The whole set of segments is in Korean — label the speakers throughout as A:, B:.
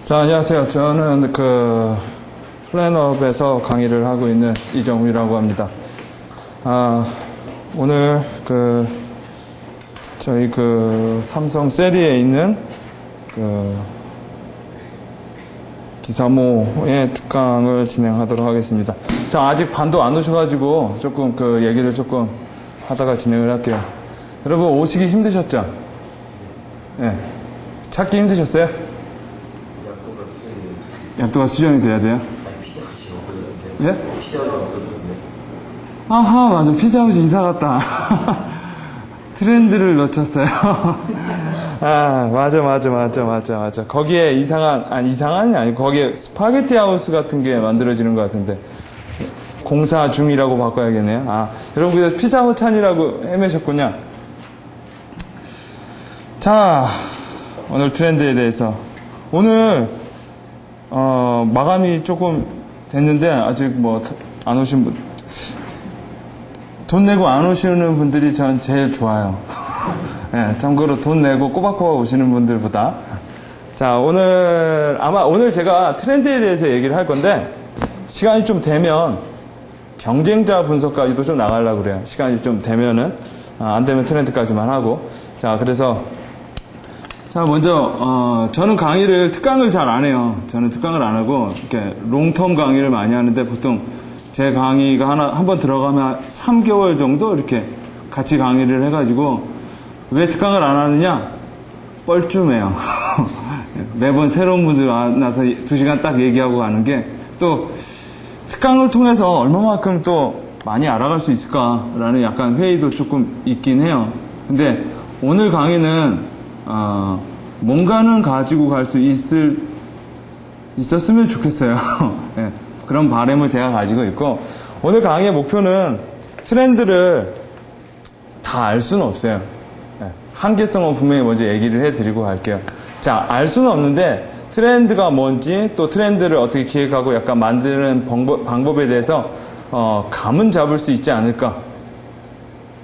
A: 자, 안녕하세요. 저는 플랜업에서 강의를 하고 있는 이정우라고 합니다. 오늘 저희 삼성 세리에 있는 기사모의 특강을 진행하도록 하겠습니다. 자, 아직 반도 안 오셔가지고 조금 얘기를 조금 하다가 진행을 할게요. 여러분 오시기 힘드셨죠? 네. 찾기 힘드셨어요? 약도가 수정이 돼야 돼요? 예? 아하, 맞아. 피자헛이 이사 갔다. 트렌드를 놓쳤어요. 맞아. 거기에 이상한이 아니고, 거기에 스파게티 하우스 같은 게 만들어지는 것 같은데. 공사 중이라고 바꿔야겠네요. 여러분, 그래서 피자헛 찬이라고 헤매셨군요. 자, 오늘 트렌드에 대해서. 오늘, 마감이 조금 됐는데, 아직 안 오신 분, 돈 내고 안 오시는 분들이 전 제일 좋아요. 네, 참고로 돈 내고 꼬박꼬박 오시는 분들보다. 자, 오늘 제가 트렌드에 대해서 얘기를 할 건데, 시간이 좀 되면, 경쟁자 분석까지도 좀 나가려고 그래요. 시간이 좀 되면은, 안 되면 트렌드까지만 하고. 자, 그래서, 자, 먼저, 저는 특강을 잘 안 해요. 저는 특강을 안 하고, 이렇게, 롱텀 강의를 많이 하는데, 보통, 제 강의가 한 번 들어가면 3개월 정도 이렇게 같이 강의를 해가지고, 왜 특강을 안 하느냐? 뻘쭘해요. 매번 새로운 분들 만나서 2시간 딱 얘기하고 가는 게, 또, 특강을 통해서 얼마만큼 또 많이 알아갈 수 있을까라는 약간 회의도 조금 있긴 해요. 근데, 오늘 강의는, 뭔가는 가지고 갈 수 있었으면 좋겠어요. 네, 그런 바람을 제가 가지고 있고, 오늘 강의의 목표는 트렌드를 다 알 수는 없어요. 네, 한계성은 분명히 먼저 얘기를 해드리고 갈게요. 자, 알 수는 없는데, 트렌드가 뭔지, 또 트렌드를 어떻게 기획하고 약간 만드는 방법에 대해서, 감은 잡을 수 있지 않을까.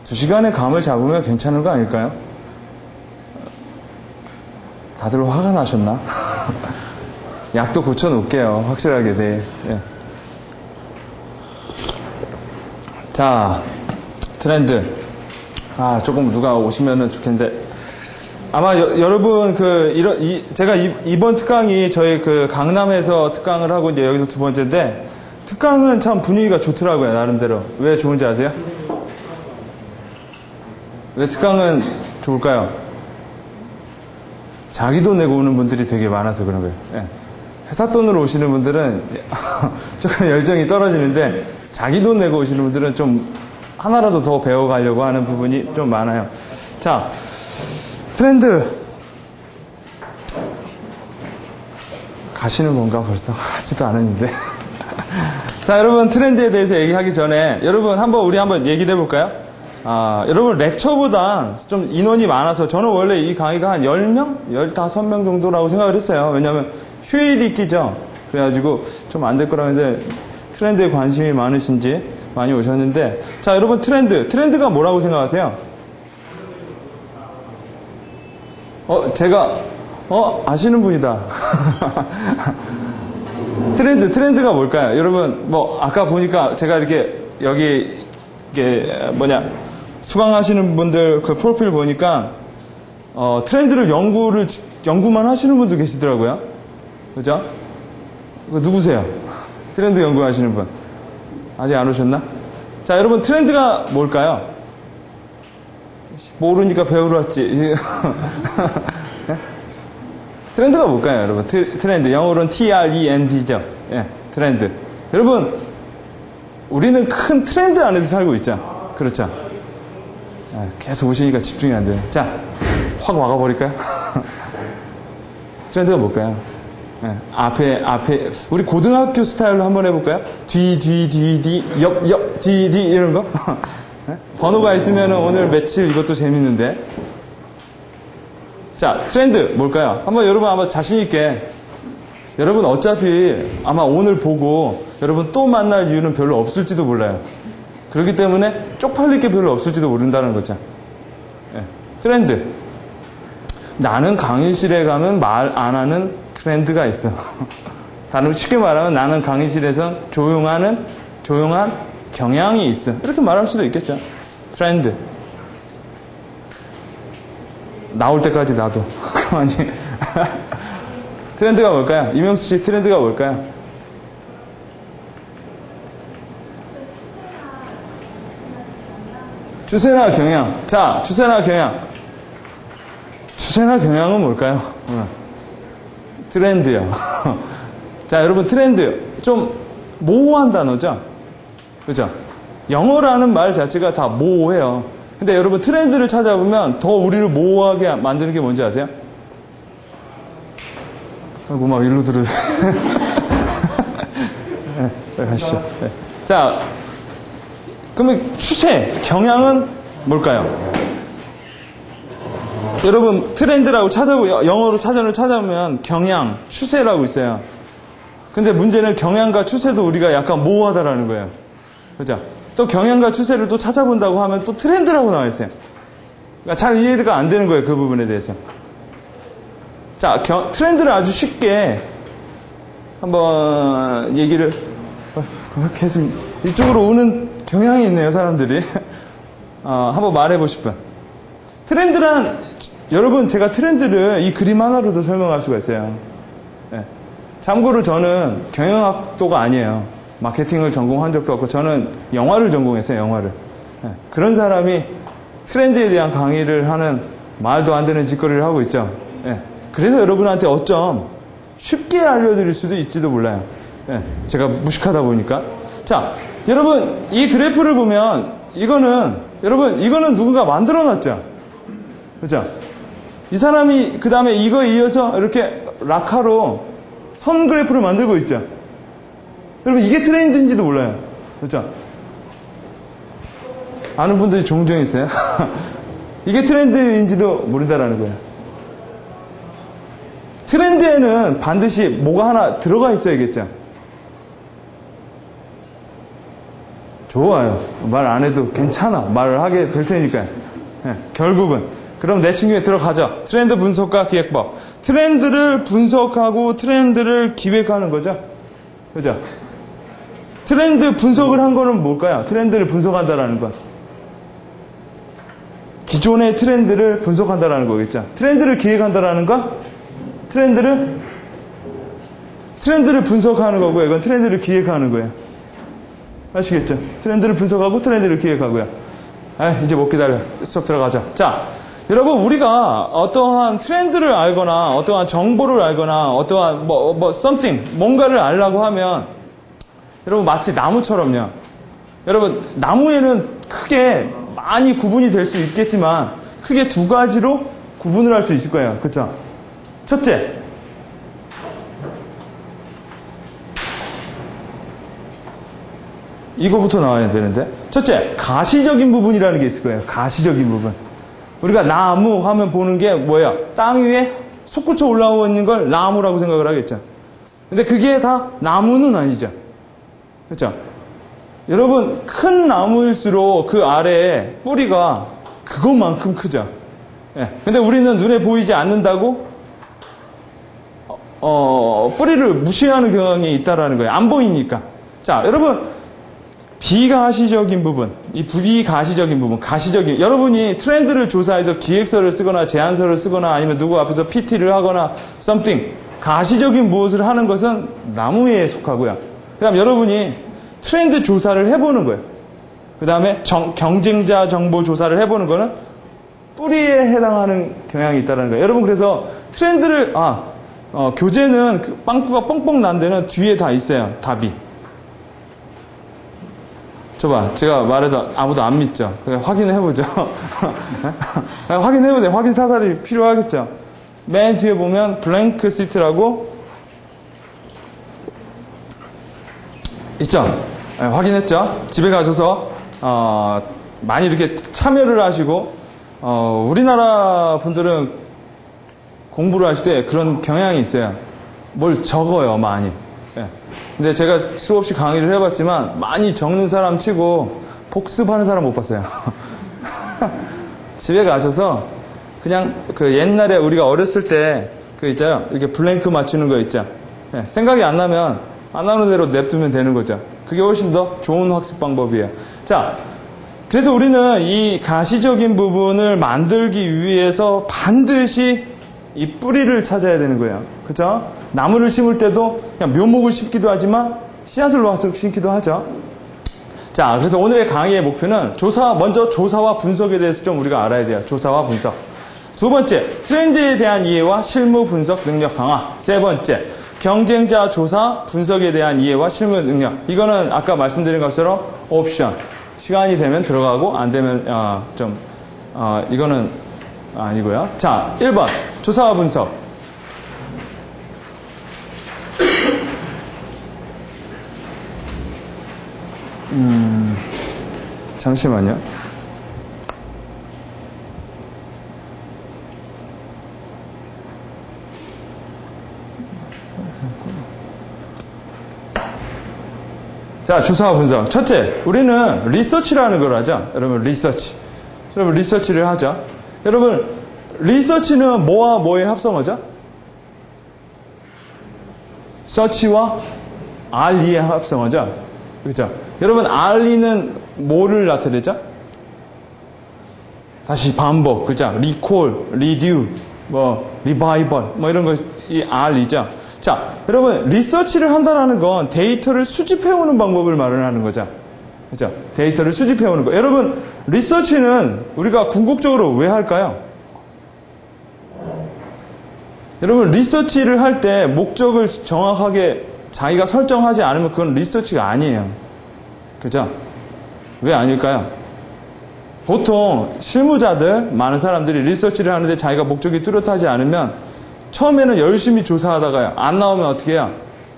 A: 2시간의 감을 잡으면 괜찮은 거 아닐까요? 다들 화가 나셨나? 약도 고쳐놓을게요. 확실하게. 네. 예. 자, 트렌드. 조금 누가 오시면은 좋겠는데. 아마 여러분, 제가 이번 특강이 저희 강남에서 특강을 하고 이제 여기서 2번째인데, 특강은 참 분위기가 좋더라고요, 나름대로. 왜 좋은지 아세요? 왜 특강은 좋을까요? 자기 돈 내고 오는 분들이 되게 많아서 그런 거예요. 예. 회사 돈으로 오시는 분들은 조금 열정이 떨어지는데, 자기 돈 내고 오시는 분들은 좀 하나라도 더 배워가려고 하는 부분이 좀 많아요. 자, 트렌드. 가시는 건가 벌써? 하지도 않았는데. 자, 여러분 트렌드에 대해서 얘기하기 전에 여러분 우리 한번 얘기를 해볼까요? 여러분 렉처보다 좀 인원이 많아서, 저는 원래 이 강의가 한 10명? 15명 정도라고 생각을 했어요. 왜냐하면 휴일이 끼죠. 그래가지고 좀 안 될 거라고 했는데, 트렌드에 관심이 많으신지 많이 오셨는데, 자, 여러분 트렌드가 뭐라고 생각하세요? 아시는 분이다. 트렌드가 뭘까요? 여러분, 아까 보니까 제가 수강하시는 분들 프로필 보니까, 트렌드를 연구만 하시는 분도 계시더라고요. 그죠? 누구세요? 트렌드 연구하시는 분. 아직 안 오셨나? 자, 여러분, 트렌드가 뭘까요? 모르니까 배우러 왔지. 트렌드가 뭘까요, 여러분? 트렌드. 영어로는 TREND죠. 예, 트렌드. 여러분, 우리는 큰 트렌드 안에서 살고 있죠. 그렇죠? 예, 계속 오시니까 집중이 안 돼요. 자, 확 막아버릴까요? 트렌드가 뭘까요? 예, 앞에, 우리 고등학교 스타일로 한번 해볼까요? 뒤, 옆, 뒤, 이런 거? 예? 번호가 있으면 오늘 며칠 이것도 재밌는데. 자, 트렌드 뭘까요? 여러분 자신있게, 여러분 어차피 아마 오늘 보고 여러분 또 만날 이유는 별로 없을지도 몰라요. 그렇기 때문에 쪽팔릴 게 별로 없을지도 모른다는 거죠. 예. 트렌드. 나는 강의실에 가면 말 안 하는 트렌드가 있어. 다른 쉽게 말하면 나는 강의실에서 조용한 경향이 있어. 이렇게 말할 수도 있겠죠. 트렌드. 나올 때까지 놔둬. 가만히. 트렌드가 뭘까요? 이명수 씨 트렌드가 뭘까요? 추세나 경향. 자, 추세나 경향. 추세나 경향은 뭘까요? 트렌드요. 자, 여러분 트렌드. 좀 모호한 단어죠? 그죠? 영어라는 말 자체가 다 모호해요. 근데 여러분 트렌드를 찾아보면 더 우리를 모호하게 만드는 게 뭔지 아세요? 아이고, 막 일로 들으세요. 네, 자, 가시죠. 네. 자, 그러면 추세, 경향은 뭘까요? 여러분 트렌드라고 영어로 사전을 찾아보면 경향, 추세라고 있어요. 근데 문제는 경향과 추세도 우리가 약간 모호하다라는 거예요. 그죠? 또 경향과 추세를 또 찾아본다고 하면 또 트렌드라고 나와 있어요. 그러니까 잘 이해가 안 되는 거예요. 그 부분에 대해서. 자, 트렌드를 아주 쉽게 한번 얘기를 계속 이쪽으로 오는 경향이 있네요, 사람들이. 한번 말해보실 분. 트렌드란, 여러분, 제가 트렌드를 이 그림 하나로도 설명할 수가 있어요. 네. 참고로 저는 경영학도가 아니에요. 마케팅을 전공한 적도 없고, 저는 영화를 전공했어요, 영화를. 네. 그런 사람이 트렌드에 대한 강의를 하는 말도 안 되는 짓거리를 하고 있죠. 네. 그래서 여러분한테 어쩜 쉽게 알려드릴 수도 있지도 몰라요. 네. 제가 무식하다 보니까. 자, 여러분, 이 그래프를 보면, 이거는 누군가 만들어 놨죠? 그죠? 이 사람이, 그 다음에 이거에 이어서 이렇게 락카로 선 그래프를 만들고 있죠? 여러분, 이게 트렌드인지도 몰라요. 그죠? 아는 분들이 종종 있어요? 이게 트렌드인지도 모른다라는 거예요. 트렌드에는 반드시 뭐가 하나 들어가 있어야겠죠? 좋아요. 말 안 해도 괜찮아. 말을 하게 될 테니까요. 네, 결국은. 그럼 내 친구에 들어가죠. 트렌드 분석과 기획법. 트렌드를 분석하고 트렌드를 기획하는 거죠. 그죠? 트렌드 분석을 한 거는 뭘까요? 트렌드를 분석한다라는 건. 기존의 트렌드를 분석한다라는 거겠죠. 트렌드를 기획한다라는 건 트렌드를 분석하는 거고요. 이건 트렌드를 기획하는 거예요. 아시겠죠? 트렌드를 분석하고 트렌드를 기획하고요. 이제 못 기다려. 쏙 들어가자. 자, 여러분, 우리가 어떠한 트렌드를 알거나, 어떠한 정보를 알거나, 어떠한 something, 뭔가를 알려고 하면, 여러분, 마치 나무처럼요. 여러분, 나무에는 크게 많이 구분이 될 수 있겠지만, 크게 두 가지로 구분을 할 수 있을 거예요. 그쵸? 첫째, 이거부터 나와야 되는데. 첫째, 가시적인 부분이라는 게 있을 거예요. 가시적인 부분. 우리가 나무 하면 보는 게 뭐예요? 땅 위에 솟구쳐 올라오고 있는 걸 나무라고 생각을 하겠죠. 근데 그게 다 나무는 아니죠. 그렇죠? 여러분, 큰 나무일수록 그 아래에 뿌리가 그것만큼 크죠. 예. 근데 우리는 눈에 보이지 않는다고 뿌리를 무시하는 경향이 있다라는 거예요. 안 보이니까. 자, 여러분, 비가시적인 부분, 이 비가시적인 부분, 가시적인, 여러분이 트렌드를 조사해서 기획서를 쓰거나 제안서를 쓰거나 아니면 누구 앞에서 PT를 하거나 something, 가시적인 무엇을 하는 것은 나무에 속하고요. 그 다음 여러분이 트렌드 조사를 해보는 거예요. 그 다음에 경쟁자 정보 조사를 해보는 거는 뿌리에 해당하는 경향이 있다는 거예요. 여러분, 그래서 트렌드를, 교재는 그 빵꾸가 뻥뻥 난 데는 뒤에 다 있어요. 답이. 저봐, 제가 말해도 아무도 안 믿죠? 확인해보죠. 확인해보세요. 확인 사살이 필요하겠죠? 맨 뒤에 보면 블랭크 시트라고 있죠? 네, 확인했죠? 집에 가셔서 많이 이렇게 참여를 하시고 우리나라 분들은 공부를 하실 때 그런 경향이 있어요. 뭘 적어요, 많이. 네. 근데 제가 수없이 강의를 해봤지만 많이 적는 사람 치고 복습하는 사람 못 봤어요. 집에 가셔서 그냥 그 옛날에 우리가 어렸을 때 그 있잖아요. 이렇게 블랭크 맞추는 거 있죠. 예, 생각이 안 나면 안 나오는 대로 냅두면 되는 거죠. 그게 훨씬 더 좋은 학습 방법이에요. 자, 그래서 우리는 이 가시적인 부분을 만들기 위해서 반드시 이 뿌리를 찾아야 되는 거예요. 그죠? 나무를 심을 때도 그냥 묘목을 심기도 하지만 씨앗을 와서 심기도 하죠. 자, 그래서 오늘의 강의의 목표는 먼저 조사와 분석에 대해서 좀 우리가 알아야 돼요. 조사와 분석. 두 번째, 트렌드에 대한 이해와 실무 분석 능력 강화. 세 번째, 경쟁자 조사 분석에 대한 이해와 실무 능력. 이거는 아까 말씀드린 것처럼 옵션. 시간이 되면 들어가고 안 되면 이거는 아니고요. 자, 1번 조사와 분석. 잠시만요. 자, 조사와 분석. 첫째, 우리는 리서치라는 걸 하죠. 여러분, 리서치. 여러분, 리서치를 하죠. 여러분, 리서치는 뭐와 뭐의 합성어죠? 서치와 RE의 합성어죠. 그렇죠? 여러분, RE는 뭐를 나타내죠? 다시 반복, 그죠? 리콜, 리듀, 리바이벌, 이런 거, 이 RE죠. 자, 여러분, 리서치를 한다는 건 데이터를 수집해오는 방법을 말하는 거죠. 그죠? 데이터를 수집해오는 거. 여러분, 리서치는 우리가 궁극적으로 왜 할까요? 여러분, 리서치를 할 때 목적을 정확하게 자기가 설정하지 않으면 그건 리서치가 아니에요. 그죠? 왜 아닐까요? 보통 실무자들, 많은 사람들이 리서치를 하는데 자기가 목적이 뚜렷하지 않으면 처음에는 열심히 조사하다가요. 안 나오면 어떻게 해요?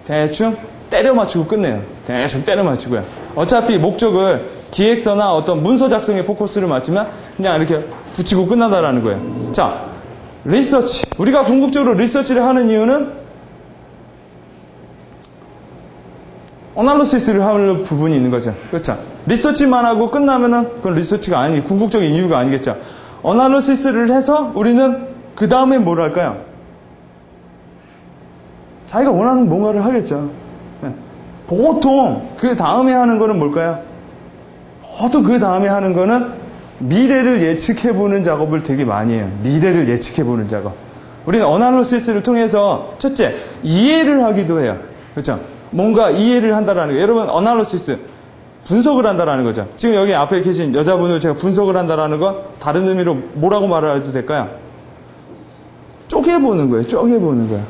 A: 대충 때려 맞추고 끝내요. 대충 때려 맞추고요. 어차피 목적을 기획서나 어떤 문서 작성에 포커스를 맞추면 그냥 이렇게 붙이고 끝나다라는 거예요. 자, 리서치. 우리가 궁극적으로 리서치를 하는 이유는 어널리시스를 하는 부분이 있는 거죠. 그렇죠? 리서치만 하고 끝나면은 그건 리서치가 아니, 궁극적인 이유가 아니겠죠. 어널리시스를 해서 우리는 그 다음에 뭘 할까요? 자기가 원하는 뭔가를 하겠죠. 보통 그 다음에 하는 거는 뭘까요? 보통 그 다음에 하는 거는 미래를 예측해보는 작업을 되게 많이 해요. 미래를 예측해보는 작업. 우리는 어널리시스를 통해서 첫째, 이해를 하기도 해요. 그렇죠? 뭔가 이해를 한다라는 거예요. 여러분, 어널리시스, 분석을 한다라는 거죠. 지금 여기 앞에 계신 여자분을 제가 분석을 한다라는 건 다른 의미로 뭐라고 말을 해도 될까요? 쪼개보는 거예요. 쪼개보는 거예요.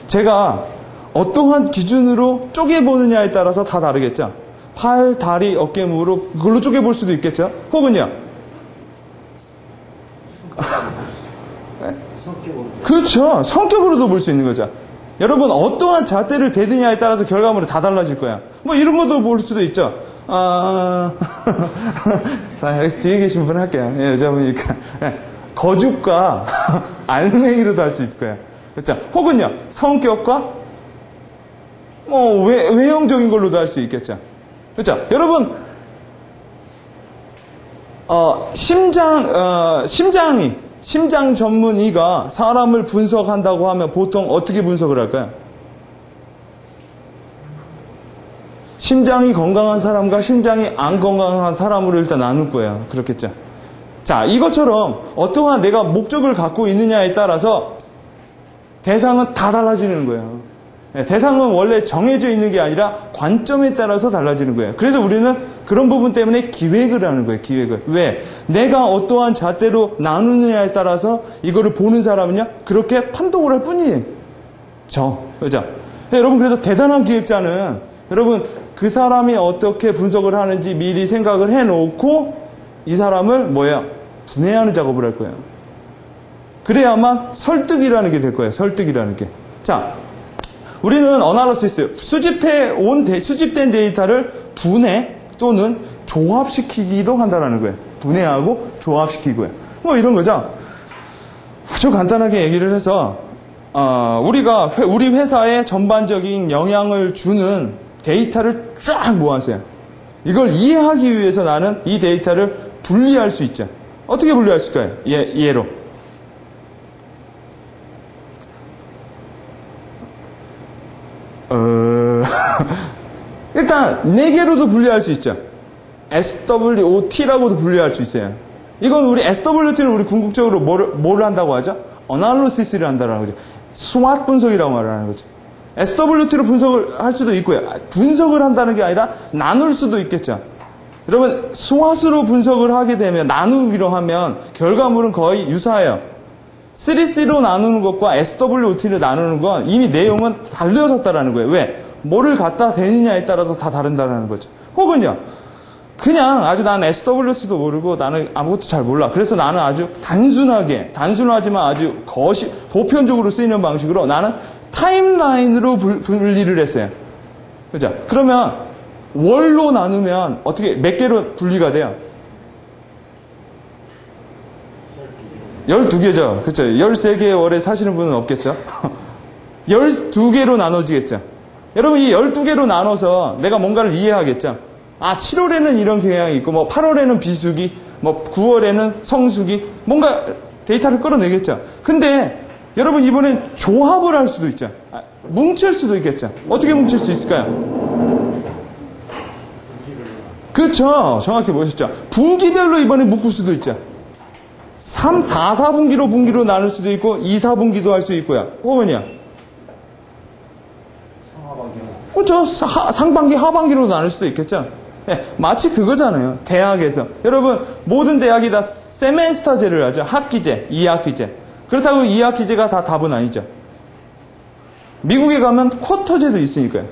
A: 제가 어떠한 기준으로 쪼개보느냐에 따라서 다 다르겠죠. 팔, 다리, 어깨, 무릎 그걸로 쪼개볼 수도 있겠죠. 혹은요. 그렇죠. 성격으로도 볼 수 있는 거죠. 여러분 어떠한 잣대를 대느냐에 따라서 결과물이 다 달라질 거야. 이런 것도 볼 수도 있죠. 뒤에 계신 분 할게요. 여자분이니까. 거죽과 알맹이로도 할 수 있을 거예요. 그렇죠? 혹은요, 성격과 외형적인 걸로도 할 수 있겠죠. 그렇죠? 여러분, 심장 전문의가 사람을 분석한다고 하면 보통 어떻게 분석을 할까요? 심장이 건강한 사람과 심장이 안 건강한 사람으로 일단 나눌 거예요. 그렇겠죠? 자, 이것처럼 어떠한 내가 목적을 갖고 있느냐에 따라서 대상은 다 달라지는 거예요. 대상은 원래 정해져 있는 게 아니라 관점에 따라서 달라지는 거예요. 그래서 우리는 그런 부분 때문에 기획을 하는 거예요. 기획을. 왜? 내가 어떠한 잣대로 나누느냐에 따라서 이거를 보는 사람은요, 그렇게 판독을 할 뿐이에요. 그죠? 여러분, 그래서 대단한 기획자는 여러분, 그 사람이 어떻게 분석을 하는지 미리 생각을 해놓고 이 사람을 분해하는 작업을 할 거예요. 그래야만 설득이라는 게 될 거예요. 설득이라는 게. 자, 우리는 어널리시스, 수집된 데이터를 분해 또는 조합시키기도 한다는 거예요. 분해하고 조합시키고요. 이런 거죠. 아주 간단하게 얘기를 해서 우리 회사에 전반적인 영향을 주는 데이터를 쫙 모았어요. 이걸 이해하기 위해서 나는 이 데이터를 분리할 수 있죠. 어떻게 분리할 수 있을까요? 예로. 일단 4개로도 분류할 수 있죠. SWOT라고도 분류할 수 있어요. 이건 우리 SWOT는 우리 궁극적으로 뭘 한다고 하죠? 어널리시스를 한다라는 거죠. 스왓 분석이라고 말하는 거죠. SWOT로 분석을 할 수도 있고요. 분석을 한다는 게 아니라 나눌 수도 있겠죠. 여러분, 스왓으로 분석을 하게 되면, 나누기로 하면 결과물은 거의 유사해요. 3C로 나누는 것과 SWOT를 나누는 건 이미 내용은 달라졌다라는 거예요. 왜? 뭐를 갖다 대느냐에 따라서 다 다른다라는 거죠. 혹은요, 그냥 아주 나는 SWOT도 모르고 나는 아무것도 잘 몰라. 그래서 나는 아주 단순하지만 아주 보편적으로 쓰이는 방식으로 나는 타임라인으로 분리를 했어요. 그죠? 그러면 월로 나누면 어떻게, 몇 개로 분리가 돼요? 12개죠. 그렇죠. 13개의 월에 사시는 분은 없겠죠. 12개로 나눠지겠죠. 여러분, 이 12개로 나눠서 내가 뭔가를 이해하겠죠. 아, 7월에는 이런 경향이 있고, 뭐 8월에는 비수기, 뭐 9월에는 성수기, 뭔가 데이터를 끌어내겠죠. 근데 여러분, 이번엔 조합을 할 수도 있죠. 뭉칠 수도 있겠죠. 어떻게 뭉칠 수 있을까요? 그렇죠. 정확히 보셨죠. 분기별로 이번에 묶을 수도 있죠. 3, 4, 4분기로 분기로 나눌 수도 있고 2, 4분기도 할 수 있고요. 혹은요. 그렇죠. 상반기, 하반기로 나눌 수도 있겠죠. 네, 마치 그거잖아요. 대학에서. 여러분, 모든 대학이 다 세메스터제를 하죠. 학기제, 2학기제. 그렇다고 2학기제가 다 답은 아니죠. 미국에 가면 쿼터제도 있으니까요.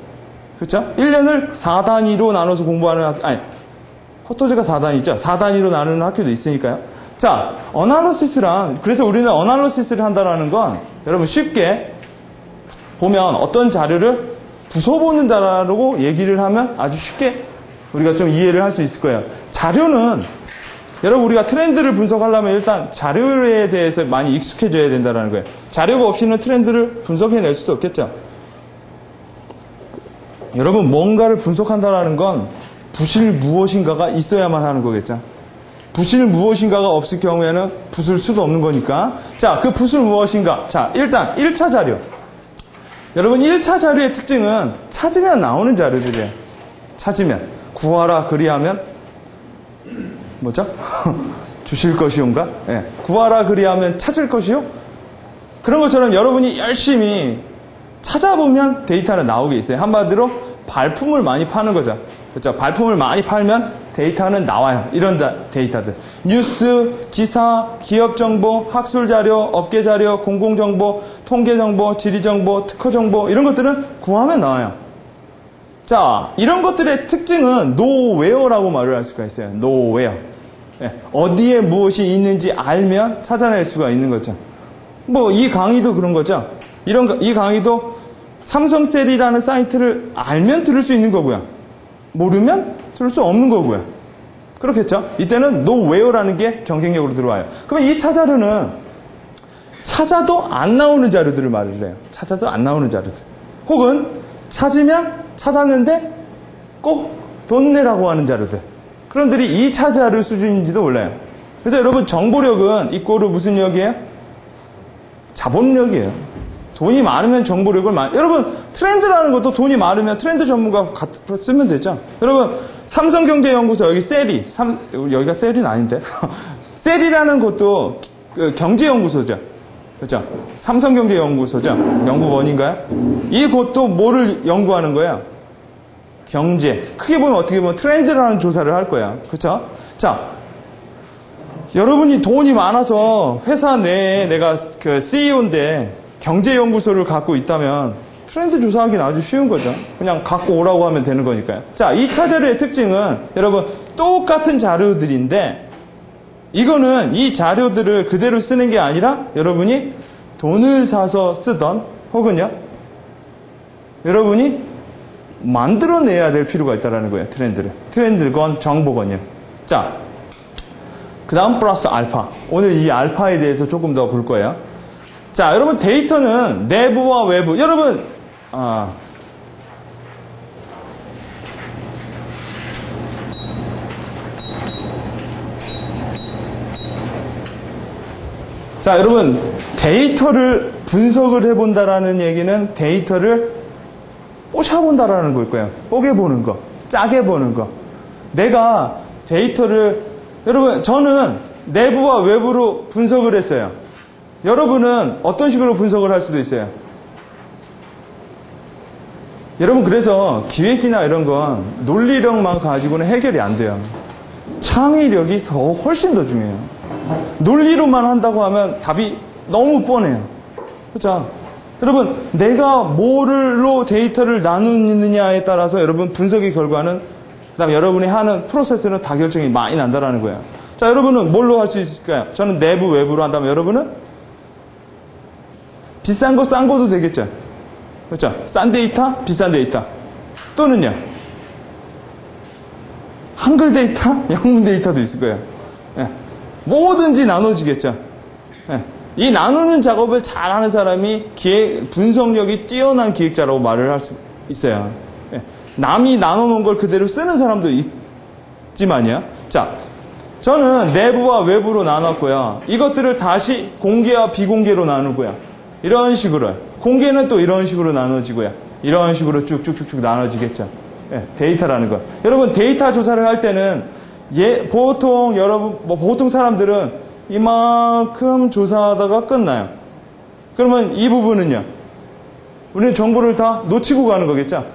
A: 그렇죠? 1년을 4단위로 나눠서 공부하는 쿼터제가 4단위죠. 4단위로 나누는 학교도 있으니까요. 자, 어널리시스랑, 그래서 우리는 어널리시스를 한다는 건 여러분 쉽게 보면 어떤 자료를 부숴보는다라고 얘기를 하면 아주 쉽게 우리가 좀 이해를 할 수 있을 거예요. 자료는 여러분, 우리가 트렌드를 분석하려면 일단 자료에 대해서 많이 익숙해져야 된다는 거예요. 자료가 없이는 트렌드를 분석해낼 수도 없겠죠. 여러분, 뭔가를 분석한다는 건 부실 무엇인가가 있어야만 하는 거겠죠. 부실 무엇인가가 없을 경우에는 부술 수도 없는 거니까. 자, 그 부술 무엇인가. 자, 일단 1차 자료. 여러분, 1차 자료의 특징은 찾으면 나오는 자료들이에요. 찾으면. 구하라 그리하면 뭐죠? 주실 것이온가? 네. 구하라 그리하면 찾을 것이요? 그런 것처럼 여러분이 열심히 찾아보면 데이터는 나오게 있어요. 한마디로 발품을 많이 파는 거죠. 그렇죠? 발품을 많이 팔면 데이터는 나와요. 이런 데이터들. 뉴스, 기사, 기업 정보, 학술 자료, 업계 자료, 공공 정보, 통계 정보, 지리 정보, 특허 정보, 이런 것들은 구하면 나와요. 자, 이런 것들의 특징은 nowhere라고 말을 할 수가 있어요. nowhere. 네. 어디에 무엇이 있는지 알면 찾아낼 수가 있는 거죠. 뭐, 이 강의도 그런 거죠. 이 강의도 삼성셀이라는 사이트를 알면 들을 수 있는 거고요. 모르면 들을 수 없는 거고요. 그렇겠죠? 이때는 nowhere라는 게 경쟁력으로 들어와요. 그러면 이 자료는 찾아도 안 나오는 자료들을 말을 해요. 찾아도 안 나오는 자료들. 혹은 찾으면 찾았는데 꼭 돈 내라고 하는 자료들. 그런들이 2차 자료 수준인지도 몰라요. 그래서 여러분, 정보력은 이꼬르 무슨 력이에요? 자본력이에요. 돈이 많으면 정보력을 여러분, 트렌드라는 것도 돈이 많으면 트렌드 전문가 쓰면 되죠. 여러분, 삼성경제연구소, 여기 셀이, 여기가 셀은 아닌데. 셀이라는 것도 경제연구소죠. 그렇죠? 삼성경제연구소죠. 연구원인가요? 이것도 뭐를 연구하는 거예요? 경제. 크게 보면 어떻게 보면 트렌드라는 조사를 할 거야. 그렇죠? 자, 여러분이 돈이 많아서 회사 내에 내가 그 CEO인데 경제연구소를 갖고 있다면 트렌드 조사하기는 아주 쉬운 거죠. 그냥 갖고 오라고 하면 되는 거니까요. 자, 2차 자료의 특징은 여러분 똑같은 자료들인데 이거는 이 자료들을 그대로 쓰는 게 아니라 여러분이 돈을 사서 쓰던 혹은요 여러분이 만들어내야 될 필요가 있다는 거예요. 트렌드를. 트렌드건 정보건요. 자, 그 다음 플러스 알파. 오늘 이 알파에 대해서 조금 더 볼 거예요. 자, 여러분 데이터는 내부와 외부. 여러분 자, 여러분 데이터를 분석을 해본다라는 얘기는 데이터를 뽀샤본다라는 걸 거예요. 뽀개 보는 거, 짜게 보는 거. 내가 데이터를, 여러분, 저는 내부와 외부로 분석을 했어요. 여러분은 어떤 식으로 분석을 할 수도 있어요. 여러분, 그래서 기획이나 이런 건 논리력만 가지고는 해결이 안 돼요. 창의력이 훨씬 더 중요해요. 논리로만 한다고 하면 답이 너무 뻔해요. 그렇죠? 여러분, 내가 뭐로 데이터를 나누느냐에 따라서 여러분 분석의 결과는, 그 다음에 여러분이 하는 프로세스는 다 결정이 많이 난다라는 거예요. 자, 여러분은 뭘로 할 수 있을까요? 저는 내부, 외부로 한다면 여러분은 비싼 거, 싼 거도 되겠죠. 그렇죠? 싼 데이터, 비싼 데이터. 또는요, 한글 데이터, 영문 데이터도 있을 거예요. 예. 뭐든지 나눠지겠죠. 예. 이 나누는 작업을 잘하는 사람이 분석력이 뛰어난 기획자라고 말을 할 수 있어요. 예. 남이 나눠놓은 걸 그대로 쓰는 사람도 있지만요. 자, 저는 내부와 외부로 나눴고요. 이것들을 다시 공개와 비공개로 나누고요. 이런 식으로. 공개는 또 이런 식으로 나눠지고요. 이런 식으로 쭉쭉쭉쭉 나눠지겠죠. 예, 데이터라는 것. 여러분, 데이터 조사를 할 때는, 보통 사람들은 이만큼 조사하다가 끝나요. 그러면 이 부분은요, 우리는 정보를 다 놓치고 가는 거겠죠.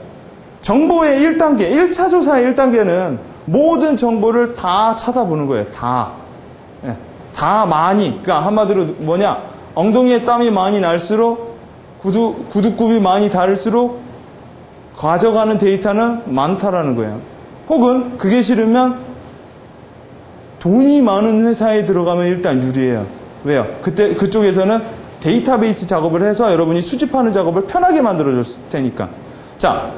A: 정보의 1단계, 1차 조사의 1단계는 모든 정보를 다 찾아보는 거예요. 다. 예, 다 많이. 그러니까 한마디로 뭐냐, 엉덩이에 땀이 많이 날수록 구두굽이 많이 닳을수록 가져가는 데이터는 많다라는 거예요. 혹은 그게 싫으면 돈이 많은 회사에 들어가면 일단 유리해요. 왜요? 그쪽에서는 데이터베이스 작업을 해서 여러분이 수집하는 작업을 편하게 만들어줬을 테니까. 자,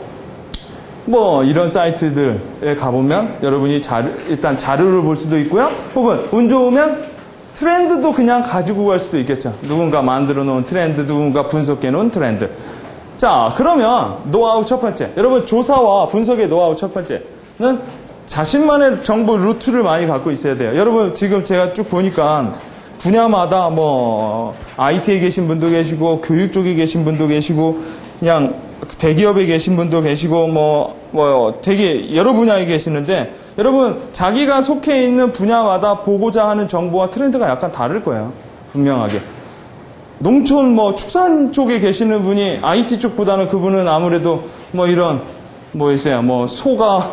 A: 이런 사이트들에 가보면 여러분이 일단 자료를 볼 수도 있고요. 혹은 운 좋으면 트렌드도 그냥 가지고 갈 수도 있겠죠. 누군가 만들어 놓은 트렌드, 누군가 분석해 놓은 트렌드. 자, 그러면 노하우 첫 번째. 여러분, 조사와 분석의 노하우 첫 번째는 자신만의 정보 루트를 많이 갖고 있어야 돼요. 여러분, 지금 제가 쭉 보니까 분야마다 IT에 계신 분도 계시고, 교육 쪽에 계신 분도 계시고, 그냥 대기업에 계신 분도 계시고, 되게 여러 분야에 계시는데, 여러분, 자기가 속해 있는 분야마다 보고자 하는 정보와 트렌드가 약간 다를 거예요. 분명하게. 농촌, 축산 쪽에 계시는 분이 IT 쪽보다는 그분은 아무래도 소가,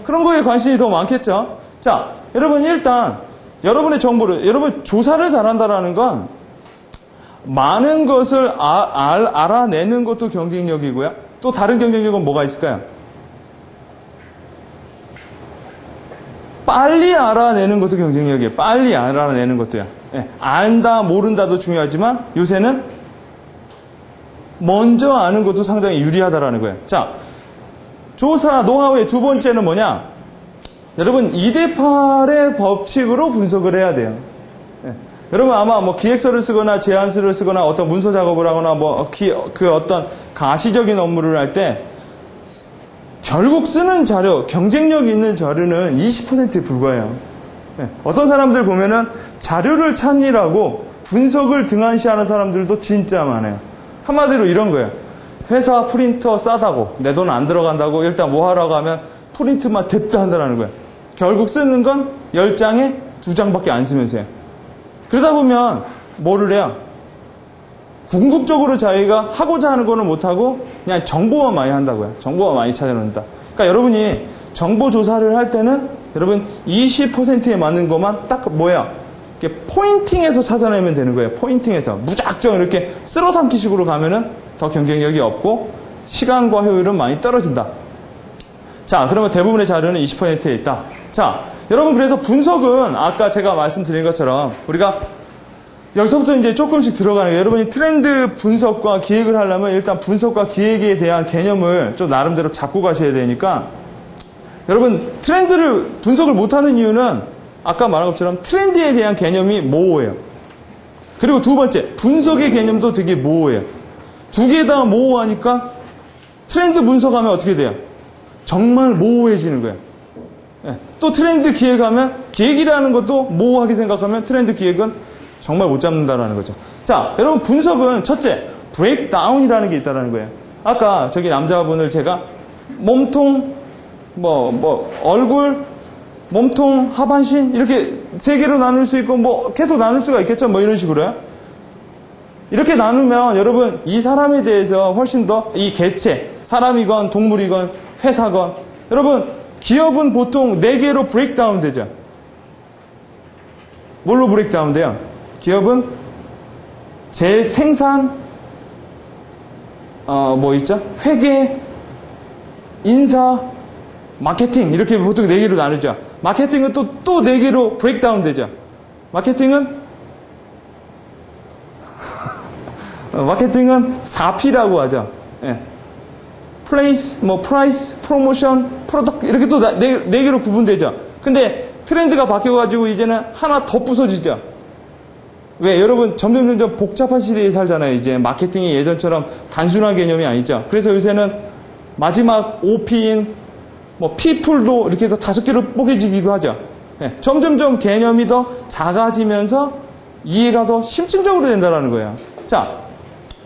A: 그런 거에 관심이 더 많겠죠. 자, 여러분, 일단, 여러분의 정보를, 여러분, 조사를 잘한다라는 건 많은 것을 알아내는 것도 경쟁력이고요. 또 다른 경쟁력은 뭐가 있을까요? 빨리 알아내는 것도 경쟁력이에요. 빨리 알아내는 것도요. 예, 안다, 모른다도 중요하지만 요새는 먼저 아는 것도 상당히 유리하다라는 거예요. 자, 조사 노하우의 두 번째는 뭐냐? 여러분, 2대8의 법칙으로 분석을 해야 돼요. 예, 여러분, 아마 기획서를 쓰거나 제안서를 쓰거나 어떤 문서 작업을 하거나 어떤 가시적인 업무를 할 때 결국 쓰는 자료, 경쟁력 있는 자료는 20%에 불과해요. 네. 어떤 사람들 보면은 자료를 찾느라고 분석을 등한시하는 사람들도 진짜 많아요. 한마디로 이런 거예요. 회사 프린터 싸다고, 내 돈 안 들어간다고 일단 뭐 하라고 하면 프린트만 냅다 한다는 거예요. 결국 쓰는 건 10장에 2장밖에 안 쓰면서 해요. 그러다 보면 뭐를 해요? 궁극적으로 자기가 하고자 하는 거는 못하고 그냥 정보만 많이 한다고요. 정보만 많이 찾아낸다. 그러니까 여러분이 정보 조사를 할 때는 여러분 20%에 맞는 것만 딱 이렇게 포인팅해서 찾아내면 되는 거예요. 포인팅해서. 무작정 이렇게 쓸어담기식으로 가면은 더 경쟁력이 없고 시간과 효율은 많이 떨어진다. 자, 그러면 대부분의 자료는 20%에 있다. 자, 여러분 그래서 분석은 아까 제가 말씀드린 것처럼 우리가 여기서부터 이제 조금씩 들어가는 거예요. 여러분이 트렌드 분석과 기획을 하려면 일단 분석과 기획에 대한 개념을 좀 나름대로 잡고 가셔야 되니까 여러분 트렌드를 분석을 못하는 이유는 아까 말한 것처럼 트렌드에 대한 개념이 모호해요. 그리고 두 번째, 분석의 개념도 되게 모호해요. 두 개 다 모호하니까 트렌드 분석하면 어떻게 돼요? 정말 모호해지는 거예요. 네. 또 트렌드 기획하면 기획이라는 것도 모호하게 생각하면 트렌드 기획은 정말 못 잡는다라는 거죠. 자, 여러분 분석은 첫째, 브레이크다운이라는 게 있다는 거예요. 아까 저기 남자분을 제가 몸통, 얼굴, 몸통, 하반신 이렇게 세 개로 나눌 수 있고 뭐 계속 나눌 수가 있겠죠. 뭐 이런 식으로요. 이렇게 나누면 여러분 이 사람에 대해서 훨씬 더 이 개체, 사람이건 동물이건 회사건 여러분 기업은 보통 4개로 브레이크다운 되죠. 뭘로 브레이크다운 돼요? 기업은 재생산, 뭐 있죠? 회계, 인사, 마케팅 이렇게 보통 4개로 나누죠. 마케팅은 또 4개로 브레이크다운 되죠. 마케팅은 4P라고 하죠. 예. 플레이스, 프라이스, 프로모션, 프로덕트 이렇게 또 4개로 구분되죠. 근데 트렌드가 바뀌어가지고 이제는 하나 더 부서지죠. 왜? 여러분 점점 복잡한 시대에 살잖아요. 이제 마케팅이 예전처럼 단순한 개념이 아니죠. 그래서 요새는 마지막 OP인 people도 이렇게 해서 5개로 뽀개지기도 하죠. 예. 점점 개념이 더 작아지면서 이해가 더 심층적으로 된다는 거예요. 자,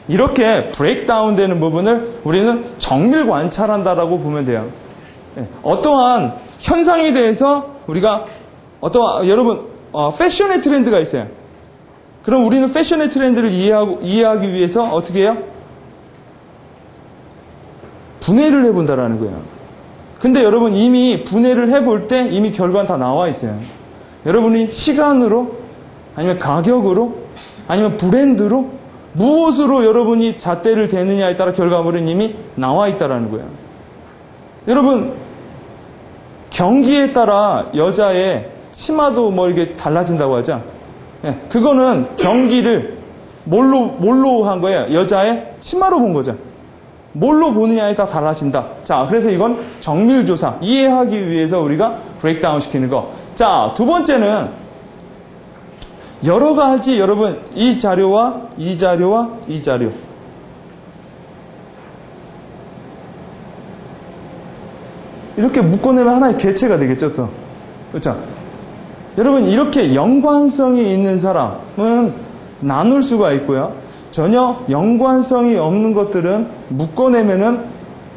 A: 이렇게 브레이크다운 되는 부분을 우리는 정밀 관찰한다라고 보면 돼요. 예. 어떠한 현상에 대해서 우리가 여러분 패션의 트렌드가 있어요. 그럼 우리는 패션의 트렌드를 이해하기 위해서 어떻게 해요? 분해를 해본다라는 거예요. 근데 여러분 이미 분해를 해볼 때 이미 결과는 다 나와 있어요. 여러분이 시간으로 아니면 가격으로 아니면 브랜드로 무엇으로 여러분이 잣대를 대느냐에 따라 결과물은 이미 나와 있다라는 거예요. 여러분 경기에 따라 여자의 치마도 이렇게 달라진다고 하죠. 예, 그거는 경기를 뭘로 한 거예요? 여자의 치마로 본 거죠. 뭘로 보느냐에 따라 달라진다. 자, 그래서 이건 정밀조사, 이해하기 위해서 우리가 브레이크다운 시키는 거. 자, 두 번째는 여러 가지 여러분 이 자료와 이 자료와 이 자료 이렇게 묶어내면 하나의 개체가 되겠죠. 또. 그렇죠? 여러분 이렇게 연관성이 있는 사람은 나눌 수가 있고요. 전혀 연관성이 없는 것들은 묶어내면은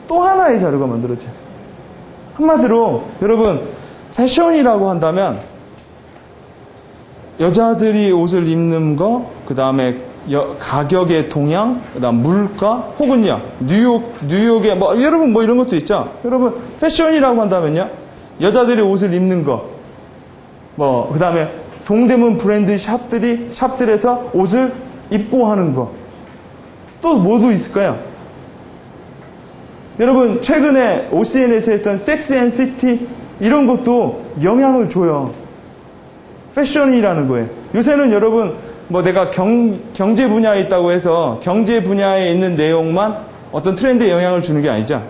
A: 또 하나의 자료가 만들어져요. 한마디로 여러분 패션이라고 한다면 여자들이 옷을 입는 거, 그 다음에 가격의 동향, 그 다음 물가, 혹은요 뉴욕의 여러분 이런 것도 있죠. 여러분 패션이라고 한다면요 여자들이 옷을 입는 거, 그 다음에 동대문 브랜드 샵들에서 옷을 입고 하는 거, 또 뭐도 있을까요? 여러분 최근에 OCN에서 했던 섹스 앤 시티 이런 것도 영향을 줘요. 패션이라는 거예요. 요새는 여러분 내가 경제 분야에 있다고 해서 경제 분야에 있는 내용만 어떤 트렌드에 영향을 주는 게 아니죠.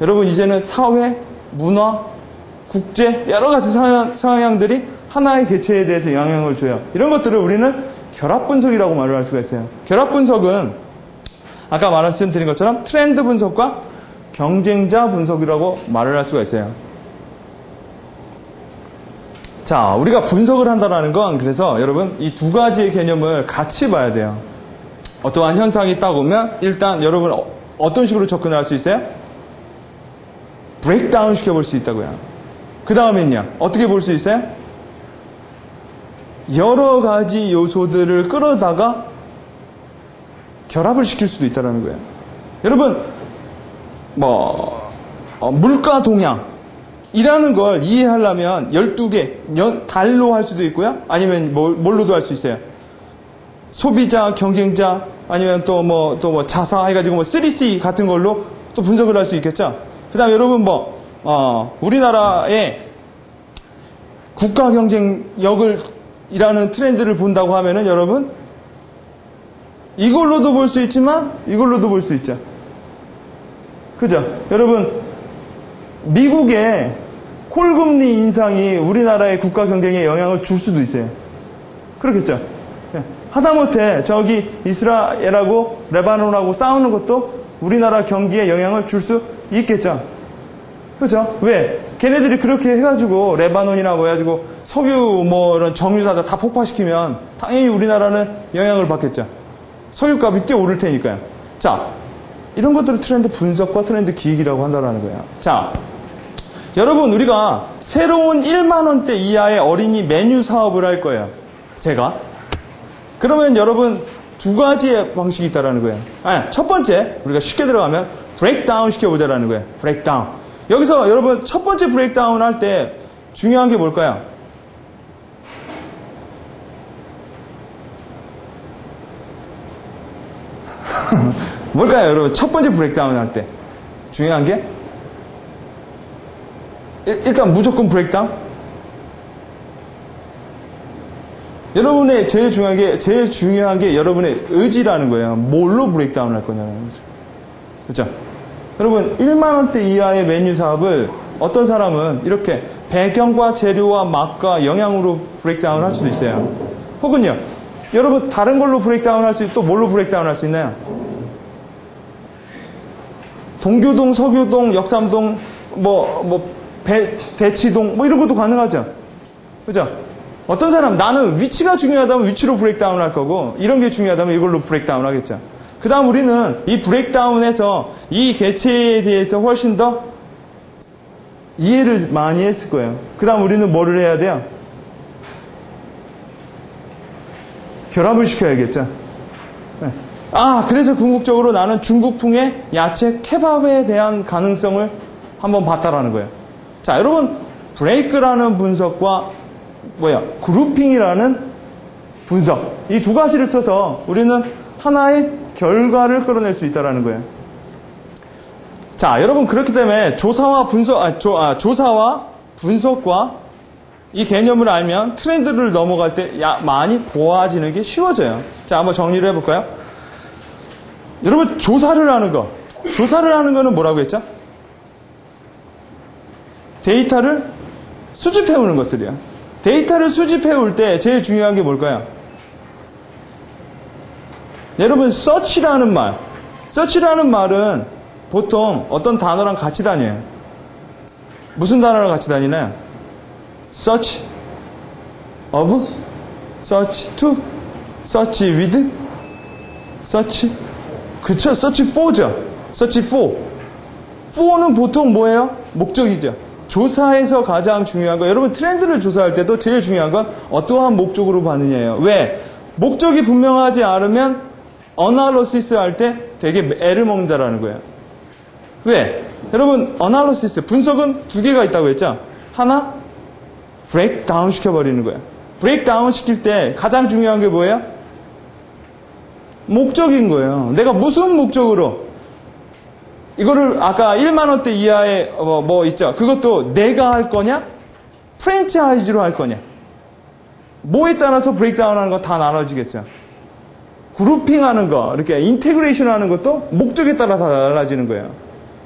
A: 여러분 이제는 사회, 문화, 국제 여러 가지 성향들이 하나의 개체에 대해서 영향을 줘요. 이런 것들을 우리는 결합 분석이라고 말을 할 수가 있어요. 결합 분석은 아까 말씀드린 것처럼 트렌드 분석과 경쟁자 분석이라고 말을 할 수가 있어요. 자, 우리가 분석을 한다는 건 그래서 여러분 이 두 가지의 개념을 같이 봐야 돼요. 어떠한 현상이 딱 오면 일단 여러분 어떤 식으로 접근을 할 수 있어요? 브레이크다운 시켜볼 수 있다고요. 그 다음엔요 어떻게 볼 수 있어요? 여러 가지 요소들을 끌어다가 결합을 시킬 수도 있다는 거예요. 여러분 물가 동향 이라는 걸 이해하려면 12개 달로 할 수도 있고요. 아니면 뭘로도 할 수 있어요. 소비자, 경쟁자, 아니면 또 자사 해가지고 3C 같은 걸로 또 분석을 할 수 있겠죠. 그 다음에 여러분 우리나라의 국가 경쟁력을 이라는 트렌드를 본다고 하면은 여러분 이걸로도 볼 수 있지만 이걸로도 볼 수 있죠. 그죠? 여러분 미국의 콜금리 인상이 우리나라의 국가 경쟁에 영향을 줄 수도 있어요. 그렇겠죠? 하다못해 저기 이스라엘하고 레바논하고 싸우는 것도 우리나라 경기에 영향을 줄 수 있겠죠? 그렇죠? 왜? 걔네들이 그렇게 해가지고 레바논이나 해가지고 석유 이런 정유사들 다 폭파시키면 당연히 우리나라는 영향을 받겠죠. 석유값이 뛰어오를 테니까요. 자, 이런 것들을 트렌드 분석과 트렌드 기획이라고 한다는 거예요. 자, 여러분 우리가 새로운 1만 원대 이하의 어린이 메뉴 사업을 할 거예요. 제가. 그러면 여러분 두 가지의 방식이 있다라는 거예요. 첫 번째 우리가 쉽게 들어가면 브레이크다운 시켜보자라는 거예요. 브레이크다운. 여기서 여러분 첫 번째 브레이크다운 할 때 중요한 게 뭘까요? 뭘까요, 여러분? 첫 번째 브레이크다운 할 때 중요한 게 일단 무조건 브레이크다운. 여러분의 제일 중요한 게 여러분의 의지라는 거예요. 뭘로 브레이크다운 할 거냐는 거죠. 그렇죠? 여러분 1만 원대 이하의 메뉴 사업을 어떤 사람은 이렇게 배경과 재료와 맛과 영양으로 브레이크다운 할 수도 있어요. 혹은요, 여러분 다른 걸로 브레이크다운 할 수 있고 또 뭘로 브레이크다운 할 수 있나요? 동교동, 서교동, 역삼동, 대치동, 이런 것도 가능하죠. 그죠? 어떤 사람, 나는 위치가 중요하다면 위치로 브레이크다운 할 거고, 이런 게 중요하다면 이걸로 브레이크다운 하겠죠. 그 다음 우리는 이 브레이크다운에서 이 개체에 대해서 훨씬 더 이해를 많이 했을 거예요. 그 다음 우리는 뭐를 해야 돼요? 결합을 시켜야겠죠. 네. 그래서 궁극적으로 나는 중국풍의 야채 케밥에 대한 가능성을 한번 봤다라는 거예요. 자, 여러분, 브레이크라는 분석과 그룹핑이라는 분석, 이 두 가지를 써서 우리는 하나의 결과를 끌어낼 수 있다라는 거예요. 자, 여러분, 그렇기 때문에 조사와 분석과 이 개념을 알면 트렌드를 넘어갈 때 많이 보아지는 게 쉬워져요. 자, 한번 정리를 해볼까요? 여러분, 조사를 하는 거는 뭐라고 했죠? 데이터를 수집해오는 것들이야. 데이터를 수집해올 때 제일 중요한 게 뭘까요? 여러분, search라는 말은 보통 어떤 단어랑 같이 다녀요. 무슨 단어랑 같이 다니나요? search of, search to, search with, search, 그쵸? search for죠. search for. for는 보통 뭐예요? 목적이죠. 조사에서 가장 중요한 거, 여러분 트렌드를 조사할 때도 제일 중요한 건 어떠한 목적으로 봤느냐예요. 왜? 목적이 분명하지 않으면 어널리시스 할 때 되게 애를 먹는다라는 거예요. 왜? 여러분, 어널리시스, 분석은 두 개가 있다고 했죠? 하나, 브레이크 다운 시켜버리는 거예요. 브레이크 다운 시킬 때 가장 중요한 게 뭐예요? 목적인 거예요. 내가 무슨 목적으로 이거를 아까 1만 원대 이하의 있죠? 그것도 내가 할 거냐? 프랜차이즈로 할 거냐? 뭐에 따라서 브레이크다운 하는 거 다 나눠지겠죠. 그룹핑 하는 거, 이렇게 인테그레이션 하는 것도 목적에 따라 다 달라지는 거예요.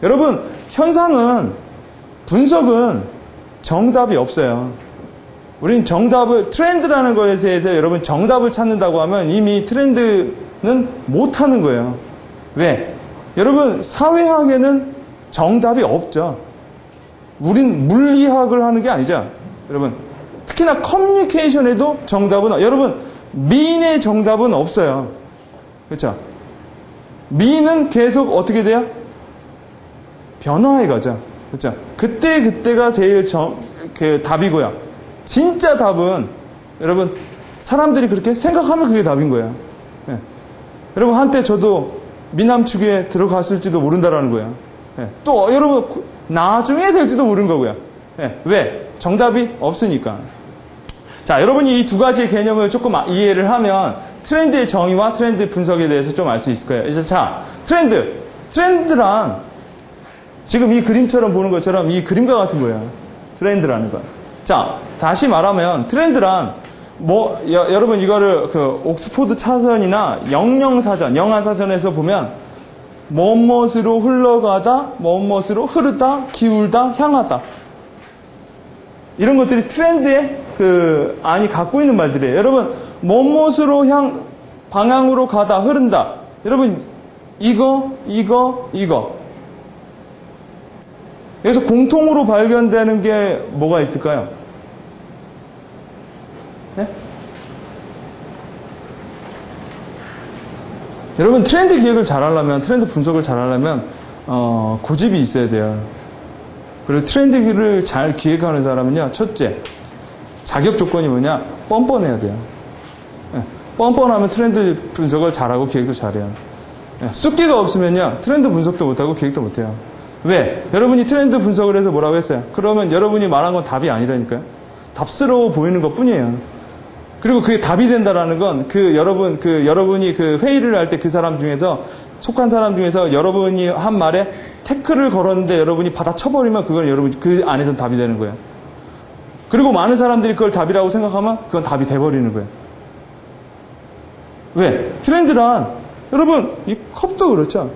A: 여러분, 분석은 정답이 없어요. 우린 트렌드라는 것에 대해서 여러분 정답을 찾는다고 하면 이미 트렌드는 못 하는 거예요. 왜? 여러분, 사회학에는 정답이 없죠. 우린 물리학을 하는 게 아니죠. 여러분, 특히나 커뮤니케이션에도 여러분, 미인의 정답은 없어요. 그렇죠? 미인은 계속 어떻게 돼요? 변화해 가죠. 그렇죠? 그때가 제일 답이고요. 진짜 답은, 여러분, 사람들이 그렇게 생각하면 그게 답인 거예요. 네. 여러분, 한때 저도 미남축에 들어갔을지도 모른다라는 거예요. 네. 또, 여러분, 나중에 될지도 모르는 거고요. 네. 왜? 정답이 없으니까. 자, 여러분이 이 두 가지의 개념을 조금 이해를 하면 트렌드의 정의와 트렌드 분석에 대해서 좀 알 수 있을 거예요. 이제 자, 트렌드란 지금 이 그림처럼 보는 것처럼 이 그림과 같은 거예요. 트렌드라는 거. 자, 다시 말하면 트렌드란 여러분 이거를 옥스포드 차선이나 영어사전에서 보면 무엇으로 흘러가다, 무엇으로 흐르다, 기울다, 향하다. 이런 것들이 트렌드의 안이 갖고 있는 말들이에요. 여러분, 무엇으로 방향으로 가다, 흐른다. 여러분, 이거. 그래서 공통으로 발견되는 게 뭐가 있을까요? 네? 여러분 트렌드 기획을 잘하려면, 트렌드 분석을 잘하려면 고집이 있어야 돼요. 그리고 트렌드를 잘 기획하는 사람은요, 첫째, 자격 조건이 뭐냐? 뻔뻔해야 돼요. 뻔뻔하면 트렌드 분석을 잘하고 기획도 잘해요. 쑥기가 없으면요, 트렌드 분석도 못하고 기획도 못해요. 왜? 여러분이 트렌드 분석을 해서 뭐라고 했어요? 그러면 여러분이 말한 건 답이 아니라니까요. 답스러워 보이는 것 뿐이에요. 그리고 그게 답이 된다라는 건 여러분이 그 회의를 할 때 그 사람 중에서, 속한 사람 중에서 여러분이 한 말에 태클을 걸었는데 여러분이 받아쳐버리면 그건 여러분 그 안에서 답이 되는 거예요. 그리고 많은 사람들이 그걸 답이라고 생각하면 그건 답이 돼버리는 거예요. 왜? 트렌드란, 여러분, 이 컵도 그렇죠.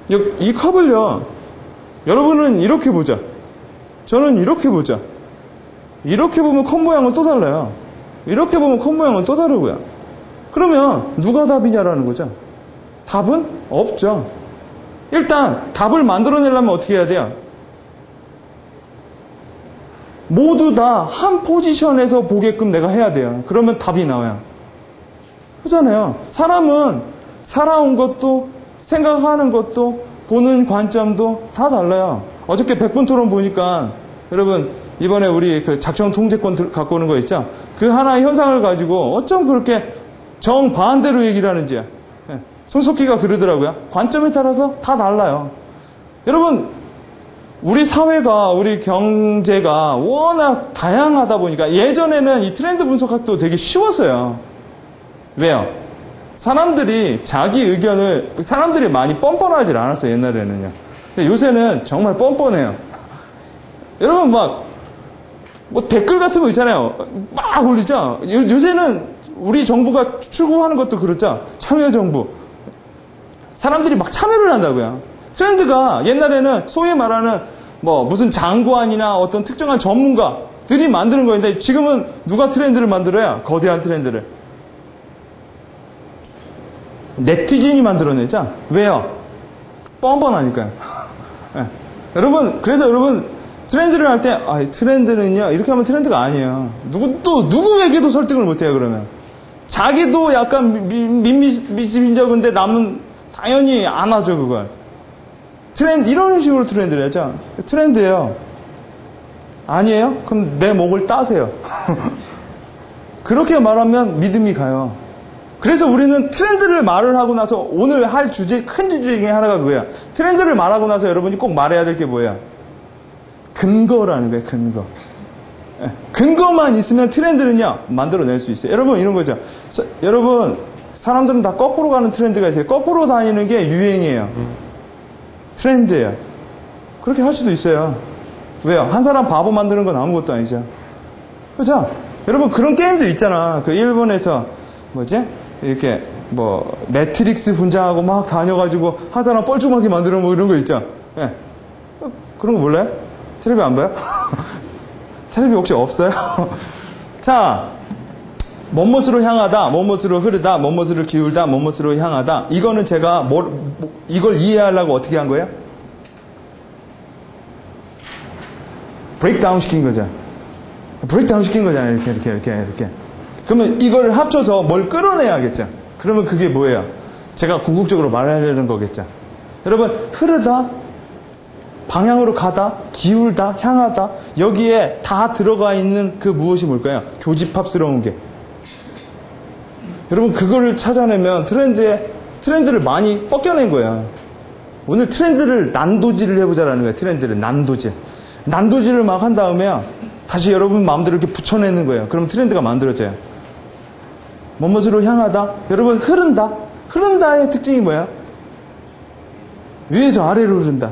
A: 이 컵을요, 여러분은 이렇게 보자. 저는 이렇게 보자. 이렇게 보면 컵 모양은 또 달라요. 이렇게 보면 컵 모양은 또 다르고요. 그러면 누가 답이냐라는 거죠. 답은 없죠. 일단 답을 만들어내려면 어떻게 해야 돼요? 모두 다 한 포지션에서 보게끔 내가 해야 돼요. 그러면 답이 나와요. 그렇잖아요. 사람은 살아온 것도, 생각하는 것도, 보는 관점도 다 달라요. 어저께 100분 토론 보니까, 여러분, 이번에 우리 그 작전 통제권 갖고 오는 거 있죠? 그 하나의 현상을 가지고 어쩜 그렇게 정반대로 얘기를 하는지. 손석희가 그러더라고요. 관점에 따라서 다 달라요. 여러분, 우리 사회가, 우리 경제가 워낙 다양하다 보니까 예전에는 이 트렌드 분석학도 되게 쉬웠어요. 왜요? 사람들이 자기 의견을, 사람들이 많이 뻔뻔하지 않았어요, 옛날에는요. 근데 요새는 정말 뻔뻔해요. 여러분, 뭐 댓글 같은 거 있잖아요. 막 올리죠? 요새는 우리 정부가 추구하는 것도 그렇죠? 참여정부. 사람들이 막 참여를 한다고요. 트렌드가 옛날에는 소위 말하는 무슨 장관이나 어떤 특정한 전문가들이 만드는 거였는데 지금은 누가 트렌드를 만들어야? 거대한 트렌드를. 네티즌이 만들어내죠? 왜요? 뻔뻔하니까요. 네. 그래서 여러분, 트렌드를 할 때, 트렌드는요, 이렇게 하면 트렌드가 아니에요. 누구에게도 설득을 못해요, 그러면. 자기도 약간 미지민적인데 남은 당연히 안 하죠, 그걸. 이런 식으로 트렌드를 하죠. 트렌드예요. 아니에요? 그럼 내 목을 따세요. 그렇게 말하면 믿음이 가요. 그래서 우리는 트렌드를 말을 하고 나서 오늘 할 큰 주제 중에 하나가 그거예요. 트렌드를 말하고 나서 여러분이 꼭 말해야 될 게 뭐예요? 근거라는 거예요, 근거. 근거만 있으면 트렌드는요, 만들어낼 수 있어요. 여러분, 이런 거죠. 여러분, 사람들은 다 거꾸로 가는 트렌드가 있어요. 거꾸로 다니는 게 유행이에요. 트렌드예요. 그렇게 할 수도 있어요. 왜요? 한 사람 바보 만드는 건 아무것도 아니죠. 그렇죠? 여러분, 그런 게임도 있잖아. 그 일본에서, 이렇게, 매트릭스 분장하고 막 다녀가지고, 한 사람 뻘쭘하게 만드는 이런 거 있죠? 예. 그런 거 몰라요? 텔레비 안 봐요? 텔레비 혹시 없어요? 자, 뭐뭇으로 향하다, 뭐뭇으로 흐르다, 뭐뭇으로 기울다, 뭐뭇으로 향하다. 이거는 제가 이걸 이해하려고 어떻게 한 거예요? 브레이크다운 시킨 거죠. 브레이크다운 시킨 거잖아요. 이렇게. 그러면 이걸 합쳐서 뭘 끌어내야겠죠. 그러면 그게 뭐예요? 제가 궁극적으로 말하려는 거겠죠. 여러분, 흐르다, 방향으로 가다, 기울다, 향하다, 여기에 다 들어가 있는 그 무엇이 뭘까요? 교집합스러운 게. 여러분, 그거를 찾아내면 트렌드를 많이 뻗겨낸 거예요. 오늘 트렌드를 난도질을 해보자라는 거예요. 트렌드를 난도질을 막 한 다음에요, 다시 여러분 마음대로 이렇게 붙여내는 거예요. 그럼 트렌드가 만들어져요. 뭐뭇으로 향하다? 여러분, 흐른다? 흐른다의 특징이 뭐야? 위에서 아래로 흐른다.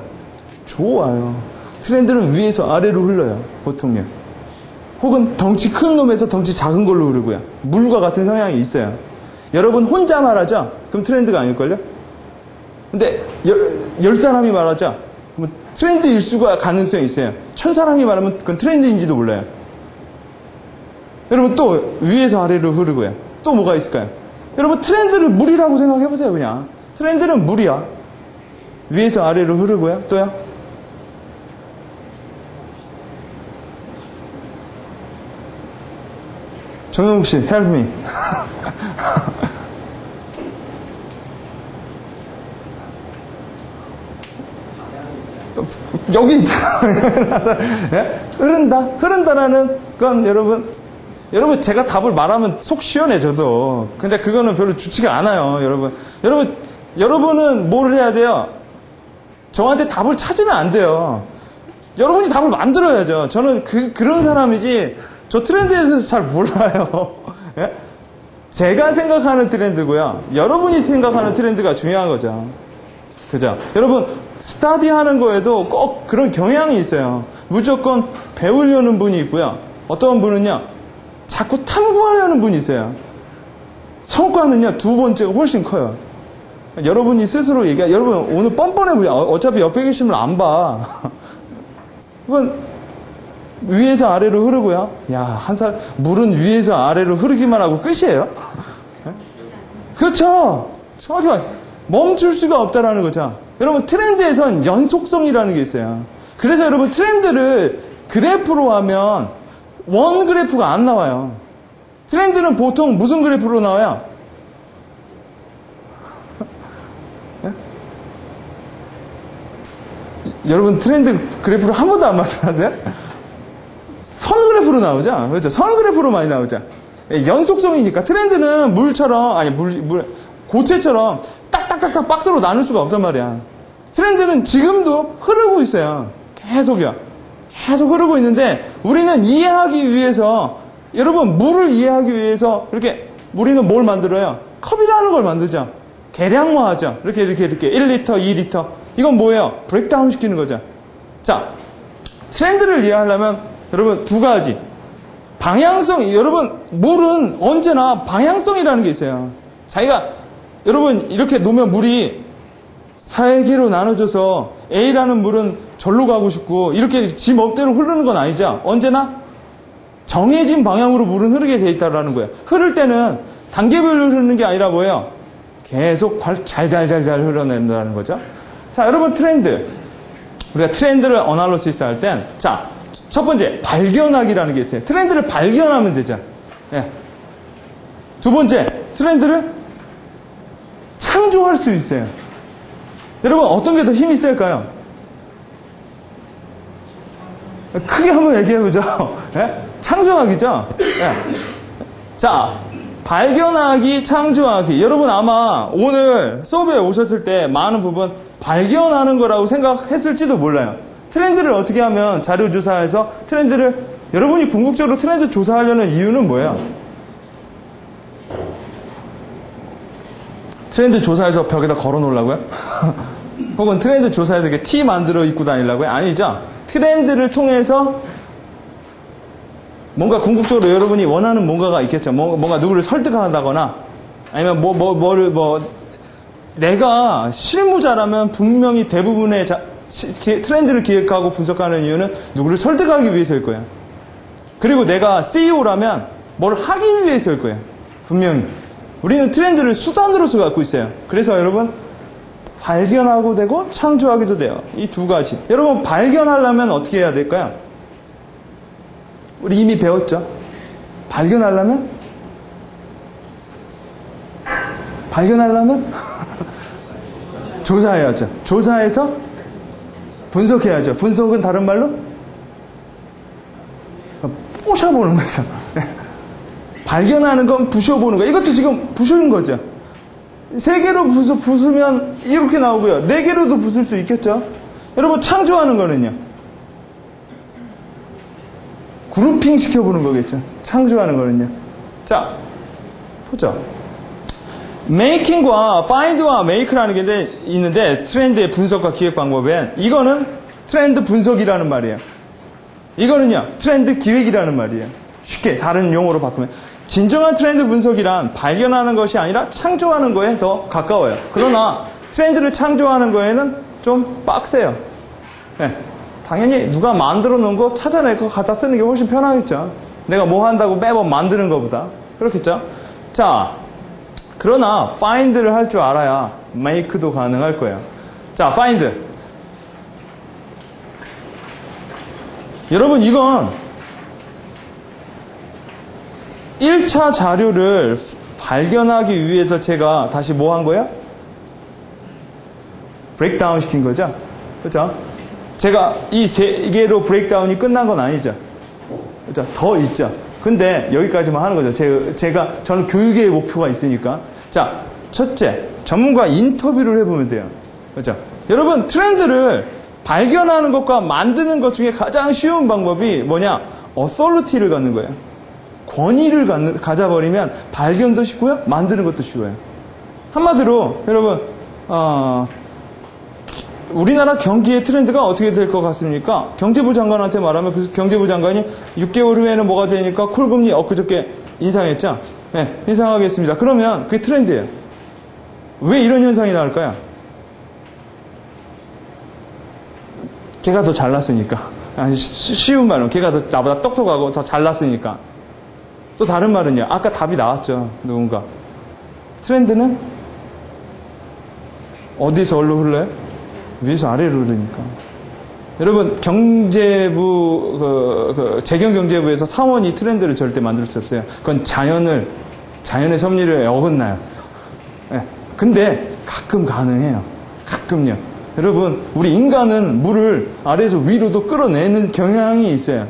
A: 좋아요. 트렌드는 위에서 아래로 흘러요. 보통요. 혹은 덩치 큰 놈에서 덩치 작은 걸로 흐르고요. 물과 같은 성향이 있어요. 여러분 혼자 말하죠? 그럼 트렌드가 아닐걸요? 근데 10사람이 말하죠? 그럼 트렌드일 수가 가능성이 있어요. 1000사람이 말하면 그건 트렌드인지도 몰라요. 여러분 또 위에서 아래로 흐르고요. 또 뭐가 있을까요? 여러분 트렌드를 물이라고 생각해보세요. 그냥 트렌드는 물이야. 위에서 아래로 흐르고요. 또요? 정영욱 씨, help me. 여기 있잖아. 예? 흐른다라는 건 여러분 제가 답을 말하면 속 시원해져도 근데 그거는 별로 좋지가 않아요. 여러분은 뭘 해야 돼요? 저한테 답을 찾으면 안 돼요. 여러분이 답을 만들어야죠. 저는 그런 사람이지 저 트렌드에 대해서 잘 몰라요. 예? 제가 생각하는 트렌드고요. 여러분이 생각하는 트렌드가 중요한 거죠. 그죠? 여러분 스터디 하는 거에도 꼭 그런 경향이 있어요. 무조건 배우려는 분이 있고요. 어떤 분은요. 자꾸 탐구하려는 분이 있어요. 성과는요. 두 번째가 훨씬 커요. 여러분이 스스로 여러분 오늘 뻔뻔해 보여. 어차피 옆에 계시면 안 봐. 이건 위에서 아래로 흐르고요. 야, 물은 위에서 아래로 흐르기만 하고 끝이에요. 그렇죠. 정확히 멈출 수가 없다라는 거죠. 여러분 트렌드에선 연속성이라는 게 있어요. 그래서 여러분 트렌드를 그래프로 하면 원 그래프가 안 나와요. 트렌드는 보통 무슨 그래프로 나와요? 여러분 트렌드 그래프를 한 번도 안 만들었어요? 선 그래프로 나오죠? 그렇죠? 선 그래프로 많이 나오죠? 연속성이니까 트렌드는 고체처럼 딱딱딱딱 박스로 나눌 수가 없단 말이야. 트렌드는 지금도 흐르고 있어요. 계속이요. 계속 흐르고 있는데 우리는 이해하기 위해서 여러분 물을 이해하기 위해서 이렇게 우리는 뭘 만들어요? 컵이라는 걸 만들죠. 계량화하죠. 이렇게 1리터, 2리터. 이건 뭐예요? 브레이크다운 시키는 거죠. 자, 트렌드를 이해하려면 여러분 두 가지. 방향성, 여러분 물은 언제나 방향성이라는 게 있어요. 여러분 이렇게 놓으면 물이 4개로 나눠져서 A라는 물은 절로 가고 싶고 이렇게 지 멋대로 흐르는 건 아니죠. 언제나 정해진 방향으로 물은 흐르게 돼 있다는 거예요. 흐를 때는 단계별로 흐르는 게 아니라 뭐예요? 계속 잘잘잘잘 흘러낸다는 거죠. 자, 여러분 트렌드. 우리가 트렌드를 어널리시스 할 땐, 자, 첫 번째, 발견하기라는 게 있어요. 트렌드를 발견하면 되죠. 예. 두 번째, 트렌드를 창조할 수 있어요. 여러분, 어떤 게 더 힘이 셀까요? 크게 한번 얘기해보죠. 예? 창조하기죠. 예. 자, 발견하기, 창조하기. 여러분 아마 오늘 수업에 오셨을 때 많은 부분 발견하는 거라고 생각했을지도 몰라요. 트렌드를 어떻게 하면 자료조사해서 여러분이 궁극적으로 트렌드 조사하려는 이유는 뭐예요? 트렌드 조사해서 벽에다 걸어 놓으려고요? 혹은 트렌드 조사해서 이렇게 티 만들어 입고 다니려고요? 아니죠. 트렌드를 통해서 뭔가 궁극적으로 여러분이 원하는 뭔가가 있겠죠. 뭔가 누구를 설득한다거나 아니면 내가 실무자라면 분명히 대부분의 트렌드를 기획하고 분석하는 이유는 누구를 설득하기 위해서일 거예요. 그리고 내가 CEO라면 뭘 하기 위해서일 거예요. 분명히. 우리는 트렌드를 수단으로서 갖고 있어요. 그래서 여러분 발견하고 되고 창조하기도 돼요. 이 두 가지. 여러분 발견하려면 어떻게 해야 될까요? 우리 이미 배웠죠? 발견하려면 조사해야죠. 조사해서 분석해야죠. 분석은 다른 말로 부셔보는 거죠. 발견하는 건 부셔보는 거예요. 이것도 지금 부수는 거죠. 3개로 부수면 이렇게 나오고요. 4개로도 부술 수 있겠죠. 여러분 창조하는 거는요. 그룹핑 시켜보는 거겠죠. 창조하는 거는요. 자, 보죠. 메이킹과 파인드와 메이크라는 게 있는데 트렌드의 분석과 기획 방법엔 이거는 트렌드 분석이라는 말이에요. 이거는요. 트렌드 기획이라는 말이에요. 쉽게 다른 용어로 바꾸면 진정한 트렌드 분석이란 발견하는 것이 아니라 창조하는 거에 더 가까워요. 그러나 트렌드를 창조하는 거에는 좀 빡세요. 네. 당연히 누가 만들어 놓은 거 찾아낼 거 갖다 쓰는 게 훨씬 편하겠죠. 내가 뭐 한다고 매번 만드는 것보다. 그렇겠죠. 자, 그러나 find를 할 줄 알아야 make도 가능할 거예요. 자, find. 여러분 이건 1차 자료를 발견하기 위해서 제가 다시 뭐 한 거예요? 브레이크다운 시킨 거죠. 그렇죠? 제가 이 세 개로 브레이크다운이 끝난 건 아니죠. 그죠? 더 있죠. 근데 여기까지만 하는 거죠. 저는 교육의 목표가 있으니까. 자, 첫째, 전문가 인터뷰를 해보면 돼요. 그죠? 여러분, 트렌드를 발견하는 것과 만드는 것 중에 가장 쉬운 방법이 뭐냐? 어소리티를 갖는 거예요. 권위를 가져버리면 발견도 쉽고요, 만드는 것도 쉬워요. 한마디로, 여러분, 우리나라 경기의 트렌드가 어떻게 될 것 같습니까? 경제부 장관한테 말하면 그 경제부 장관이 6개월 후에는 뭐가 되니까 콜금리 엊그저께 인상했죠? 네, 인상하겠습니다. 그러면 그게 트렌드예요. 왜 이런 현상이 나올까요? 걔가 더 잘났으니까. 쉬운 말은 걔가 더 나보다 똑똑하고 더 잘났으니까. 또 다른 말은요. 아까 답이 나왔죠. 누군가. 트렌드는 어디서 어디로 흘러요? 위에서 아래로 흐르니까. 여러분, 경제부, 재경경제부에서 사원이 트렌드를 절대 만들 수 없어요. 그건 자연의 섭리를 어긋나요. 네. 근데 가끔 가능해요. 가끔요. 여러분, 우리 인간은 물을 아래에서 위로도 끌어내는 경향이 있어요.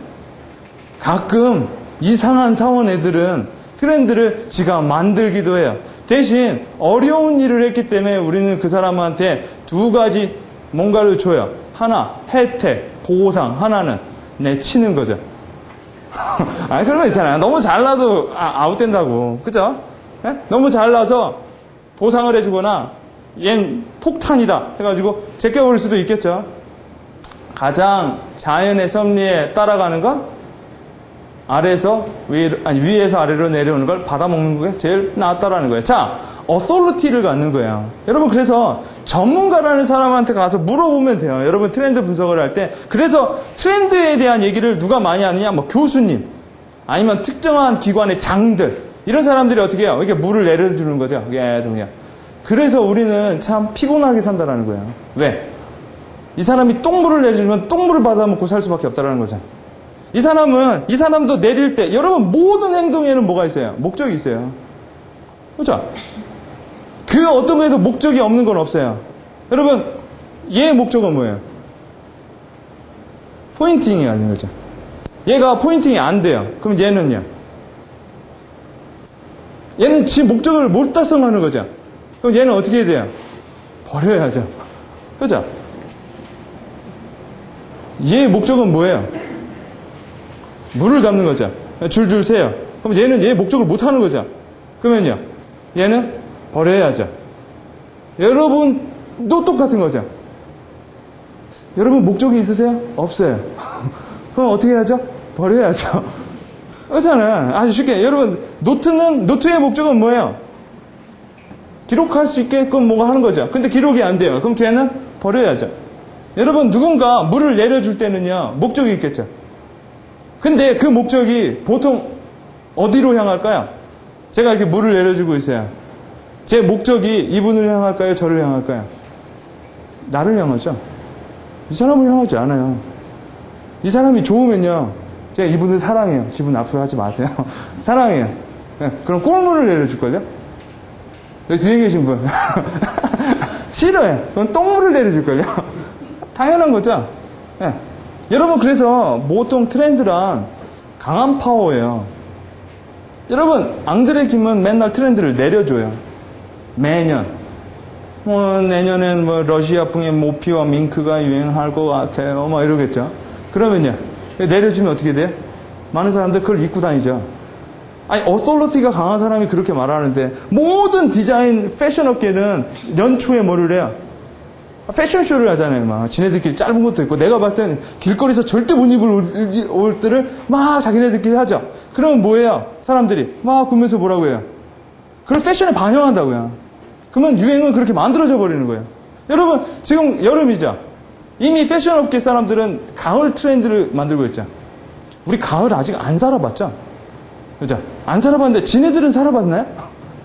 A: 가끔 이상한 사원 애들은 트렌드를 지가 만들기도 해요. 대신 어려운 일을 했기 때문에 우리는 그 사람한테 두 가지 뭔가를 줘요. 하나, 혜택, 보상. 하나는 내치는 거죠. 아니, 그런 거 있잖아요. 너무 잘나도 아웃된다고. 그죠? 네? 너무 잘나서 보상을 해주거나 얜 폭탄이다 해가지고 제껴버릴 수도 있겠죠. 가장 자연의 섭리에 따라가는 건 위에서 아래로 내려오는 걸 받아먹는 게 제일 낫다라는 거예요. 자, 어소리티를 갖는 거예요. 여러분, 그래서 전문가라는 사람한테 가서 물어보면 돼요. 여러분, 트렌드 분석을 할 때. 그래서 트렌드에 대한 얘기를 누가 많이 하느냐? 뭐 교수님, 아니면 특정한 기관의 장들, 이런 사람들이 어떻게 해요? 이렇게 물을 내려주는 거죠. 계속 그냥. 그래서 우리는 참 피곤하게 산다라는 거예요. 왜? 이 사람이 똥물을 내려주면 똥물을 받아먹고 살 수밖에 없다라는 거죠. 이 사람도 내릴 때, 여러분, 모든 행동에는 뭐가 있어요? 목적이 있어요. 그죠? 그 어떤 거에도 목적이 없는 건 없어요. 여러분, 얘의 목적은 뭐예요? 포인팅이 아닌 거죠. 얘가 포인팅이 안 돼요. 그럼 얘는요? 얘는 지 목적을 못 달성하는 거죠. 그럼 얘는 어떻게 해야 돼요? 버려야죠. 그죠? 얘의 목적은 뭐예요? 물을 담는 거죠. 줄줄 세요. 그럼 얘는 얘의 목적을 못 하는 거죠. 그러면요, 얘는 버려야죠. 여러분도 똑같은 거죠. 여러분 목적이 있으세요? 없어요. 그럼 어떻게 해야죠? 버려야죠. 그렇잖아요. 아주 쉽게. 여러분, 노트의 목적은 뭐예요? 기록할 수 있게끔 뭐가 하는 거죠. 근데 기록이 안 돼요. 그럼 걔는 버려야죠. 여러분, 누군가 물을 내려줄 때는요, 목적이 있겠죠. 근데 그 목적이 보통 어디로 향할까요? 제가 이렇게 물을 내려주고 있어요. 제 목적이 이분을 향할까요? 저를 향할까요? 나를 향하죠. 이 사람을 향하지 않아요. 이 사람이 좋으면요, 제가 이분을 사랑해요. 기분 나쁘게 하지 마세요. 사랑해요. 네, 그럼 꿀물을 내려줄걸요? 여기 뒤에 계신 분. 싫어요. 그럼 똥물을 내려줄걸요? 당연한 거죠. 네. 여러분, 그래서 보통 트렌드란 강한 파워예요. 여러분, 앙드레 김은 맨날 트렌드를 내려줘요. 매년. 내년엔 러시아풍의 모피와 밍크가 유행할 것 같아요. 이러겠죠. 그러면요, 내려주면 어떻게 돼요? 많은 사람들 그걸 입고 다니죠. 아니, 어소리티가 강한 사람이 그렇게 말하는데, 모든 디자인 패션 업계는 연초에 뭐를 해요? 패션쇼를 하잖아요. 막 지네들끼리 짧은 것도 있고, 내가 봤을 땐 길거리에서 절대 못 입을 옷들을 막 자기네들끼리 하죠. 그러면 뭐예요? 사람들이 막 보면서 뭐라고 해요? 그걸 패션에 반영한다고요. 그러면 유행은 그렇게 만들어져 버리는 거예요. 여러분, 지금 여름이죠. 이미 패션 업계 사람들은 가을 트렌드를 만들고 있죠. 우리 가을 아직 안 살아봤죠? 그죠? 안 살아봤는데 지네들은 살아봤나요?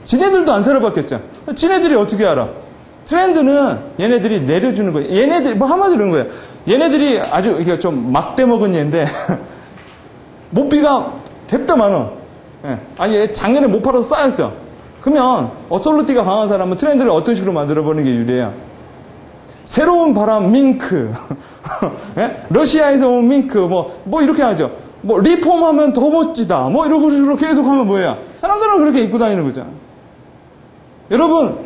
A: 지네들도 안 살아봤겠죠. 지네들이 어떻게 알아? 트렌드는 얘네들이 내려주는 거예요. 얘네들이, 한마디로 그런 거예요. 얘네들이 아주 이게 좀 막대 먹은 얘인데, 모피가 뎁다 많어. 예. 아니, 작년에 못 팔아서 쌓였어. 그러면, 어소리티가 강한 사람은 트렌드를 어떤 식으로 만들어버리는 게 유리해요? 새로운 바람 밍크. 예? 러시아에서 온 밍크. 뭐 이렇게 하죠. 뭐 리폼하면 더 멋지다. 뭐 이러고 식으로 계속 하면 뭐예요? 사람들은 그렇게 입고 다니는 거죠. 여러분,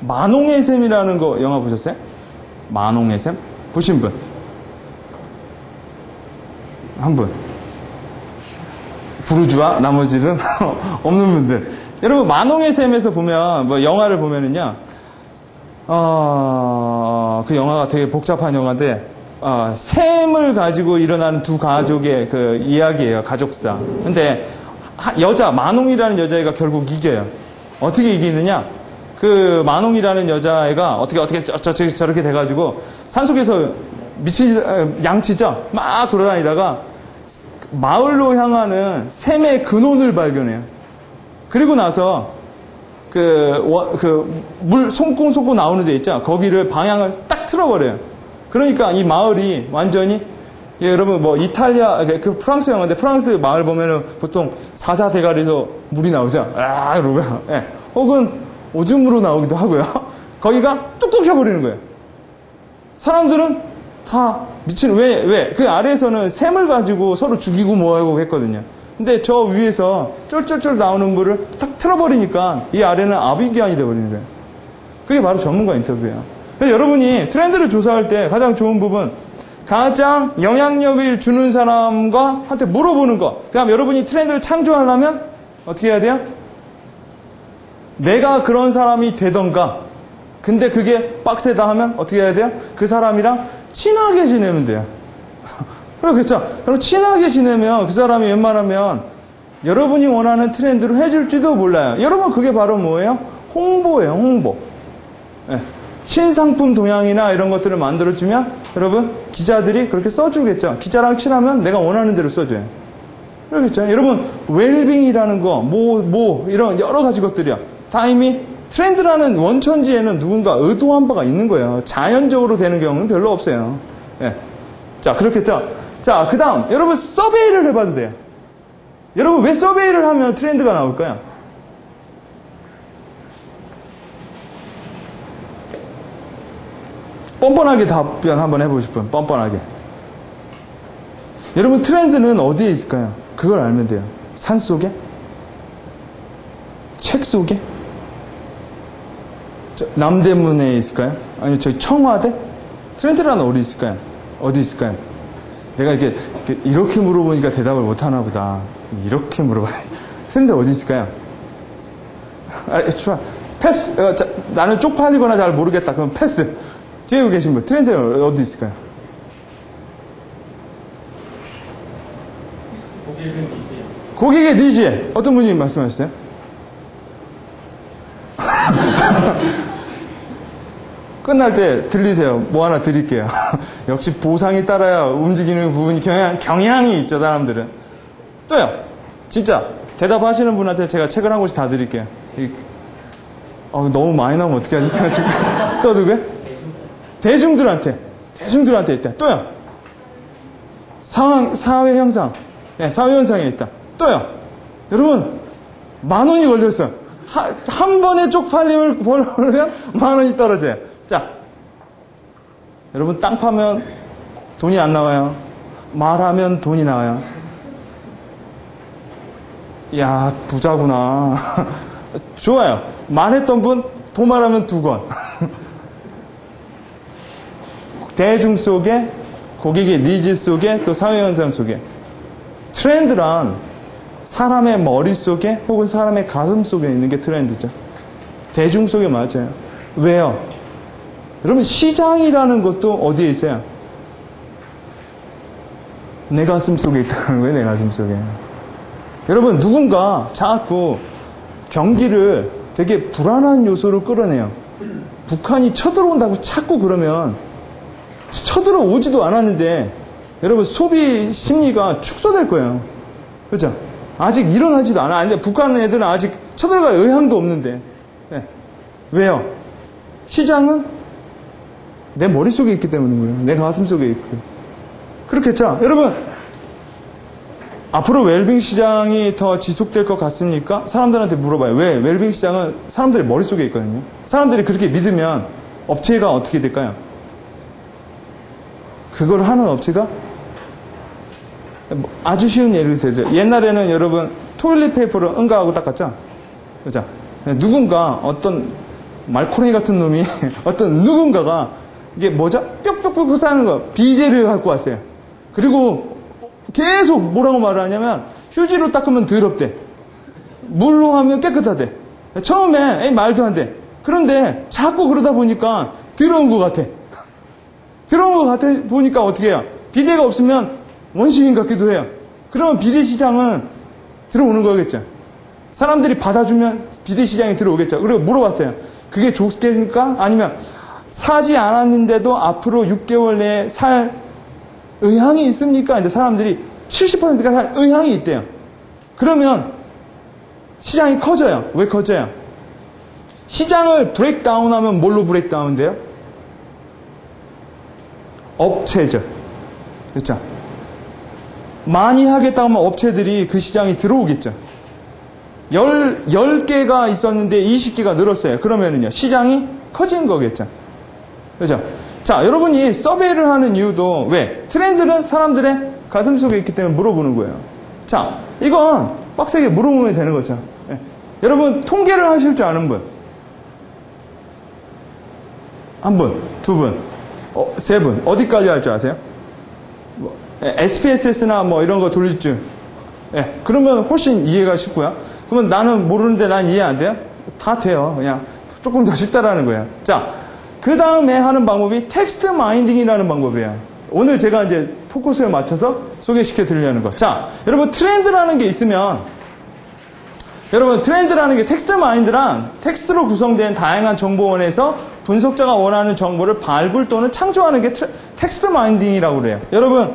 A: 만홍의 샘이라는 거 영화 보셨어요? 만홍의 샘? 보신 분? 한 분. 부르주아? 나머지는 없는 분들. 여러분, 만홍의 샘에서 보면, 뭐 영화를 보면은요, 그 영화가 되게 복잡한 영화인데, 샘을 가지고 일어나는 두 가족의 그 이야기예요. 가족사. 근데 만홍이라는 여자애가 결국 이겨요. 어떻게 이기느냐? 그 만홍이라는 여자애가 어떻게 저렇게 돼가지고 산속에서 양치죠? 막 돌아다니다가 마을로 향하는 샘의 근원을 발견해요. 그리고 나서 물 송꽁송꽁 나오는 데 있죠? 거기를 방향을 딱 틀어버려요. 그러니까 이 마을이 완전히, 예, 여러분, 뭐, 이탈리아, 그 프랑스 영화인데, 프랑스 마을 보면은 보통 사자 대가리에서 물이 나오죠? 그러고요. 예. 혹은 오줌으로 나오기도 하고요. 거기가 뚝뚝 켜버리는 거예요. 사람들은 다 왜? 그 아래에서는 샘을 가지고 서로 죽이고 뭐하고 했거든요. 근데 저 위에서 쫄쫄쫄 나오는 물을 딱 틀어버리니까 이 아래는 아비기안이 돼버리는 거예요. 그게 바로 전문가 인터뷰예요. 그래서 여러분이 트렌드를 조사할 때 가장 좋은 부분, 가장 영향력을 주는 사람과 한테 물어보는 거. 그다음 여러분이 트렌드를 창조하려면 어떻게 해야 돼요? 내가 그런 사람이 되던가. 근데 그게 빡세다 하면 어떻게 해야 돼요? 그 사람이랑 친하게 지내면 돼요. 그렇겠죠? 그럼 친하게 지내면 그 사람이 웬만하면 여러분이 원하는 트렌드를 해줄지도 몰라요. 여러분, 그게 바로 뭐예요? 홍보예요, 홍보. 네. 신상품 동향이나 이런 것들을 만들어주면 여러분, 기자들이 그렇게 써주겠죠. 기자랑 친하면 내가 원하는 대로 써줘요. 그렇겠죠. 여러분, 웰빙이라는 거, 이런 여러 가지 것들이요. 다 이미 트렌드라는 원천지에는 누군가 의도한 바가 있는 거예요. 자연적으로 되는 경우는 별로 없어요. 네. 자, 그렇겠죠. 자, 그 다음, 여러분, 서베이를 해봐도 돼요. 여러분, 왜 서베이를 하면 트렌드가 나올까요? 뻔뻔하게 답변 한번 해보고 싶어요. 뻔뻔하게. 여러분, 트렌드는 어디에 있을까요? 그걸 알면 돼요. 산 속에? 책 속에? 남대문에 있을까요? 아니면 저희 청와대? 트렌드라는 어디 있을까요? 어디 있을까요? 내가 이렇게 물어보니까 대답을 못하나 보다. 이렇게 물어봐요. 트렌드 어디 있을까요? 좋아. 패스. 나는 쪽팔리거나 잘 모르겠다. 그럼 패스. 뒤에 계신 분, 트렌드 어디 있을까요? 고객의 니즈. 어떤 분이 말씀하셨어요? 끝날 때 들리세요. 뭐 하나 드릴게요. 역시 보상이 따라야 움직이는 부분이 경향이 있죠, 사람들은. 또요. 진짜 대답하시는 분한테 제가 책을 한 권씩 다 드릴게요. 너무 많이 나오면 어떻게 하지? 또 누구야? 대중들한테 있다. 또요. 사회 형상. 네, 사회 현상에 있다. 또요. 여러분, 10,000원이 걸렸어요. 한 번에 쪽팔림을 벌면 10,000원이 떨어져요. 자, 여러분, 땅 파면 돈이 안 나와요. 말하면 돈이 나와요. 이야, 부자구나. 좋아요. 말했던 분, 도말하면 2건. 대중 속에, 고객의 니즈 속에, 또 사회현상 속에. 트렌드란 사람의 머릿속에 혹은 사람의 가슴 속에 있는 게 트렌드죠. 대중 속에 맞아요. 왜요? 여러분, 시장이라는 것도 어디에 있어요? 내 가슴 속에 있다는 거예요, 내 가슴 속에. 여러분, 누군가 자꾸 경기를 되게 불안한 요소로 끌어내요. 북한이 쳐들어온다고 자꾸 그러면 쳐들어오지도 않았는데 여러분, 소비 심리가 축소될 거예요. 그렇죠? 아직 일어나지도 않아. 근데 북한 애들은 아직 쳐들어갈 의향도 없는데. 네. 왜요? 시장은 내 머릿속에 있기 때문인 거예요. 내 가슴 속에 있고. 그렇겠죠? 여러분, 앞으로 웰빙 시장이 더 지속될 것 같습니까? 사람들한테 물어봐요. 왜? 웰빙 시장은 사람들의 머릿속에 있거든요. 사람들이 그렇게 믿으면 업체가 어떻게 될까요? 그걸 하는 업체가 아주 쉬운 예를 들죠. 옛날에는 여러분 토일릿 페이퍼로 응가하고 닦았죠? 그죠? 누군가 어떤 말코랭이 같은 놈이 어떤 누군가가 이게 뭐죠? 뾱뾱뾱 싸는 거 비데를 갖고 왔어요. 그리고 계속 뭐라고 말을 하냐면 휴지로 닦으면 더럽대. 물로 하면 깨끗하대. 처음에 에이 말도 안 돼. 그런데 자꾸 그러다 보니까 더러운 것 같아. 더러운 것 같아 보니까 어떻게 해요? 비데가 없으면 원시인 같기도 해요. 그러면 비데 시장은 들어오는 거겠죠. 사람들이 받아주면 비데 시장에 들어오겠죠. 그리고 물어봤어요. 그게 좋겠습니까? 아니면 사지 않았는데도 앞으로 6개월 내에 살 의향이 있습니까? 근데 사람들이 70%가 살 의향이 있대요. 그러면 시장이 커져요. 왜 커져요? 시장을 브레이크다운하면 뭘로 브레이크다운돼요? 업체죠. 그렇죠? 많이 하겠다 하면 업체들이 그 시장에 들어오겠죠. 10개가 있었는데 20개가 늘었어요. 그러면은요, 시장이 커진 거겠죠. 그죠? 자, 여러분이 서베이를 하는 이유도 왜? 트렌드는 사람들의 가슴 속에 있기 때문에 물어보는 거예요. 자, 이건 빡세게 물어보면 되는 거죠. 예. 여러분, 통계를 하실 줄 아는 분? 한 분, 두 분, 세 분. 어디까지 할 줄 아세요? SPSS나 뭐 이런 거 돌릴 줄. 예. 그러면 훨씬 이해가 쉽고요. 그러면 나는 모르는데 난 이해 안 돼요? 다 돼요. 그냥 조금 더 쉽다라는 거예요. 자, 그 다음에 하는 방법이 텍스트 마인딩이라는 방법이에요. 오늘 제가 이제 포커스를 맞춰서 소개시켜 드리려는 거. 자, 여러분 트렌드라는 게 있으면, 여러분 트렌드라는 게 텍스트 마인드란 텍스트로 구성된 다양한 정보원에서 분석자가 원하는 정보를 발굴 또는 창조하는 게 텍스트 마인딩이라고 그래요. 여러분,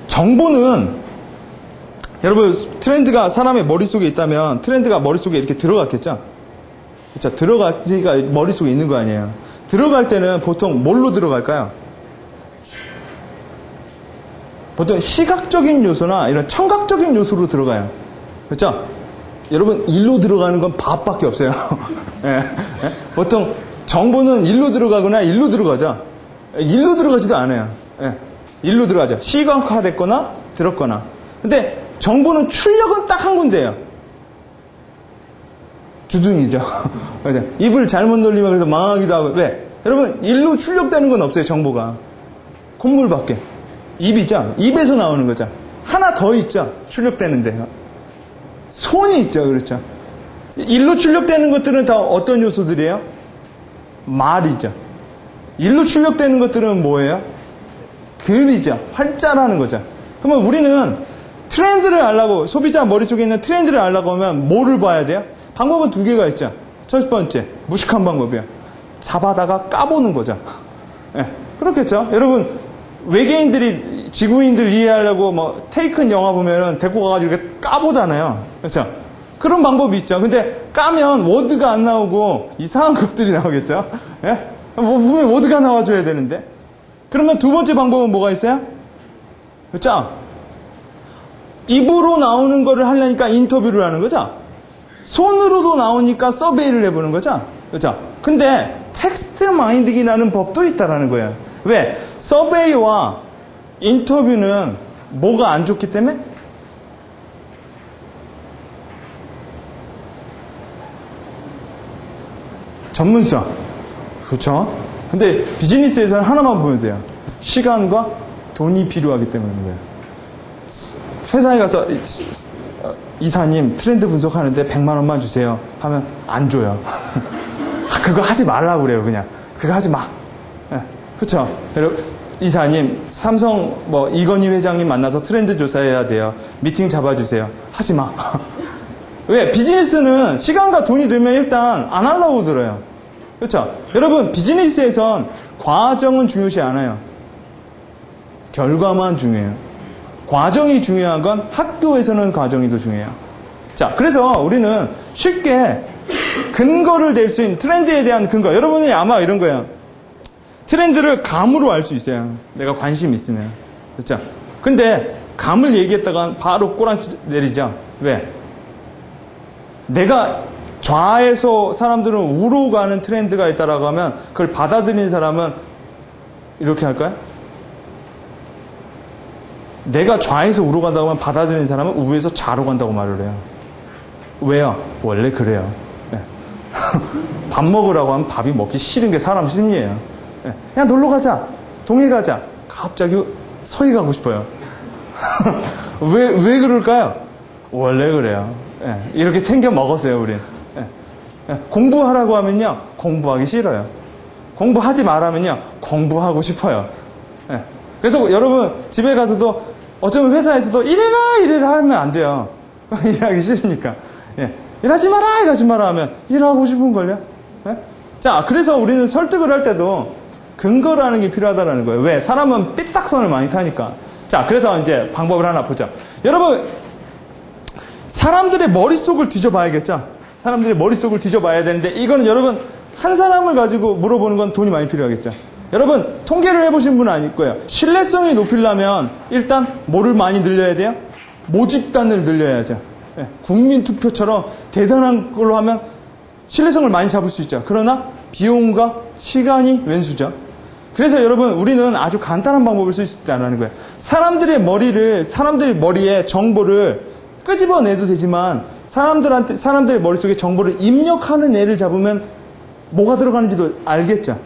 A: 정보는 여러분 트렌드가 사람의 머릿속에 있다면 트렌드가 머릿속에 이렇게 들어갔겠죠? 그렇죠? 들어가기가 머릿속에 있는 거 아니에요. 들어갈 때는 보통 뭘로 들어갈까요? 보통 시각적인 요소나 이런 청각적인 요소로 들어가요. 그렇죠? 여러분 일로 들어가는 건 밥밖에 없어요. 예. 보통 정보는 일로 들어가거나 일로 들어가죠. 일로 들어가지도 않아요. 예. 일로 들어가죠. 시각화됐거나 들었거나. 근데 정보는 출력은 딱 한 군데예요. 주둥이죠. 입을 잘못 놀리면 그래서 망하기도 하고. 왜? 여러분 일로 출력되는 건 없어요. 정보가. 콧물밖에. 입이죠. 입에서 나오는 거죠. 하나 더 있죠. 출력되는데요. 손이 있죠. 그렇죠. 일로 출력되는 것들은 다 어떤 요소들이에요? 말이죠. 일로 출력되는 것들은 뭐예요? 글이죠. 활자라는 거죠. 그러면 우리는 트렌드를 알려고, 소비자 머릿속에 있는 트렌드를 알려고 하면 뭐를 봐야 돼요? 방법은 두 개가 있죠. 첫 번째, 무식한 방법이에요. 잡아다가 까보는 거죠. 네, 그렇겠죠. 여러분, 외계인들이 지구인들 이해하려고 뭐 테이큰 영화 보면은 데리고 가가지고 이렇게 까보잖아요. 그렇죠. 그런 방법이 있죠. 근데 까면 워드가 안 나오고 이상한 것들이 나오겠죠. 예? 뭐 분명히 워드가 나와줘야 되는데. 그러면 두 번째 방법은 뭐가 있어요? 그렇죠. 입으로 나오는 거를 하려니까 인터뷰를 하는 거죠. 손으로도 나오니까 서베이를 해보는 거죠. 그렇죠. 근데 텍스트 마인딩이라는 법도 있다라는 거예요. 왜? 서베이와 인터뷰는 뭐가 안 좋기 때문에? 전문성. 그렇죠. 근데 비즈니스에서는 하나만 보면 돼요. 시간과 돈이 필요하기 때문인 거예요. 회사에 가서 이사님 트렌드 분석하는데 100만 원만 주세요 하면 안 줘요. 그거 하지 말라고 그래요. 그냥 그거 하지 마. 네. 그렇죠. 이사님 삼성 뭐 이건희 회장님 만나서 트렌드 조사해야 돼요. 미팅 잡아주세요. 하지 마. 왜? 비즈니스는 시간과 돈이 들면 일단 안 하려고 들어요. 그렇죠. 여러분 비즈니스에선 과정은 중요시 않아요. 결과만 중요해요. 과정이 중요한 건 학교에서는 과정이 더 중요해요. 자, 그래서 우리는 쉽게 근거를 낼 수 있는 트렌드에 대한 근거. 여러분이 아마 이런 거예요. 트렌드를 감으로 알 수 있어요. 내가 관심 있으면. 그렇죠? 근데 감을 얘기했다가 바로 꼬랑지 내리죠. 왜? 내가 좌에서 사람들은 우로 가는 트렌드가 있다라고 하면 그걸 받아들이는 사람은 이렇게 할까요? 내가 좌에서 우로 간다고 하면 받아들이는 사람은 우에서 좌로 간다고 말을 해요. 왜요? 원래 그래요. 네. 밥 먹으라고 하면 밥이 먹기 싫은 게 사람 심리예요. 네. 야, 놀러 가자. 동해 가자. 갑자기 서해 가고 싶어요. 왜 그럴까요? 원래 그래요. 네. 이렇게 챙겨 먹었어요, 우린. 네. 네. 공부하라고 하면요, 공부하기 싫어요. 공부하지 말라면요, 공부하고 싶어요. 네. 그래서 여러분, 집에 가서도 어쩌면 회사에서도 이래라 하면 안 돼요. 일하기 싫으니까. 예. 일하지 마라 하면 일하고 싶은걸요? 예? 자, 그래서 우리는 설득을 할 때도 근거라는 게 필요하다는 거예요. 왜? 사람은 삐딱선을 많이 타니까. 자, 그래서 이제 방법을 하나 보자. 여러분, 사람들의 머릿속을 뒤져봐야겠죠? 사람들의 머릿속을 뒤져봐야 되는데, 이거는 여러분, 한 사람을 가지고 물어보는 건 돈이 많이 필요하겠죠? 여러분, 통계를 해보신 분은 아닐 거예요. 신뢰성이 높이려면 일단 뭐를 많이 늘려야 돼요? 모집단을 늘려야죠. 예, 국민투표처럼 대단한 걸로 하면 신뢰성을 많이 잡을 수 있죠. 그러나 비용과 시간이 왼수죠. 그래서 여러분, 우리는 아주 간단한 방법을 쓸 수 있다는 거예요. 사람들의 머리에 정보를 끄집어내도 되지만 사람들의 머릿속에 정보를 입력하는 애를 잡으면 뭐가 들어가는지도 알겠죠.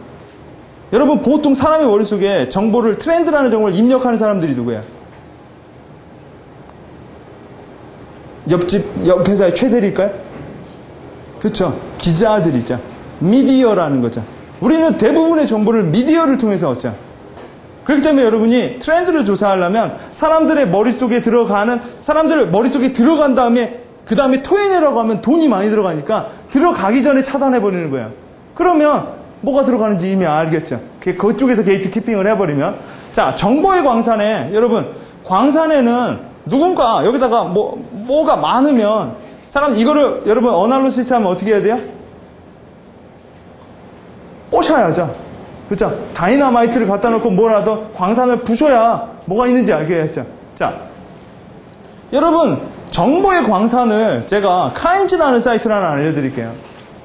A: 여러분, 보통 사람의 머릿속에 정보를, 트렌드라는 정보를 입력하는 사람들이 누구예요? 옆 회사의 최대리일까요? 그렇죠. 기자들이죠. 미디어라는 거죠. 우리는 대부분의 정보를 미디어를 통해서 얻죠. 그렇기 때문에 여러분이 트렌드를 조사하려면 사람들의 머릿속에 들어간 다음에 그 다음에 토해내라고 하면 돈이 많이 들어가니까 들어가기 전에 차단해버리는 거예요. 그러면 뭐가 들어가는지 이미 알겠죠. 그쪽에서 게이트 키핑을 해버리면. 자, 정보의 광산에, 여러분, 광산에는 누군가 여기다가 뭐가 많으면 이거를 여러분 어날리시스 하면 어떻게 해야 돼요? 뽀셔야죠. 그렇죠? 다이너마이트를 갖다 놓고 뭐라도 광산을 부셔야 뭐가 있는지 알겠죠. 자, 여러분, 정보의 광산을 제가 카인즈라는 사이트를 하나 알려드릴게요.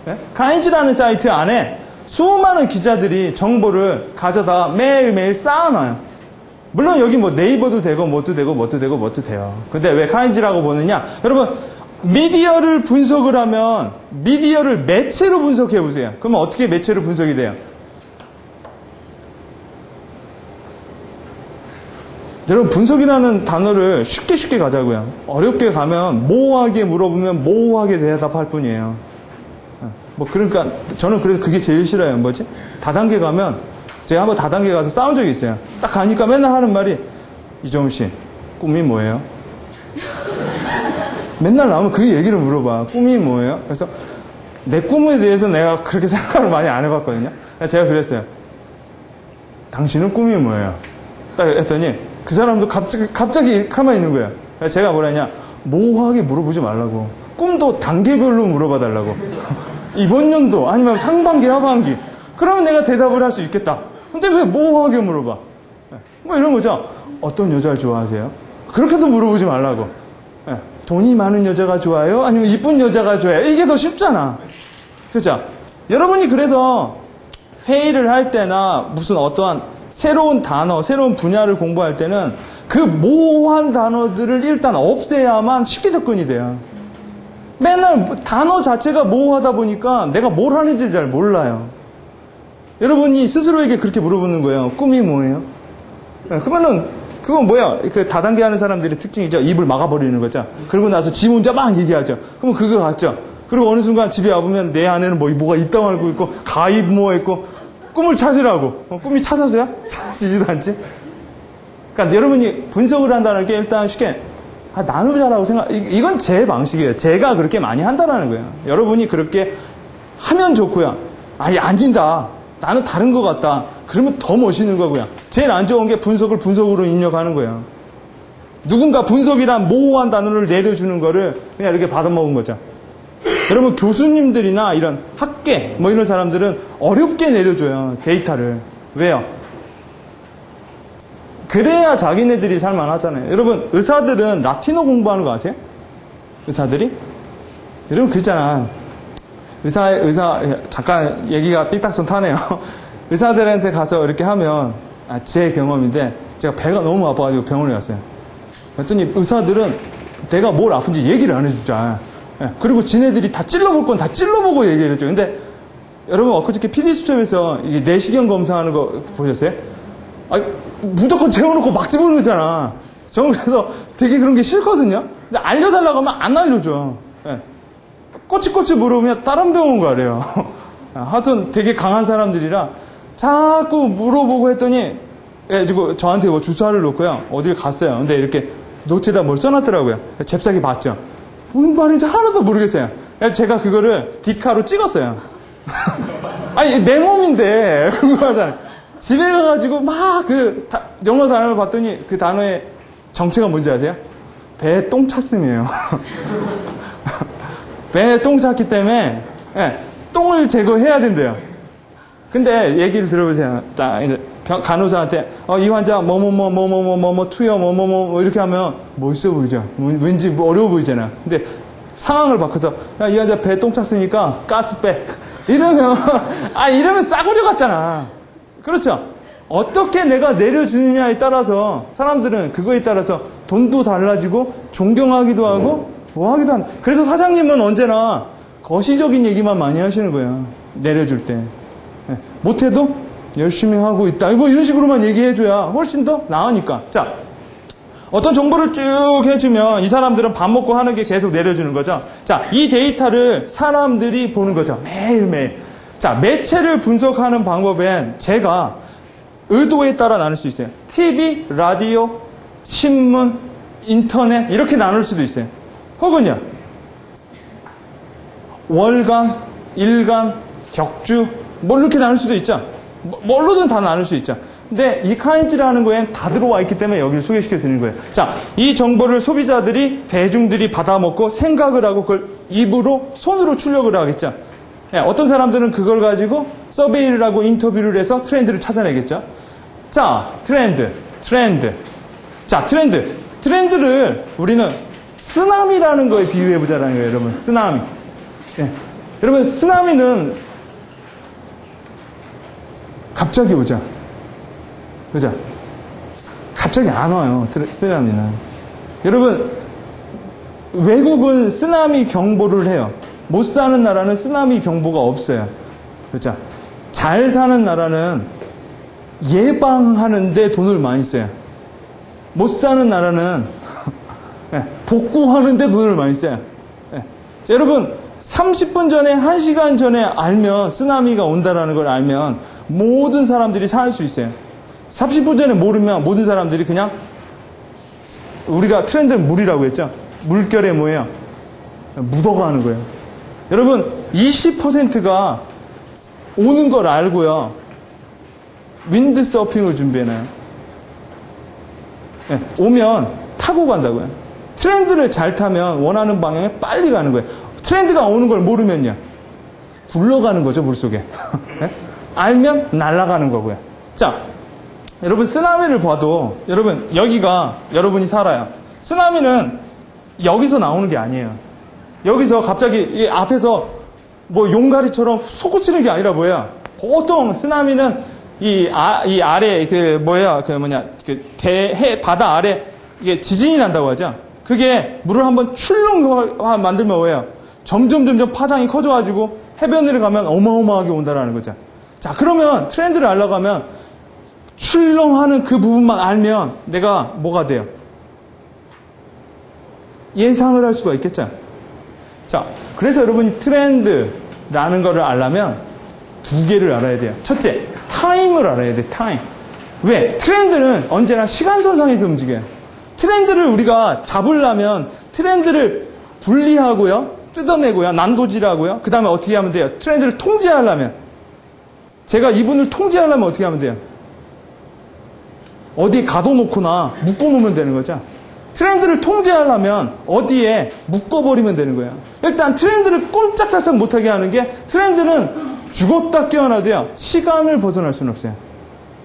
A: 네? 카인즈라는 사이트 안에 수많은 기자들이 정보를 가져다 매일매일 쌓아놔요. 물론 여기 뭐 네이버도 되고 뭣도 돼요. 근데 왜 카인즈라고 보느냐? 여러분, 미디어를 분석을 하면 미디어를 매체로 분석해 보세요. 그러면 어떻게 매체로 분석이 돼요? 여러분, 분석이라는 단어를 쉽게 가자고요. 어렵게 가면 모호하게 물어보면 모호하게 대답할 뿐이에요. 그러니까 저는 그래서 그게 제일 싫어요. 뭐지? 다단계 가면, 제가 한번 다단계 가서 싸운 적이 있어요. 딱 가니까 맨날 하는 말이, 이정우 씨, 꿈이 뭐예요? 맨날 나오면 그 얘기를 물어봐. 꿈이 뭐예요? 그래서 내 꿈에 대해서 내가 그렇게 생각을 많이 안 해봤거든요. 제가 그랬어요. 당신은 꿈이 뭐예요? 딱 했더니 그 사람도 갑자기 가만히 있는 거예요. 제가 뭐라 했냐? 모호하게 물어보지 말라고. 꿈도 단계별로 물어봐 달라고. 이번 연도 아니면 상반기 하반기. 그러면 내가 대답을 할 수 있겠다. 근데 왜 모호하게 물어봐? 뭐 이런 거죠. 어떤 여자를 좋아하세요? 그렇게도 물어보지 말라고. 돈이 많은 여자가 좋아요? 아니면 이쁜 여자가 좋아요? 이게 더 쉽잖아. 그렇죠? 여러분이 그래서 회의를 할 때나 무슨 어떠한 새로운 단어, 새로운 분야를 공부할 때는 그 모호한 단어들을 일단 없애야만 쉽게 접근이 돼요. 맨날 단어 자체가 모호하다 보니까 내가 뭘 하는지 잘 몰라요. 여러분이 스스로에게 그렇게 물어보는 거예요. 꿈이 뭐예요? 그러면은 그건 뭐야? 그 다단계 하는 사람들의 특징이죠. 입을 막아버리는 거죠. 그러고 나서 지 혼자 막 얘기하죠. 그러면 그거 같죠. 그리고 어느 순간 집에 와보면 내 안에는 뭐가 있다고 알고 있고 가입 뭐 있고 꿈을 찾으라고. 꿈이 찾아져야? 찾아지지도 않지. 그러니까 여러분이 분석을 한다는 게 일단 쉽게 나누자라고 이건 제 방식이에요. 제가 그렇게 많이 한다는 거예요. 여러분이 그렇게 하면 좋고요. 아닌다. 나는 다른 것 같다. 그러면 더 멋있는 거고요. 제일 안 좋은 게 분석으로 입력하는 거예요. 누군가 분석이란 모호한 단어를 내려주는 거를 그냥 이렇게 받아먹은 거죠. 여러분, 교수님들이나 이런 학계 뭐 이런 사람들은 어렵게 내려줘요. 데이터를. 왜요? 그래야 자기네들이 살만하잖아요. 여러분, 의사들은 라틴어 공부하는 거 아세요? 의사들이? 여러분, 그랬잖아. 잠깐 얘기가 삐딱선 타네요. 의사들한테 가서 이렇게 하면, 제 경험인데, 제가 배가 너무 아파가지고 병원에 갔어요. 그랬더니 의사들은 내가 뭘 아픈지 얘기를 안 해주자. 그리고 지네들이 다 찔러볼 건 다 찔러보고 얘기를 해줘. 근데 여러분, 엊그저께 PD수첩에서 내시경 검사하는 거 보셨어요? 무조건 재워놓고 막 집어넣잖아. 저는 그래서 되게 그런 게 싫거든요. 근데 알려달라고 하면 안 알려줘. 꼬치꼬치 물어보면 다른 병원 가래요. 하여튼 되게 강한 사람들이라 자꾸 물어보고 했더니 저한테 뭐 주사를 놓고요. 어딜 갔어요. 근데 이렇게 노트에다 뭘 써놨더라고요. 잽싸게 봤죠. 무슨 말인지 하나도 모르겠어요. 제가 그거를 디카로 찍었어요. 아니, 내 몸인데 궁금하잖아요. 집에 가가지고 막 영어 단어를 봤더니 그 단어의 정체가 뭔지 아세요? 배에 똥 찼음이에요. 배에 똥 찼기 때문에 똥을 제거해야 된대요. 근데 얘기를 들어보세요. 간호사한테 이 환자 뭐뭐 투여 뭐뭐 이렇게 하면 멋있어 보이죠. 왠지 어려워 보이잖아요. 근데 상황을 바꿔서 이 환자 배에 똥 찼으니까 가스 빼. 이러면 싸구려 같잖아. 그렇죠? 어떻게 내가 내려주느냐에 따라서 사람들은 그거에 따라서 돈도 달라지고 존경하기도 하고 뭐 하기도 한. 그래서 사장님은 언제나 거시적인 얘기만 많이 하시는 거예요. 내려줄 때. 못해도 열심히 하고 있다. 뭐 이런 식으로만 얘기해줘야 훨씬 더 나으니까. 자, 어떤 정보를 쭉 해주면 이 사람들은 밥 먹고 하는 게 계속 내려주는 거죠. 자, 이 데이터를 사람들이 보는 거죠. 매일매일. 자, 매체를 분석하는 방법엔 제가 의도에 따라 나눌 수 있어요. TV, 라디오, 신문, 인터넷 이렇게 나눌 수도 있어요. 혹은요, 월간, 일간, 격주 뭐 이렇게 나눌 수도 있죠. 뭘로든 다 나눌 수 있죠. 근데 이 카인즈라는 거엔 다 들어와 있기 때문에 여기를 소개시켜 드리는 거예요. 자, 이 정보를 소비자들이, 대중들이 받아먹고 생각을 하고 그걸 입으로, 손으로 출력을 하겠죠. 어떤 사람들은 그걸 가지고 서베이를 하고 인터뷰를 해서 트렌드를 찾아내겠죠. 자, 트렌드. 자, 트렌드를 우리는 쓰나미라는 거에 비유해보자라는 거예요, 여러분. 쓰나미. 여러분, 쓰나미는 갑자기 오죠. 그죠? 갑자기 안 와요, 쓰나미는. 여러분, 외국은 쓰나미 경보를 해요. 못 사는 나라는 쓰나미 경보가 없어요. 그죠? 잘 사는 나라는 예방하는데 돈을 많이 써요. 못 사는 나라는 복구하는데 돈을 많이 써요. 자, 여러분, 30분 전에, 1시간 전에 알면, 쓰나미가 온다라는 걸 알면 모든 사람들이 살 수 있어요. 30분 전에 모르면 모든 사람들이 그냥, 우리가 트렌드는 물이라고 했죠. 물결에 뭐예요? 묻어가는 거예요. 여러분, 20%가 오는 걸 알고요, 윈드 서핑을 준비해놔요. 오면 타고 간다고요. 트렌드를 잘 타면 원하는 방향에 빨리 가는 거예요. 트렌드가 오는 걸 모르면요, 굴러가는 거죠, 물속에. 알면 날아가는 거고요. 자, 여러분, 쓰나미를 봐도, 여러분, 여기가 여러분이 살아요. 쓰나미는 여기서 나오는 게 아니에요. 여기서 갑자기 이 앞에서 뭐 용가리처럼 솟구치는 게 아니라 뭐야? 보통 쓰나미는 이 아래 바다 아래 이게 지진이 난다고 하죠. 그게 물을 한번 출렁 만들면 뭐예요? 점점 파장이 커져가지고 해변으로 가면 어마어마하게 온다라는 거죠. 자, 그러면 트렌드를 알려고 하면 출렁하는 그 부분만 알면 내가 뭐가 돼요? 예상을 할 수가 있겠죠. 자, 그래서 여러분이 트렌드라는 거를 알려면 두 개를 알아야 돼요. 첫째, 타임을 알아야 돼. 타임. 왜? 트렌드는 언제나 시간선상에서 움직여요. 트렌드를 우리가 잡으려면 트렌드를 분리하고요, 뜯어내고요, 난도질하고요, 그 다음에 어떻게 하면 돼요? 트렌드를 통제하려면, 제가 이분을 통제하려면 어떻게 하면 돼요? 어디에 가둬놓거나 묶어놓으면 되는 거죠. 트렌드를 통제하려면 어디에 묶어버리면 되는 거예요. 일단 트렌드를 꼼짝달싹 못하게 하는 게, 트렌드는 죽었다 깨어나도요, 시간을 벗어날 수는 없어요.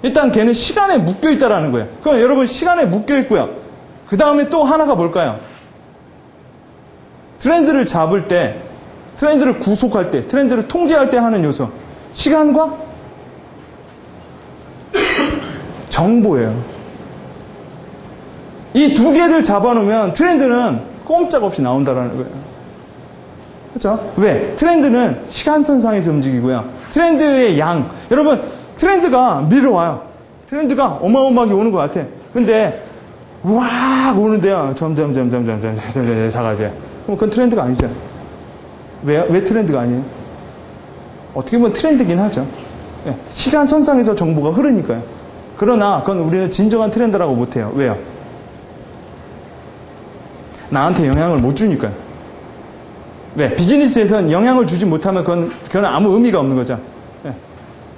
A: 일단 걔는 시간에 묶여있다라는 거예요. 그럼 여러분, 시간에 묶여있고요, 그 다음에 또 하나가 뭘까요? 트렌드를 잡을 때
B: 트렌드를 구속할 때, 트렌드를 통제할 때 하는 요소. 시간과 정보예요. 이 두 개를 잡아놓으면 트렌드는 꼼짝없이 나온다라는 거예요. 그렇죠? 왜? 트렌드는 시간선상에서 움직이고요. 트렌드의 양. 여러분, 트렌드가 밀어와요. 트렌드가 어마어마하게 오는 것 같아. 근데 왁 오는데요. 점점 작아져요. 그럼 그건 트렌드가 아니죠. 왜 트렌드가 아니에요? 어떻게 보면 트렌드긴 하죠. 시간선상에서 정보가 흐르니까요. 그러나 그건 우리는 진정한 트렌드라고 못해요. 왜요? 나한테 영향을 못 주니까요. 왜? 비즈니스에선 영향을 주지 못하면 그건 아무 의미가 없는 거죠.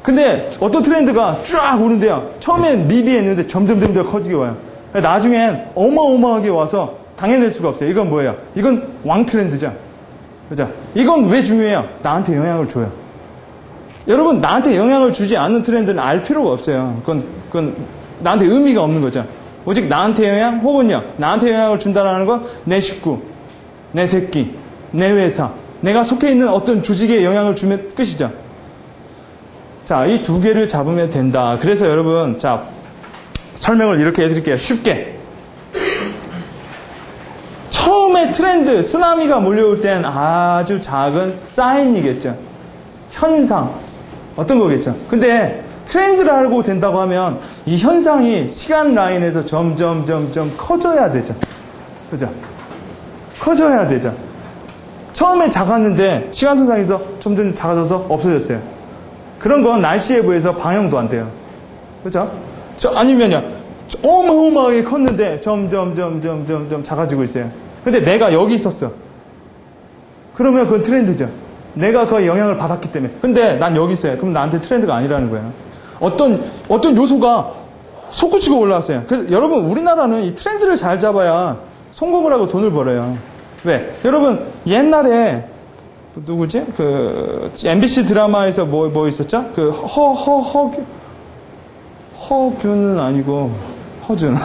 B: 근데 어떤 트렌드가 쫙 오는데요. 처음엔 미비했는데 점점 커지게 와요. 나중엔 어마어마하게 와서 당해낼 수가 없어요. 이건 뭐예요? 이건 왕 트렌드죠. 그죠? 이건 왜 중요해요? 나한테 영향을 줘요. 여러분, 나한테 영향을 주지 않는 트렌드는 알 필요가 없어요. 그건 나한테 의미가 없는 거죠. 오직 나한테 영향, 혹은요, 나한테 영향을 준다라는 건 내 식구, 내 새끼, 내 회사, 내가 속해 있는 어떤 조직에 영향을 주면 끝이죠. 자, 이 두 개를 잡으면 된다. 그래서 여러분, 자, 설명을 이렇게 해드릴게요. 쉽게. 처음에 트렌드, 쓰나미가 몰려올 땐 아주 작은 사인이겠죠. 현상. 어떤 거겠죠. 근데 트렌드를 알고 된다고 하면 이 현상이 시간 라인에서 점점 커져야 되죠. 그죠? 커져야 되죠. 처음에 작았는데 시간선상에서 점점 작아져서 없어졌어요. 그런 건 날씨에 의해서 방영도 안 돼요. 그죠? 아니면요. 어마어마하게 컸는데 점점 작아지고 있어요. 근데 내가 여기 있었어. 그러면 그건 트렌드죠. 내가 그 영향을 받았기 때문에. 근데 난 여기 있어요. 그럼 나한테 트렌드가 아니라는 거예요. 어떤 요소가 솟구치고 올라왔어요. 그래서 여러분, 우리나라는 이 트렌드를 잘 잡아야 성공을 하고 돈을 벌어요. 왜? 여러분, 옛날에 누구지? 그 MBC 드라마에서 뭐 있었죠? 그 허균은 아니고 허준.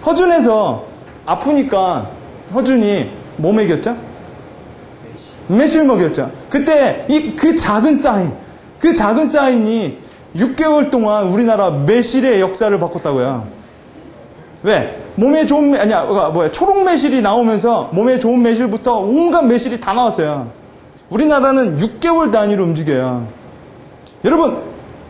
B: 허준에서 아프니까 허준이 뭐 먹였죠? 매실 먹였죠. 그때 그 작은 사인이 6개월 동안 우리나라 매실의 역사를 바꿨다고요. 왜? 몸에 좋은 초록 매실이 나오면서 몸에 좋은 매실부터 온갖 매실이 다 나왔어요. 우리나라는 6개월 단위로 움직여요. 여러분,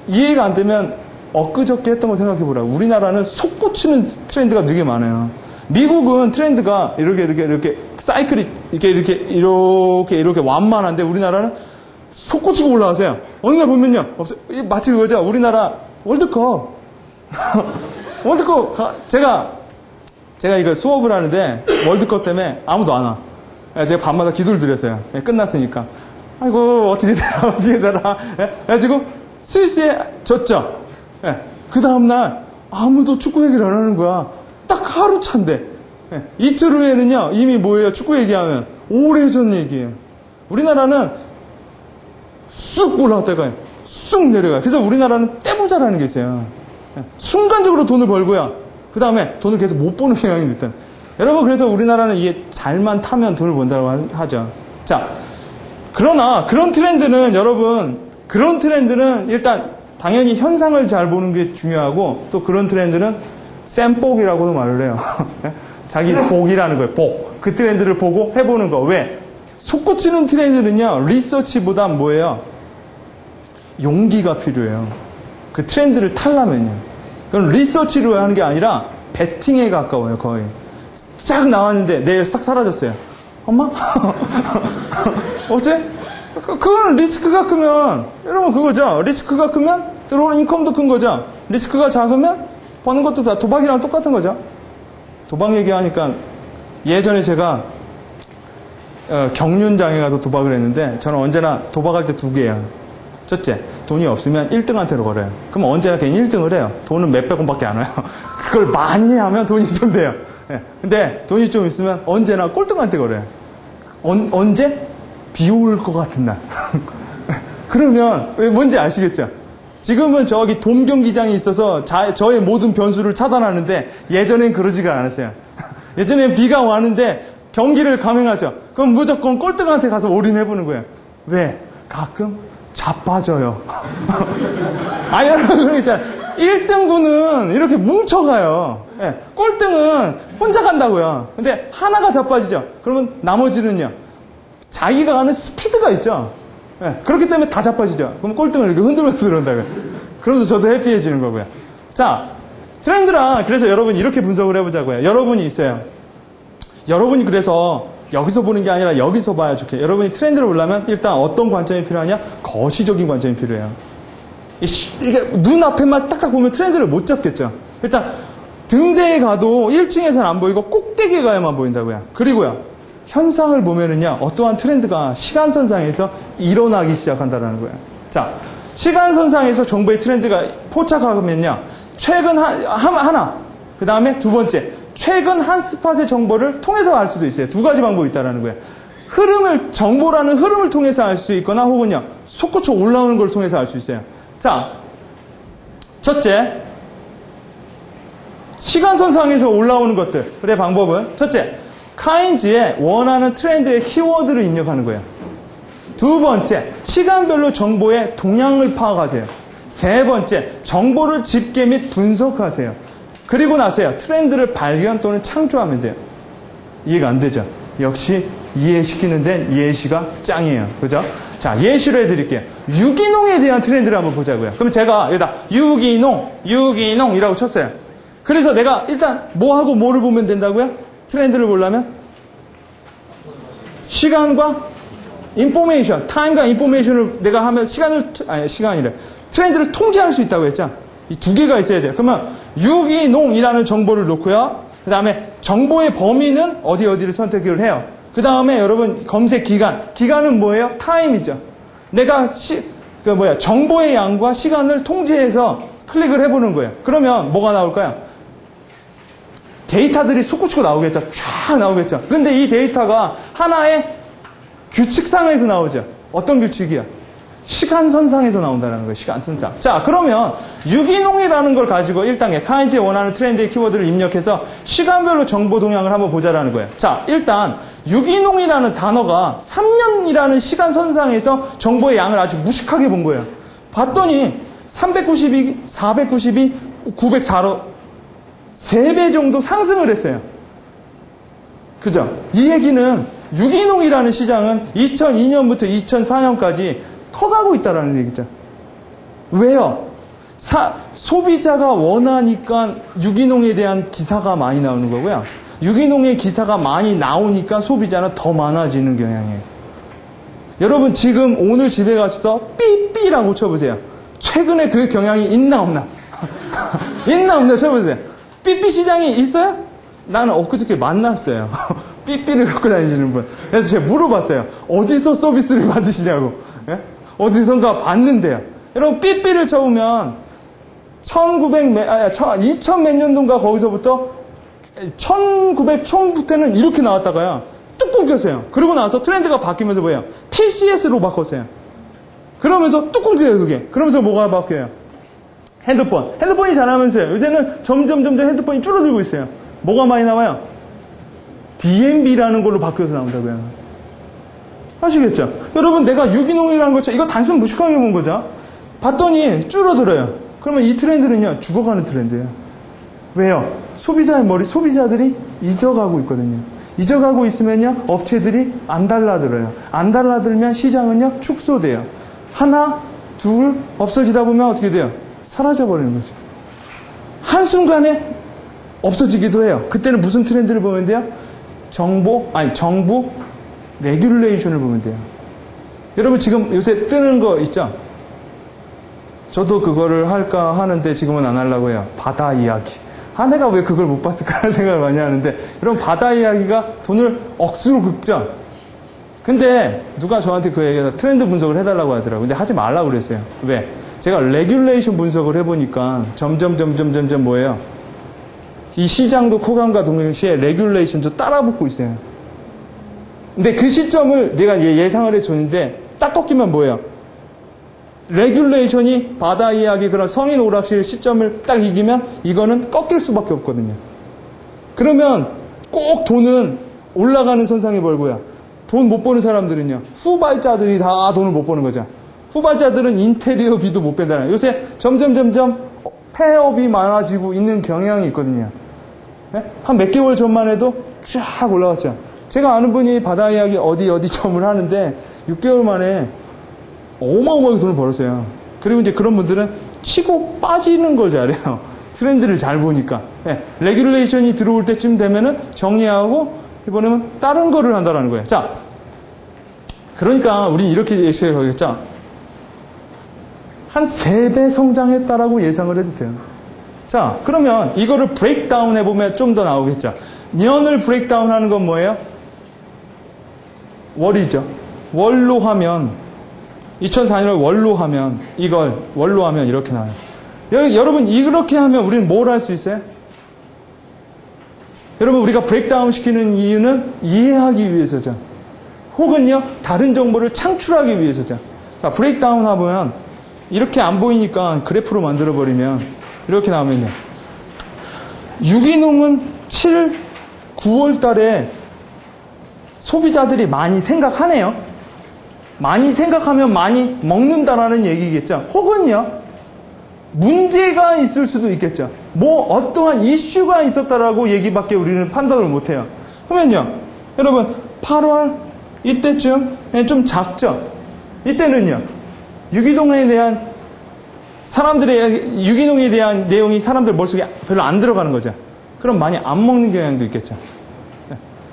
B: 이해가 안 되면 엊그저께 했던 거 생각해 보라고. 우리나라는 솟구치는 트렌드가 되게 많아요. 미국은 트렌드가 이렇게 사이클이 이렇게 완만한데 우리나라는 솟구치고 올라가세요. 어느 날 보면요. 마치 그거죠. 우리나라 월드컵. 제가 이거 수업을 하는데 월드컵 때문에 아무도 안 와. 제가 밤마다 기도를 드렸어요. 끝났으니까. 아이고, 어떻게 되나. 그래가지고 스위스에 졌죠. 그 다음날 아무도 축구 얘기를 안 하는 거야. 딱 하루 차인데. 이틀 후에는요, 이미 뭐예요? 축구 얘기하면 오래전 얘기예요. 우리나라는 쑥 올라갔다가 쑥 내려가요. 그래서 우리나라는 떼부자라는 게 있어요. 순간적으로 돈을 벌고요. 그 다음에 돈을 계속 못 버는 경향이 있다. 여러분, 그래서 우리나라는 이게 잘만 타면 돈을 번다고 하죠. 자, 그러나 그런 트렌드는 일단 당연히 현상을 잘 보는 게 중요하고, 또 그런 트렌드는 쌤복이라고도 말을 해요. 자기 복이라는 거예요. 복. 그 트렌드를 보고 해보는 거. 왜? 솟구치는 트렌드는요, 리서치보다 뭐예요? 용기가 필요해요. 그 트렌드를 타려면요. 그건 리서치로 하는 게 아니라 배팅에 가까워요, 거의. 쫙 나왔는데 내일 싹 사라졌어요. 엄마? 어째? 그건 리스크가 크면, 여러분 그거죠. 리스크가 크면 들어오는 인컴도 큰 거죠. 리스크가 작으면 버는 것도 다 도박이랑 똑같은 거죠. 도박 얘기하니까 예전에 제가 경륜장에 가서 도박을 했는데, 저는 언제나 도박할 때 두 개예요. 첫째, 돈이 없으면 1등한테로 걸어요. 그럼 언제나 괜히 1등을 해요. 돈은 몇백 원밖에 안 와요. 그걸 많이 하면 돈이 좀 돼요. 근데 돈이 좀 있으면 언제나 꼴등한테 걸어요. 언제? 비 올 것 같은 날. 그러면 뭔지 아시겠죠? 지금은 저기 돔 경기장이 있어서 저의 모든 변수를 차단하는데, 예전엔 그러지가 않았어요. 예전엔 비가 왔는데 경기를 감행하죠. 그럼 무조건 꼴등한테 가서 올인해보는 거예요. 왜? 가끔 자빠져요. 아니, 여러분, 그런 거 있잖아요. 1등군은 이렇게 뭉쳐가요. 예, 꼴등은 혼자 간다고요. 근데 하나가 자빠지죠. 그러면 나머지는요. 자기가 가는 스피드가 있죠. 예, 그렇기 때문에 다 자빠지죠. 그럼 꼴등을 이렇게 흔들면서 들어온다고요. 그러면서 저도 해피해지는 거고요. 자, 트렌드랑 그래서 여러분 이렇게 분석을 해보자고요. 여러분이 있어요. 여러분이 그래서 여기서 보는 게 아니라 여기서 봐야 좋게. 여러분이 트렌드를 보려면 일단 어떤 관점이 필요하냐? 거시적인 관점이 필요해요. 이게 눈앞에만 딱딱 보면 트렌드를 못 잡겠죠. 일단 등대에 가도 1층에서는 안 보이고 꼭대기에 가야만 보인다고요. 그리고요. 현상을 보면은요. 어떠한 트렌드가 시간선상에서 일어나기 시작한다라는 거예요. 자, 시간선상에서 정보의 트렌드가 포착하면요. 최근 하나, 그 다음에 두 번째, 최근 한 스팟의 정보를 통해서 알 수도 있어요. 두 가지 방법이 있다는 거예요. 정보라는 흐름을 통해서 알 수 있거나 혹은요, 솟구쳐 올라오는 걸 통해서 알 수 있어요. 자, 첫째, 시간선상에서 올라오는 것들의 방법은, 첫째, 카인즈의 원하는 트렌드의 키워드를 입력하는 거예요. 두 번째, 시간별로 정보의 동향을 파악하세요. 세 번째, 정보를 집계 및 분석하세요. 그리고 나서요, 트렌드를 발견 또는 창조하면 돼요. 이해가 안 되죠? 역시 이해시키는 데는 예시가 짱이에요. 그죠? 자, 예시로 해드릴게요. 유기농에 대한 트렌드를 한번 보자고요. 그럼 제가 여기다 유기농이라고 쳤어요. 그래서 내가 일단 뭐하고 뭐를 보면 된다고요? 트렌드를 보려면? 시간과 인포메이션, 타임과 인포메이션을 내가 하면 트렌드를 통제할 수 있다고 했죠? 이 두 개가 있어야 돼요. 그러면 유기농이라는 정보를 놓고요. 그 다음에 정보의 범위는 어디를 선택을 해요. 그 다음에 여러분 검색 기간은 뭐예요? 타임이죠. 내가 정보의 양과 시간을 통제해서 클릭을 해보는 거예요. 그러면 뭐가 나올까요? 데이터들이 솟구치고 나오겠죠. 쫙 나오겠죠. 근데 이 데이터가 하나의 규칙상에서 나오죠. 어떤 규칙이야? 시간선상에서 나온다는 거예요. 시간선상. 자, 그러면 유기농이라는 걸 가지고 1단계 카인즈의 원하는 트렌드의 키워드를 입력해서 시간별로 정보 동향을 한번 보자라는 거예요. 자, 일단 유기농이라는 단어가 3년이라는 시간선상에서 정보의 양을 아주 무식하게 본 거예요. 봤더니 392, 492, 904로 3배 정도 상승을 했어요. 그죠? 이 얘기는 유기농이라는 시장은 2002년부터 2004년까지 커가고 있다는 얘기죠. 왜요? 소비자가 원하니까 유기농에 대한 기사가 많이 나오는 거고요. 유기농의 기사가 많이 나오니까 소비자는 더 많아지는 경향이에요. 여러분 지금 오늘 집에 가셔서 삐삐라고 쳐보세요. 최근에 그 경향이 있나 없나? 있나 없나 쳐보세요. 삐삐 시장이 있어요? 나는 엊그저께 만났어요. 삐삐를 갖고 다니시는 분. 그래서 제가 물어봤어요. 어디서 서비스를 받으시냐고. 예? 어디선가 봤는데요. 여러분 삐삐를 쳐보면 2000 몇 년도인가 거기서부터 1900 초부터는 이렇게 나왔다가요. 뚝 끊겼어요. 그러고 나서 트렌드가 바뀌면서 뭐예요? PCS로 바꿨어요. 그러면서 뚝 끊겨요 그게. 그러면서 뭐가 바뀌어요? 핸드폰이 잘하면서요. 요새는 점점 핸드폰이 줄어들고 있어요. 뭐가 많이 나와요? BNB라는 걸로 바뀌어서 나온다고요. 아시겠죠? 여러분 내가 유기농이라는 거 이거 단순 무식하게 본 거죠. 봤더니 줄어들어요. 그러면 이 트렌드는요 죽어가는 트렌드예요. 왜요? 소비자들이 잊어가고 있거든요. 잊어가고 있으면요 업체들이 안 달라들어요. 안 달라들면 시장은요 축소돼요. 하나 둘 없어지다 보면 어떻게 돼요? 사라져버리는 거죠. 한순간에 없어지기도 해요. 그때는 무슨 트렌드를 보면 돼요? 정부 레귤레이션을 보면 돼요. 여러분 지금 요새 뜨는 거 있죠? 저도 그거를 할까 하는데 지금은 안 하려고 해요. 바다 이야기. 내가 왜 그걸 못 봤을까 하는 생각을 많이 하는데 여러분 바다 이야기가 돈을 억수로 긁죠? 근데 누가 저한테 그 얘기에서 트렌드 분석을 해달라고 하더라고요. 근데 하지 말라고 그랬어요. 왜? 제가 레귤레이션 분석을 해보니까 점점 뭐예요? 이 시장도 코감과 동시에 레귤레이션도 따라붙고 있어요. 근데 그 시점을 내가 예상을 해줬는데 딱 꺾이면 뭐예요? 레귤레이션이 바다 이야기 그런 성인 오락실 시점을 딱 이기면 이거는 꺾일 수밖에 없거든요. 그러면 꼭 돈은 올라가는 선상에 벌고요. 돈 못 버는 사람들은요. 후발자들이 다 돈을 못 버는 거죠. 후발자들은 인테리어비도 못 뺀다는. 요새 점점 폐업이 많아지고 있는 경향이 있거든요. 네? 한 몇 개월 전만 해도 쫙 올라갔죠. 제가 아는 분이 바다 이야기 어디 점을 하는데 6개월 만에 어마어마하게 돈을 벌었어요. 그리고 이제 그런 분들은 치고 빠지는 걸 잘해요. 트렌드를 잘 보니까. 네. 레귤레이션이 들어올 때쯤 되면은 정리하고 이번에는 다른 거를 한다는 거예요. 자, 그러니까 우린 이렇게 예측하겠죠. 한 3배 성장했다라고 예상을 해도 돼요. 자, 그러면 이거를 브레이크다운 해보면 좀 더 나오겠죠. 년을 브레이크다운 하는 건 뭐예요? 월이죠. 월로 하면 2004년을 월로 하면 이걸 월로 하면 이렇게 나와요. 여러분 이렇게 하면 우리는 뭘 할 수 있어요? 여러분 우리가 브레이크다운 시키는 이유는 이해하기 위해서죠. 혹은요 다른 정보를 창출하기 위해서죠. 자, 브레이크다운 하면 이렇게 안 보이니까 그래프로 만들어 버리면 이렇게 나오면요. 유기농은 9월 달에 소비자들이 많이 생각하네요. 많이 생각하면 많이 먹는다라는 얘기겠죠. 혹은요, 문제가 있을 수도 있겠죠. 뭐 어떠한 이슈가 있었다라고 얘기밖에 우리는 판단을 못해요. 그러면요, 여러분 8월 이때쯤 좀 작죠. 이때는요, 유기농에 대한 유기농에 대한 내용이 사람들 머릿속에 별로 안 들어가는 거죠. 그럼 많이 안 먹는 경향도 있겠죠.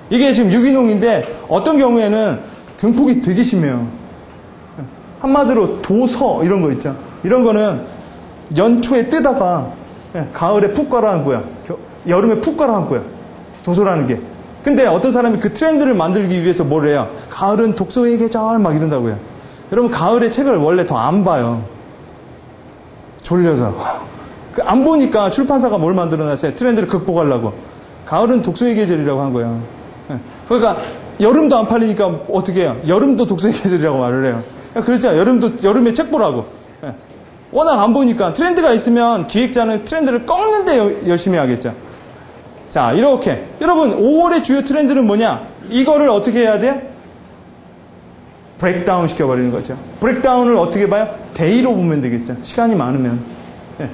B: 이게 지금 유기농인데 어떤 경우에는 등폭이 되게 심해요. 한마디로 도서 이런 거 있죠. 이런 거는 연초에 뜨다가 가을에 푹 가라앉고요. 여름에 푹 가라앉고요. 도서라는 게. 근데 어떤 사람이 그 트렌드를 만들기 위해서 뭘 해요? 가을은 독서의 계절 막 이런다고요. 여러분 가을에 책을 원래 더 안 봐요. 졸려서. 안 보니까 출판사가 뭘 만들어놨어요? 트렌드를 극복하려고. 가을은 독서의 계절이라고 한 거예요. 그러니까 여름도 안 팔리니까 어떻게 해요? 여름도 독서의 계절이라고 말을 해요. 그렇죠. 여름에 책 보라고. 워낙 안 보니까 트렌드가 있으면 기획자는 트렌드를 꺾는데 열심히 하겠죠. 자, 이렇게. 여러분, 5월의 주요 트렌드는 뭐냐? 이거를 어떻게 해야 돼요? 브레이크다운 시켜버리는 거죠. 브레이크다운을 어떻게 봐요? 데이로 보면 되겠죠. 시간이 많으면.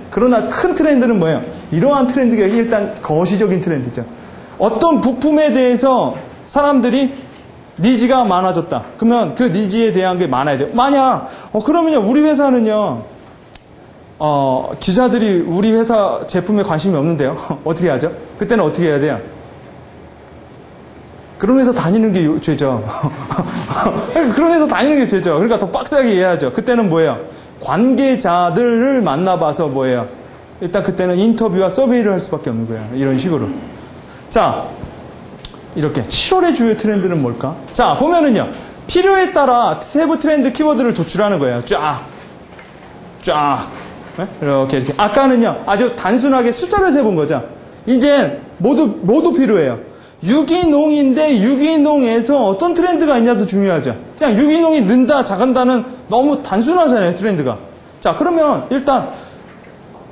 B: 그러나 큰 트렌드는 뭐예요? 이러한 트렌드가 일단 거시적인 트렌드죠. 어떤 부품에 대해서 사람들이 니즈가 많아졌다. 그러면 그 니즈에 대한 게 많아야 돼요. 만약, 그러면요, 우리 회사는요, 기자들이 우리 회사 제품에 관심이 없는데요. 어떻게 하죠? 그때는 어떻게 해야 돼요? 그런 회사 다니는 게 죄죠. 그런 회사 다니는 게 죄죠. 그러니까 더 빡세게 해야죠. 그때는 뭐예요? 관계자들을 만나봐서 뭐예요? 일단 그때는 인터뷰와 서베이를 할 수밖에 없는 거예요. 이런 식으로. 자, 이렇게 7월의 주요 트렌드는 뭘까? 자, 보면은요. 필요에 따라 세부 트렌드 키워드를 도출하는 거예요. 쫙. 네? 이렇게. 아까는요. 아주 단순하게 숫자를 세본 거죠. 이제 모두 필요해요. 유기농인데 유기농에서 어떤 트렌드가 있냐도 중요하죠. 그냥 유기농이 는다, 작은다는 너무 단순하잖아요, 트렌드가. 자, 그러면 일단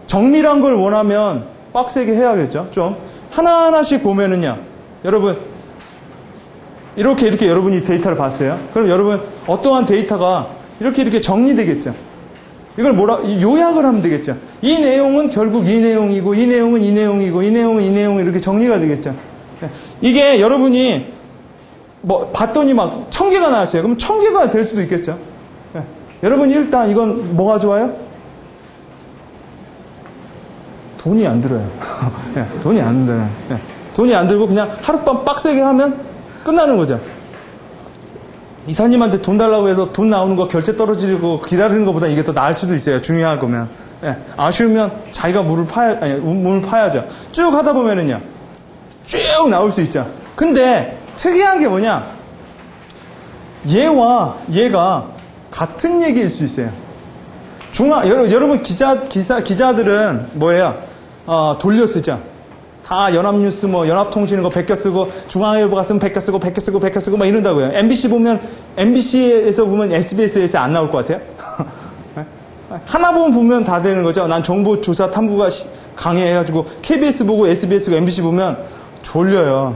B: 정밀한 걸 원하면 빡세게 해야겠죠. 좀 하나하나씩 보면은요. 여러분 이렇게 여러분이 데이터를 봤어요. 그럼 여러분 어떠한 데이터가 이렇게 정리되겠죠. 이걸 요약을 하면 되겠죠. 이 내용은 결국 이 내용이고 이 내용은 이 내용이고 이 내용은 이 내용 이렇게 정리가 되겠죠. 이게 여러분이 뭐 봤더니 막 1000개가 나왔어요. 그럼 1000개가 될 수도 있겠죠. 여러분 일단 이건 뭐가 좋아요? 돈이 안 들어요. 돈이 안 들어요. 돈이 안 들고 그냥 하룻밤 빡세게 하면 끝나는 거죠. 이사님한테 돈 달라고 해서 돈 나오는 거 결제 떨어지고 기다리는 것보다 이게 더 나을 수도 있어요. 중요한 거면. 아쉬우면 자기가 문을 파야죠. 쭉 하다 보면은요. 쭉 나올 수 있죠. 근데 특이한 게 뭐냐? 얘와 얘가 같은 얘기일 수 있어요. 여러분 기자들은 뭐예요? 돌려 쓰죠. 다 연합뉴스, 연합통신 거 베껴 쓰고, 중앙일보가 쓰면 베껴 쓰고 막 이런다고요. MBC에서 보면 SBS에서 안 나올 것 같아요? 하나 보면 다 되는 거죠. 난 정보조사 탐구가 강해가지고 KBS 보고 SBS고 MBC 보면 졸려요.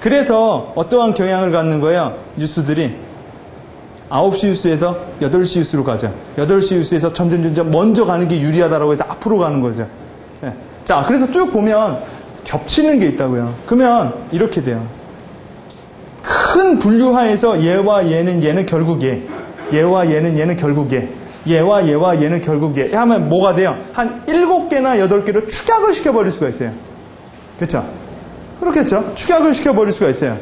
B: 그래서 어떠한 경향을 갖는 거예요? 뉴스들이 9시 뉴스에서 8시 뉴스로 가죠. 8시 뉴스에서 점점 먼저 가는 게 유리하다라고 해서 앞으로 가는 거죠. 네. 자, 그래서 쭉 보면 겹치는 게 있다고요. 그러면 이렇게 돼요. 큰 분류하에서 얘와 얘는 결국 얘와 얘는 결국 얘와 얘는 결국 얘 하면 뭐가 돼요? 한 7개나 8개로 축약을 시켜버릴 수가 있어요. 그렇죠? 그렇겠죠? 축약을 시켜버릴 수가 있어요.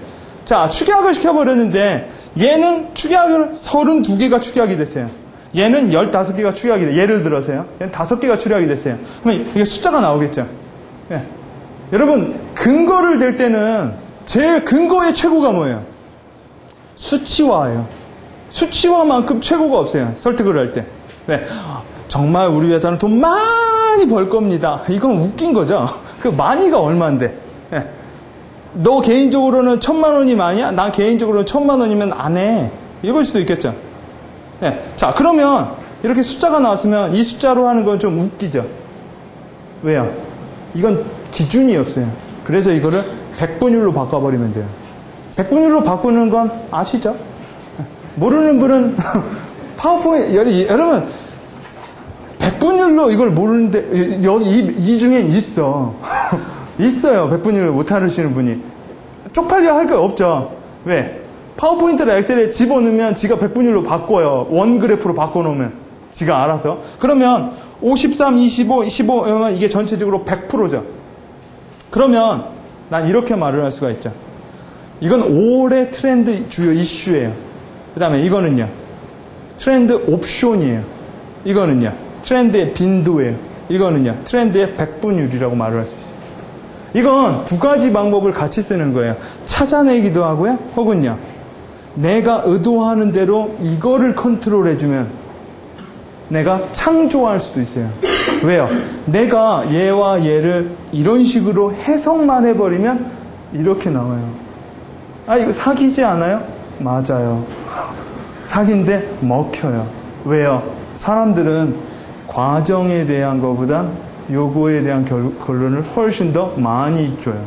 B: 자, 축약을 시켜버렸는데 얘는 축약을 32개가 축약이 됐어요. 얘는 15개가 축약이 돼요. 예를 들어서요. 얘는 5개가 축약이 됐어요. 그러면 이게 숫자가 나오겠죠? 예. 여러분, 근거를 댈 때는 제 근거의 최고가 뭐예요? 수치화예요. 수치화만큼 최고가 없어요. 설득을 할 때. 네. 정말 우리 회사는 돈 많이 벌 겁니다. 이건 웃긴 거죠. 그 많이가 얼마인데. 네. 너 개인적으로는 1,000만 원이 많이야? 나 개인적으로는 1,000만 원이면 안 해. 이럴 수도 있겠죠. 네. 자, 그러면 이렇게 숫자가 나왔으면 이 숫자로 하는 건 좀 웃기죠. 왜요? 이건 기준이 없어요. 그래서 이거를 백분율로 바꿔버리면 돼요. 백분율로 바꾸는 건 아시죠? 모르는 분은 파워포인트, 여러분, 백분율로 이걸 모르는데, 여기 이 중엔 있어. 있어요. 백분율을 못 하시는 분이. 쪽팔려 할 거 없죠. 왜? 파워포인트를 엑셀에 집어넣으면 지가 백분율로 바꿔요. 원 그래프로 바꿔놓으면. 지가 알아서. 그러면 53, 25, 15면 이게 전체적으로 100%죠. 그러면 난 이렇게 말을 할 수가 있죠. 이건 올해 트렌드 주요 이슈예요. 그 다음에 이거는요. 트렌드 옵션이에요. 이거는요. 트렌드의 빈도예요. 이거는요. 트렌드의 백분율이라고 말을 할 수 있어요. 이건 두 가지 방법을 같이 쓰는 거예요. 찾아내기도 하고요. 혹은요. 내가 의도하는 대로 이거를 컨트롤해주면 내가 창조할 수도 있어요. 왜요? 내가 얘와 얘를 이런 식으로 해석만 해버리면 이렇게 나와요. 아, 이거 사기지 않아요? 맞아요. 사기인데 먹혀요. 왜요? 사람들은 과정에 대한 것보다 요거에 대한 결론을 훨씬 더 많이 줘요.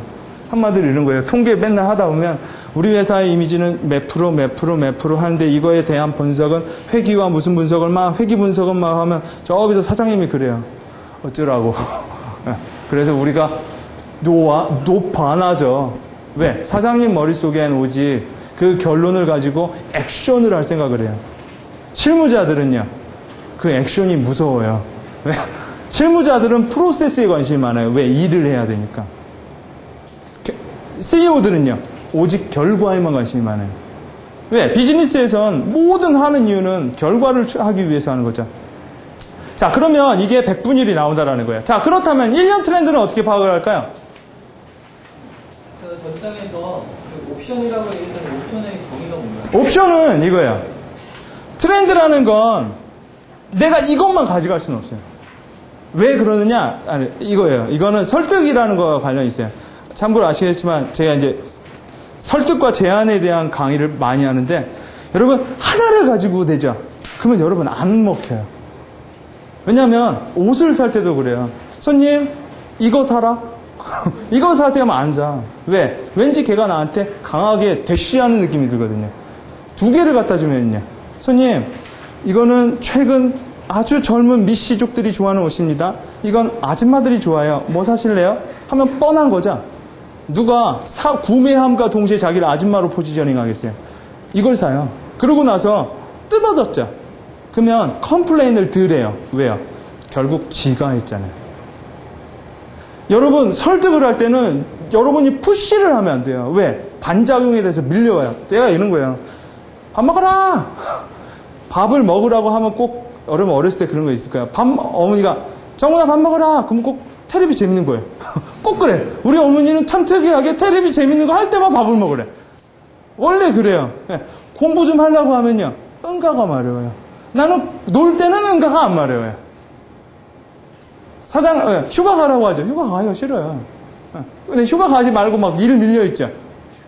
B: 한마디로 이런 거예요. 통계 맨날 하다 보면 우리 회사의 이미지는 몇 프로 하는데 이거에 대한 분석은 회기와 무슨 분석을 막 회기 분석을 막 하면 저기서 사장님이 그래요. 어쩌라고. 그래서 우리가 반하죠. 왜? 사장님 머릿속엔 오직 그 결론을 가지고 액션을 할 생각을 해요. 실무자들은요. 그 액션이 무서워요. 왜? 실무자들은 프로세스에 관심이 많아요. 왜? 일을 해야 되니까. CEO들은요. 오직 결과에만 관심이 많아요. 왜? 비즈니스에선 모든 하는 이유는 결과를 하기 위해서 하는 거죠. 자, 그러면 이게 백분율이 나온다라는 거예요. 자, 그렇다면 1년 트렌드는 어떻게 파악을 할까요?
C: 그 전장에서 그 옵션이라고 얘기하는 옵션의 정의가 뭔가요?
B: 옵션은 이거예요. 트렌드라는 건 내가 이것만 가져갈 수는 없어요. 왜 그러느냐? 아니, 이거예요. 이거는 설득이라는 거와 관련이 있어요. 참고로 아시겠지만 제가 이제 설득과 제안에 대한 강의를 많이 하는데 여러분 하나를 가지고 되죠. 그러면 여러분 안 먹혀요. 왜냐하면 옷을 살 때도 그래요. 손님 이거 사라. 이거 사세요 하면 안 사. 왜? 왠지 걔가 나한테 강하게 대쉬하는 느낌이 들거든요. 2개를 갖다 주면요. 손님 이거는 최근 아주 젊은 미씨족들이 좋아하는 옷입니다. 이건 아줌마들이 좋아해요. 뭐 사실래요? 하면 뻔한 거죠. 누가 구매함과 동시에 자기를 아줌마로 포지셔닝 하겠어요? 이걸 사요. 그러고 나서 뜯어졌죠. 그러면 컴플레인을 덜 해요. 왜요? 결국 지가 했잖아요. 여러분 설득을 할 때는 여러분이 푸시를 하면 안 돼요. 왜? 반작용에 대해서 밀려와요. 내가 이런 거예요. 밥 먹어라! 밥을 먹으라고 하면 꼭 여러분 어렸을 때 그런 거 있을 거예요. 어머니가 정훈아 밥 먹어라! 그럼 꼭 텔레비 재밌는 거예요. 꼭 그래. 우리 어머니는 참 특이하게 텔레비 재밌는 거 할 때만 밥을 먹으래. 원래 그래요. 공부 좀 하려고 하면요. 응가가 마려워요. 나는 놀 때는 응가가 안 마려워요. 휴가 가라고 하죠. 휴가 가기가 싫어요. 근데 휴가 가지 말고 막 일 밀려있죠.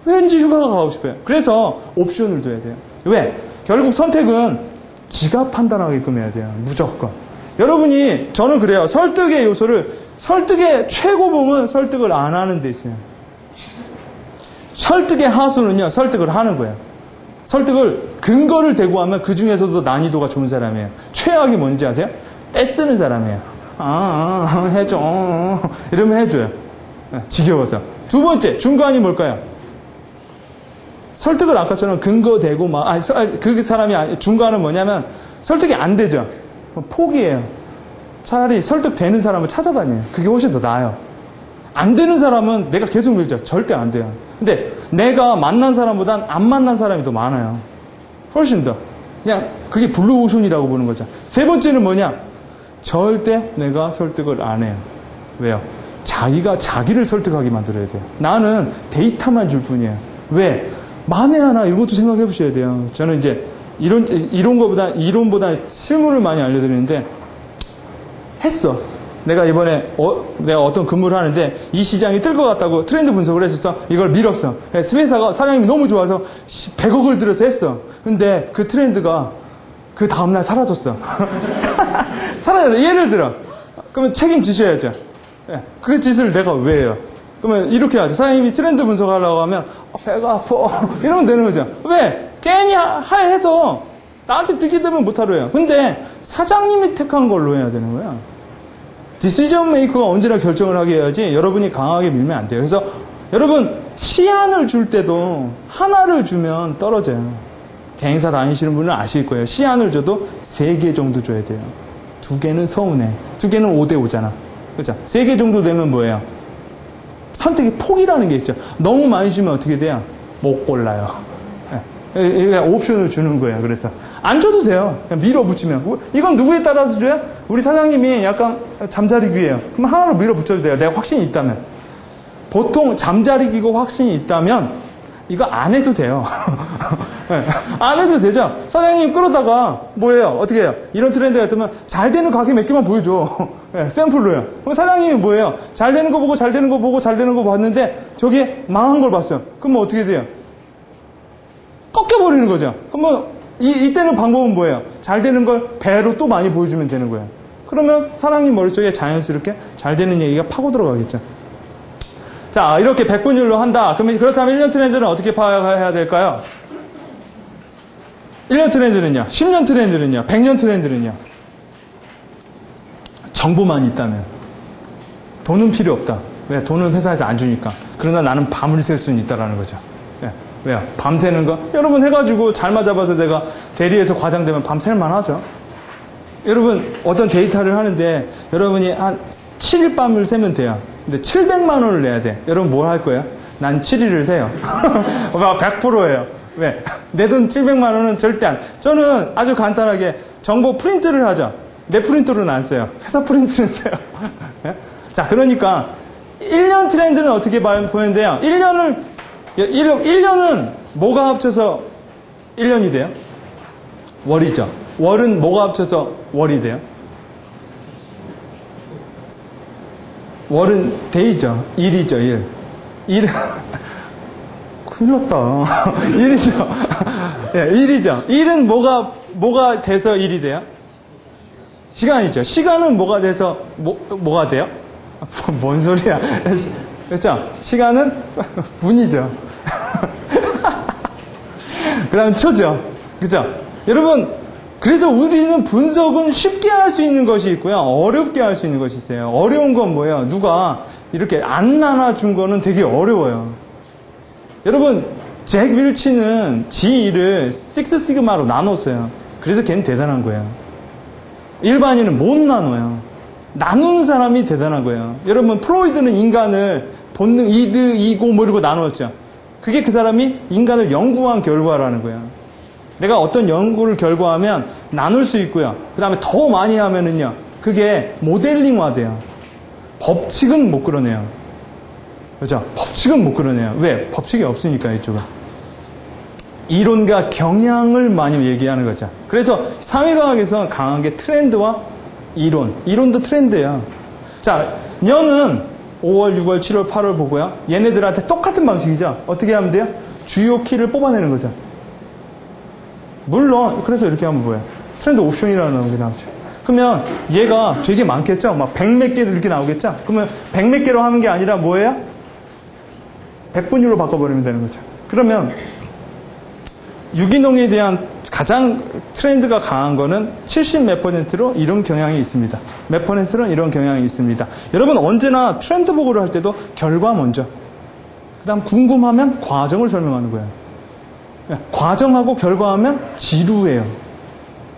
B: 왠지 휴가가 가고 싶어요. 그래서 옵션을 둬야 돼요. 왜? 결국 선택은 지가 판단하게끔 해야 돼요. 무조건. 여러분이, 저는 그래요. 설득의 요소를, 설득의 최고봉은 설득을 안 하는 데 있어요. 설득의 하수는요, 설득을 하는 거예요. 설득을, 근거를 대고 하면 그 중에서도 난이도가 좋은 사람이에요. 최악이 뭔지 아세요? 떼쓰는 사람이에요. 해줘. 이러면 해줘요. 지겨워서. 두 번째, 중간이 뭘까요? 설득을 아까처럼 근거 대고 그 사람이, 중간은 뭐냐면 설득이 안 되죠. 포기해요. 차라리 설득되는 사람을 찾아다녀요. 그게 훨씬 더 나아요. 안 되는 사람은 내가 계속 밀죠. 절대 안 돼요. 근데 내가 만난 사람보단 안 만난 사람이 더 많아요. 훨씬 더. 그냥 그게 블루오션이라고 보는 거죠. 세 번째는 뭐냐? 절대 내가 설득을 안 해요. 왜요? 자기가 자기를 설득하게 만들어야 돼요. 나는 데이터만 줄 뿐이에요. 왜? 만에 하나 이런 것도 생각해 보셔야 돼요. 저는 이제 이론보다 실물을 많이 알려드리는데 했어. 내가 이번에 내가 어떤 근무를 하는데 이 시장이 뜰 것 같다고 트렌드 분석을 했었어. 이걸 밀었어. 회사가 사장님이 너무 좋아서 100억을 들여서 했어. 근데 그 트렌드가 그 다음날 사라졌어. 사라졌어. 예를 들어. 그러면 책임지셔야죠. 그 짓을 내가 왜 해요? 그러면 이렇게 하죠. 사장님이 트렌드 분석하려고 하면 배가 아파. 이러면 되는 거죠. 왜? 괜히 해서 나한테 듣게 되면 못하러 해요. 근데 사장님이 택한 걸로 해야 되는 거야. 디시전 메이커가 언제나 결정을 하게 해야지 여러분이 강하게 밀면 안 돼요. 그래서 여러분 시안을 줄 때도 하나를 주면 떨어져요. 대행사 다니시는 분은 아실 거예요. 시안을 줘도 3개 정도 줘야 돼요. 2개는 서운해. 2개는 5대5잖아. 그렇죠? 3개 정도 되면 뭐예요? 선택의 폭이라는 게 있죠. 너무 많이 주면 어떻게 돼요? 못 골라요. 옵션을 주는 거예요. 그래서 안 줘도 돼요. 그냥 밀어붙이면. 이건 누구에 따라서 줘요? 우리 사장님이 약간 잠자리기예요. 그럼 하나로 밀어붙여도 돼요. 내가 확신이 있다면. 보통 잠자리기고 확신이 있다면 이거 안 해도 돼요. 안 해도 되죠. 사장님 끌어다가 뭐예요? 어떻게 해요? 이런 트렌드가 있다면 잘 되는 가게 몇 개만 보여줘. 샘플로요. 그럼 사장님이 뭐예요? 잘 되는 거 보고 잘 되는 거 보고 잘 되는 거 봤는데 저게 망한 걸 봤어요. 그럼 어떻게 돼요? 꺾여버리는 거죠. 그러면 이때는 방법은 뭐예요? 잘 되는 걸 배로 또 많이 보여주면 되는 거예요. 그러면 사장님 머릿속에 자연스럽게 잘 되는 얘기가 파고 들어가겠죠. 자, 이렇게 백분율로 한다. 그러면 그렇다면 1년 트렌드는 어떻게 파악해야 될까요? 1년 트렌드는요. 10년 트렌드는요. 100년 트렌드는요. 정보만 있다면. 돈은 필요 없다. 왜? 돈은 회사에서 안 주니까. 그러나 나는 밤을 샐 수는 있다라는 거죠. 왜요? 밤새는 거? 여러분 해가지고 잘못 잡아서 내가 대리에서 과장되면 밤샐만 하죠. 여러분 어떤 데이터를 하는데 여러분이 한 7일 밤을 새면 돼요. 근데 700만 원을 내야 돼. 여러분 뭘 할 거예요? 난 7일을 세요. 100%예요. 왜? 내 돈 700만 원은 절대 안. 저는 아주 간단하게 정보 프린트를 하죠. 내 프린터로는 안 써요. 회사 프린트는 써요. 자, 그러니까 1년 트렌드는 어떻게 보이는데요. 1년은 뭐가 합쳐서 1년이 돼요? 월이죠. 월은 뭐가 합쳐서 월이 돼요? 월은 데이죠. 일이죠, 일. 큰일 났다. 일이죠. 예, 일이죠. 일은 뭐가 돼서 일이 돼요? 시간이죠. 시간은 뭐가 돼서 뭐가 돼요? 뭔 소리야. 그렇죠? 시간은 분이죠. 그 다음 초죠. 그렇죠? 여러분, 그래서 우리는 분석은 쉽게 할 수 있는 것이 있고요. 어렵게 할 수 있는 것이 있어요. 어려운 건 뭐예요? 누가 이렇게 안 나눠준 거는 되게 어려워요. 여러분, 잭 윌치는 지 일을 6시그마로 나눴어요. 그래서 걔는 대단한 거예요. 일반인은 못 나눠요. 나누는 사람이 대단한 거예요. 여러분, 프로이드는 인간을 본능, 이드, 이고 뭐 이러고 나누었죠. 그게 그 사람이 인간을 연구한 결과라는 거예요. 내가 어떤 연구를 결과하면 나눌 수 있고요. 그 다음에 더 많이 하면은요, 그게 모델링화 돼요. 법칙은 못 그러네요. 그렇죠? 법칙은 못 그러네요. 왜? 법칙이 없으니까 이쪽은. 이론과 경향을 많이 얘기하는 거죠. 그래서 사회과학에서 강한 게 트렌드와 이론. 이론도 트렌드예요. 자, 년은 5월, 6월, 7월, 8월 보고요. 얘네들한테 똑같은 방식이죠. 어떻게 하면 돼요? 주요 키를 뽑아내는 거죠. 물론 그래서 이렇게 하면 뭐예요? 트렌드 옵션이라는 게 나오죠. 그러면 얘가 되게 많겠죠? 막 100몇 개로 이렇게 나오겠죠? 그러면 100몇 개로 하는 게 아니라 뭐예요? 100분율로 바꿔버리면 되는 거죠. 그러면 유기농에 대한 가장 트렌드가 강한 거는 70 몇 %로 이런 경향이 있습니다. 몇 %로 이런 경향이 있습니다. 여러분 언제나 트렌드 보고를 할 때도 결과 먼저, 그 다음 궁금하면 과정을 설명하는 거예요. 과정하고 결과하면 지루해요.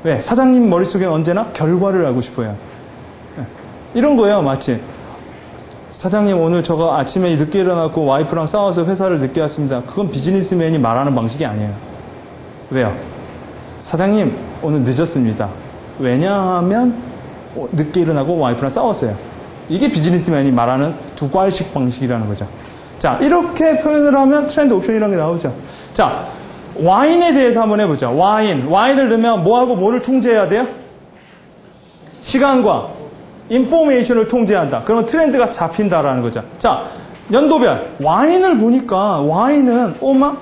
B: 왜? 사장님 머릿속에 언제나 결과를 알고 싶어요. 이런 거예요. 마치 사장님 오늘 저거 아침에 늦게 일어나고 와이프랑 싸워서 회사를 늦게 왔습니다. 그건 비즈니스맨이 말하는 방식이 아니에요. 왜요? 사장님 오늘 늦었습니다. 왜냐하면 늦게 일어나고 와이프랑 싸웠어요. 이게 비즈니스맨이 말하는 두괄식 방식이라는 거죠. 자, 이렇게 표현을 하면 트렌드 옵션이라는 게 나오죠. 자, 와인에 대해서 한번 해보죠. 와인을 넣으면 뭐하고 뭐를 통제해야 돼요? 시간과 인포메이션을 통제한다. 그러면 트렌드가 잡힌다라는 거죠. 자, 연도별 와인을 보니까 와인은 오마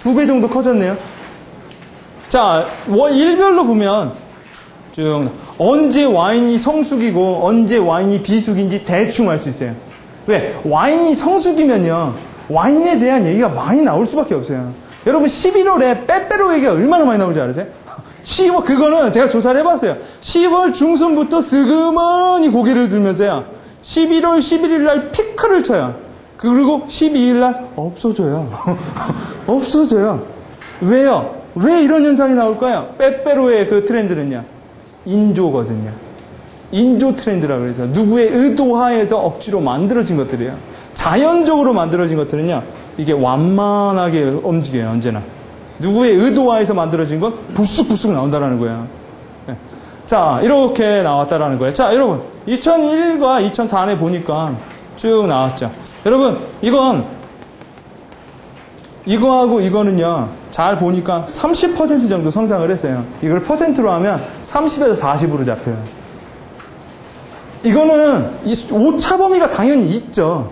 B: 2배 정도 커졌네요. 자, 일별로 보면 쭉 언제 와인이 성숙이고 언제 와인이 비숙인지 대충 알 수 있어요. 왜? 와인이 성숙이면요 와인에 대한 얘기가 많이 나올 수밖에 없어요. 여러분 11월에 빼빼로 얘기가 얼마나 많이 나오는지 알아세요? 10월 그거는 제가 조사를 해봤어요. 10월 중순부터 슬그머니 고개를 들면서요 11월 11일 날 피크를 쳐요. 그리고 12일 날 없어져요. 없어져요. 왜요? 왜 이런 현상이 나올까요? 빼빼로의 그 트렌드는요 인조거든요. 인조 트렌드라고 그래서 누구의 의도하에서 억지로 만들어진 것들이에요. 자연적으로 만들어진 것들은요 이게 완만하게 움직여요. 언제나 누구의 의도하에서 만들어진 건 불쑥불쑥 나온다라는 거예요. 네. 자, 이렇게 나왔다라는 거예요. 자, 여러분 2001과 2004년에 보니까 쭉 나왔죠. 여러분 이거하고 이거는요 잘 보니까 30% 정도 성장을 했어요. 이걸 퍼센트로 하면 30에서 40으로 잡혀요. 이거는 오차 범위가 당연히 있죠.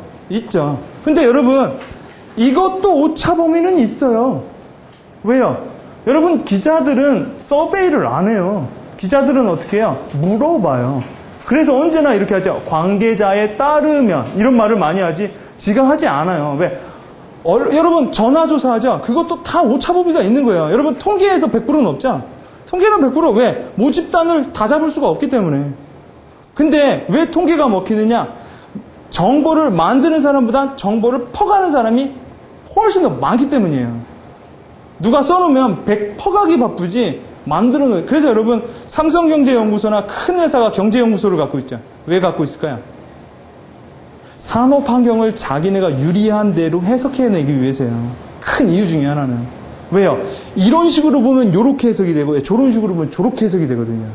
B: 근데 여러분 이것도 오차 범위는 있어요. 왜요? 여러분 기자들은 서베이를 안 해요. 기자들은 어떻게 해요? 물어봐요. 그래서 언제나 이렇게 하죠. 관계자에 따르면 이런 말을 많이 하지 지가 하지 않아요. 왜? 여러분 전화조사하죠. 그것도 다 오차범위가 있는 거예요. 여러분 통계에서 100%는 없죠. 통계는 100% 왜? 모집단을 다 잡을 수가 없기 때문에. 근데 왜 통계가 먹히느냐? 정보를 만드는 사람보다 정보를 퍼가는 사람이 훨씬 더 많기 때문이에요. 누가 써놓으면 100 퍼가기 바쁘지 만들어놓어요. 그래서 여러분 삼성경제연구소나 큰 회사가 경제연구소를 갖고 있죠. 왜 갖고 있을까요? 산업 환경을 자기네가 유리한 대로 해석해내기 위해서요. 큰 이유 중에 하나는. 왜요? 이런 식으로 보면 이렇게 해석이 되고 저런 식으로 보면 저렇게 해석이 되거든요.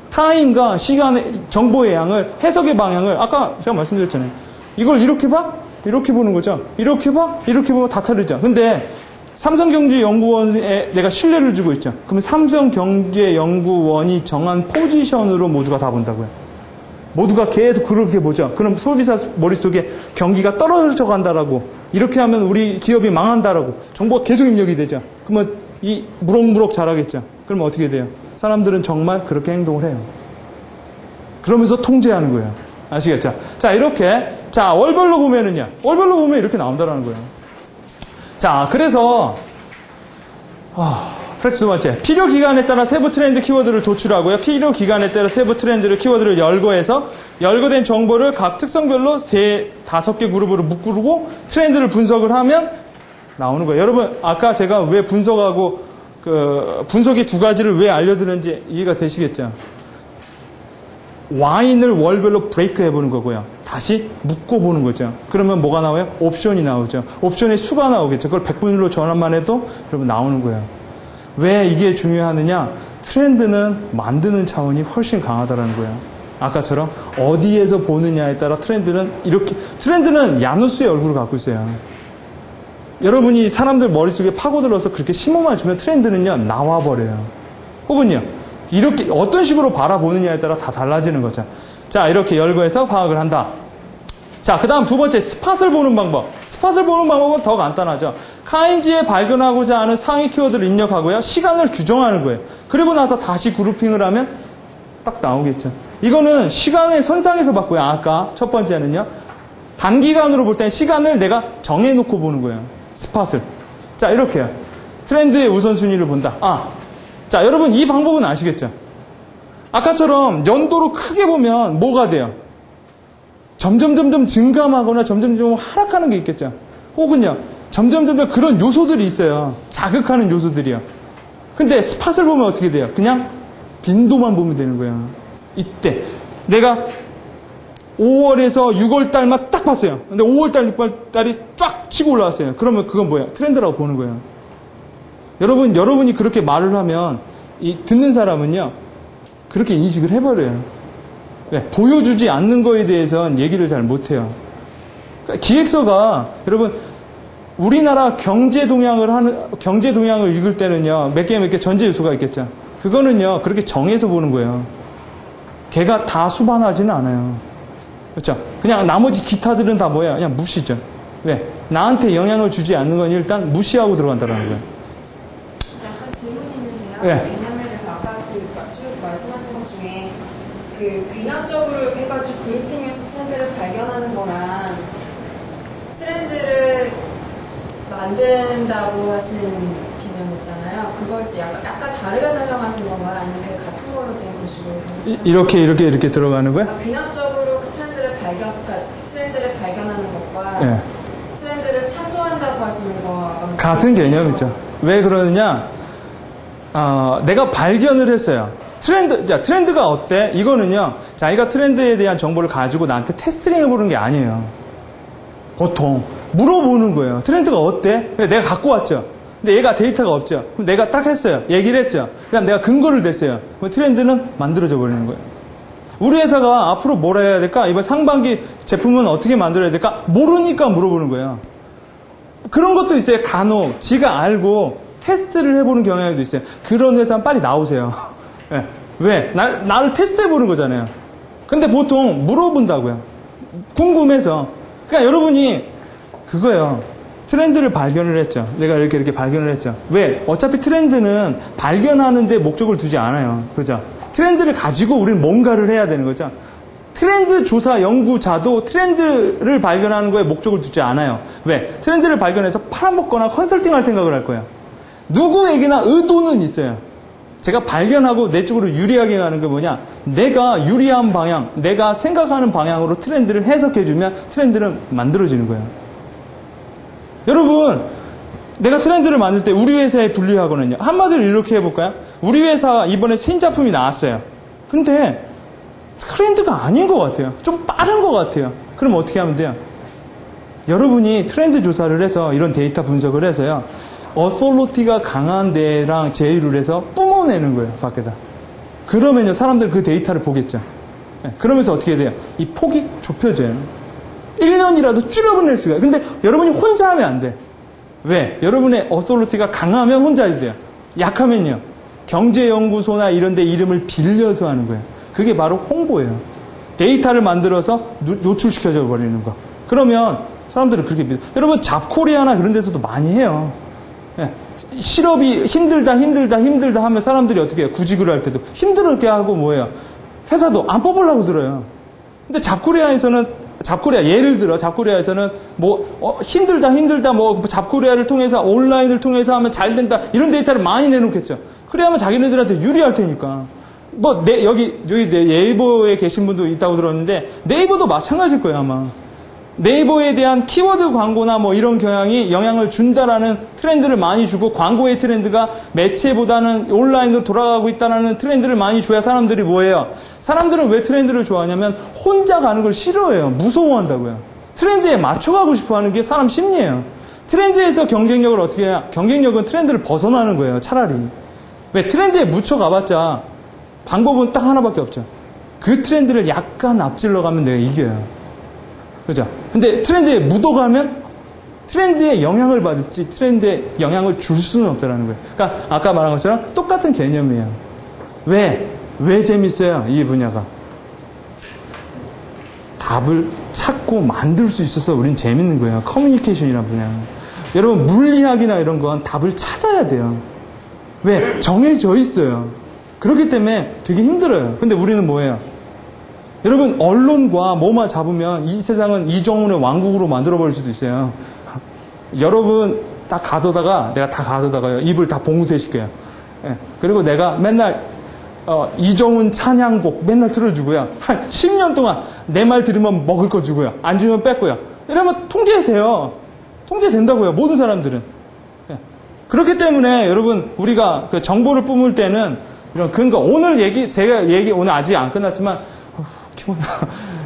B: 타임과 시간의 정보의 양을 해석의 방향을 아까 제가 말씀드렸잖아요. 이걸 이렇게 봐? 이렇게 보는 거죠. 이렇게 봐? 이렇게 보면 다 다르죠. 근데 삼성경제연구원에 내가 신뢰를 주고 있죠. 그러면 삼성경제연구원이 정한 포지션으로 모두가 다 본다고요. 모두가 계속 그렇게 보죠. 그럼 소비자 머릿속에 경기가 떨어져 간다라고 이렇게 하면 우리 기업이 망한다라고 정보가 계속 입력이 되죠. 그러면 이 무럭무럭 자라겠죠. 그러면 어떻게 돼요? 사람들은 정말 그렇게 행동을 해요. 그러면서 통제하는 거예요. 아시겠죠? 자, 이렇게 자 월별로 보면은요. 월별로 보면 이렇게 나온다라는 거예요. 자, 그래서 프랙티스 두 번째. 필요 기간에 따라 세부 트렌드 키워드를 도출하고요. 필요 기간에 따라 세부 트렌드를 키워드를 열거해서 열거된 정보를 각 특성별로 5개 그룹으로 묶고 트렌드를 분석을 하면 나오는 거예요. 여러분, 아까 제가 왜 분석하고 분석의 두 가지를 왜 알려드렸는지 이해가 되시겠죠? 와인을 월별로 브레이크 해보는 거고요. 다시 묶어보는 거죠. 그러면 뭐가 나와요? 옵션이 나오죠. 옵션의 수가 나오겠죠. 그걸 100분율로 전환만 해도 여러분 나오는 거예요. 왜 이게 중요하느냐? 트렌드는 만드는 차원이 훨씬 강하다는 거예요. 아까처럼 어디에서 보느냐에 따라 트렌드는 야누스의 얼굴을 갖고 있어요. 여러분이 사람들 머릿속에 파고들어서 그렇게 심어만 주면 트렌드는요, 나와버려요. 혹은요, 이렇게 어떤 식으로 바라보느냐에 따라 다 달라지는 거죠. 자, 이렇게 열거해서 파악을 한다. 자, 그 다음 두 번째, 스팟을 보는 방법. 스팟을 보는 방법은 더 간단하죠. 카인지에 발견하고자 하는 상위 키워드를 입력하고요. 시간을 규정하는 거예요. 그리고 나서 다시 그룹핑을 하면 딱 나오겠죠. 이거는 시간의 선상에서 봤고요. 아까 첫 번째는요. 단기간으로 볼 땐 시간을 내가 정해놓고 보는 거예요. 스팟을. 자, 이렇게요. 트렌드의 우선순위를 본다. 자, 여러분 이 방법은 아시겠죠? 아까처럼 연도로 크게 보면 뭐가 돼요? 점점 증감하거나 점점 하락하는 게 있겠죠. 혹은요, 점점 그런 요소들이 있어요. 자극하는 요소들이요. 근데 스팟을 보면 어떻게 돼요? 그냥 빈도만 보면 되는 거예요. 이때 내가 5월에서 6월달만 딱 봤어요. 근데 5월달, 6월달이 쫙 치고 올라왔어요. 그러면 그건 뭐예요? 트렌드라고 보는 거예요. 여러분이 그렇게 말을 하면 듣는 사람은요, 그렇게 인식을 해버려요. 네, 보여주지 않는 거에 대해서는 얘기를 잘 못해요. 그러니까 기획서가 여러분 우리나라 경제 동향을 읽을 때는요, 몇 개 전제 요소가 있겠죠. 그거는요, 그렇게 정해서 보는 거예요. 걔가 다 수반하지는 않아요. 그렇죠? 그냥 나머지 기타들은 다 뭐야? 그냥 무시죠. 왜? 나한테 영향을 주지 않는 건 일단 무시하고 들어간다는 거예요.
D: 약간 질문이 있는데요.
B: 네.
D: 개념에 대해서 아까 쭉 말씀하신 것 중에 귀납적으로 해가지고 그룹핑에서 트렌드를 발견하는 거랑 트렌드를 만든다고 하신 개념 있잖아요. 그걸 약간 다르게 설명하신 건가요? 아니면 그 같은 거로 지금 보시고
B: 이렇게 들어가는 거예요?
D: 귀납적으로 트렌드를 발견하는 것과
B: 네.
D: 트렌드를 창조한다고 하시는 거
B: 같은 개념이죠. 왜 그러느냐? 내가 발견을 했어요. 트렌드가 어때? 이거는요, 자기가 트렌드에 대한 정보를 가지고 나한테 테스트링 해보는 게 아니에요. 보통 물어보는 거예요. 트렌드가 어때? 내가 갖고 왔죠. 근데 얘가 데이터가 없죠. 그럼 내가 딱 했어요. 얘기를 했죠. 그다음 내가 근거를 댔어요. 그럼 트렌드는 만들어져 버리는 거예요. 우리 회사가 앞으로 뭘 해야 될까? 이번 상반기 제품은 어떻게 만들어야 될까? 모르니까 물어보는 거예요. 그런 것도 있어요. 간혹 지가 알고 테스트를 해보는 경향도 있어요. 그런 회사는 빨리 나오세요. 네. 왜? 나를 테스트해보는 거잖아요. 근데 보통 물어본다고요. 궁금해서. 그러니까 여러분이 그거예요. 트렌드를 발견을 했죠. 내가 이렇게 발견을 했죠. 왜? 어차피 트렌드는 발견하는데 목적을 두지 않아요. 그죠? 트렌드를 가지고 우리는 뭔가를 해야 되는 거죠. 트렌드 조사 연구자도 트렌드를 발견하는 거에 목적을 두지 않아요. 왜? 트렌드를 발견해서 팔아먹거나 컨설팅할 생각을 할 거예요. 누구에게나 의도는 있어요. 제가 발견하고 내 쪽으로 유리하게 가는 게 뭐냐? 내가 유리한 방향, 내가 생각하는 방향으로 트렌드를 해석해주면 트렌드는 만들어지는 거예요. 여러분, 내가 트렌드를 만들 때 우리 회사에 분류하고는요. 한마디로 이렇게 해볼까요? 우리 회사 이번에 신작품이 나왔어요. 근데 트렌드가 아닌 것 같아요. 좀 빠른 것 같아요. 그럼 어떻게 하면 돼요? 여러분이 트렌드 조사를 해서 이런 데이터 분석을 해서요. 어소리티가 강한 데랑 제휴를 해서 뿜어내는 거예요. 밖에다. 그러면요. 사람들 그 데이터를 보겠죠. 그러면서 어떻게 돼요? 이 폭이 좁혀져요. 1년이라도 줄여보낼 수가 있어요. 근데 여러분이 혼자 하면 안 돼. 왜? 여러분의 어소리티가 강하면 혼자 해도 돼요. 약하면요. 경제연구소나 이런 데 이름을 빌려서 하는 거예요. 그게 바로 홍보예요. 데이터를 만들어서 노출시켜줘 버리는 거. 그러면 사람들은 그렇게 믿어요. 여러분 잡코리아나 그런 데서도 많이 해요. 예. 실업이 힘들다 하면 사람들이 어떻게 해요? 구직을 할 때도 힘들게 하고 뭐예요? 회사도 안 뽑으려고 들어요. 근데 잡코리아 예를 들어 잡코리아에서는 힘들다 뭐 잡코리아를 통해서 온라인을 통해서 하면 잘 된다 이런 데이터를 많이 내놓겠죠. 그래야만 자기네들한테 유리할 테니까. 여기 네이버에 계신 분도 있다고 들었는데 네이버도 마찬가지일 거예요 아마. 네이버에 대한 키워드 광고나 뭐 이런 경향이 영향을 준다라는 트렌드를 많이 주고 광고의 트렌드가 매체보다는 온라인으로 돌아가고 있다는 트렌드를 많이 줘야 사람들이 뭐예요? 사람들은 왜 트렌드를 좋아하냐면 혼자 가는 걸 싫어해요. 무서워한다고요. 트렌드에 맞춰가고 싶어 하는 게 사람 심리예요. 트렌드에서 경쟁력을 어떻게 해야? 경쟁력은 트렌드를 벗어나는 거예요. 차라리. 왜? 트렌드에 묻혀가봤자 방법은 딱 하나밖에 없죠. 그 트렌드를 약간 앞질러 가면 내가 이겨요. 그죠? 근데 트렌드에 묻어가면 트렌드에 영향을 받을지 트렌드에 영향을 줄 수는 없다는 거예요. 그러니까 아까 말한 것처럼 똑같은 개념이에요. 왜 재밌어요? 이 분야가. 답을 찾고 만들 수 있어서 우린 재밌는 거예요. 커뮤니케이션이라는 분야. 여러분 물리학이나 이런 건 답을 찾아야 돼요. 왜? 정해져 있어요. 그렇기 때문에 되게 힘들어요. 근데 우리는 뭐예요? 여러분, 언론과 뭐만 잡으면 이 세상은 이정훈의 왕국으로 만들어버릴 수도 있어요. 여러분, 다 가둬다가, 내가 다 가둬다가요, 입을 다 봉쇄시켜요. 예. 그리고 내가 맨날, 이정훈 찬양곡 맨날 틀어주고요. 한 10년 동안 내 말 들으면 먹을 거 주고요. 안 주면 뺏고요. 이러면 통제돼요. 통제된다고요. 모든 사람들은. 예. 그렇기 때문에 여러분, 우리가 그 정보를 뿜을 때는 이런 근거, 오늘 제가 오늘 아직 안 끝났지만,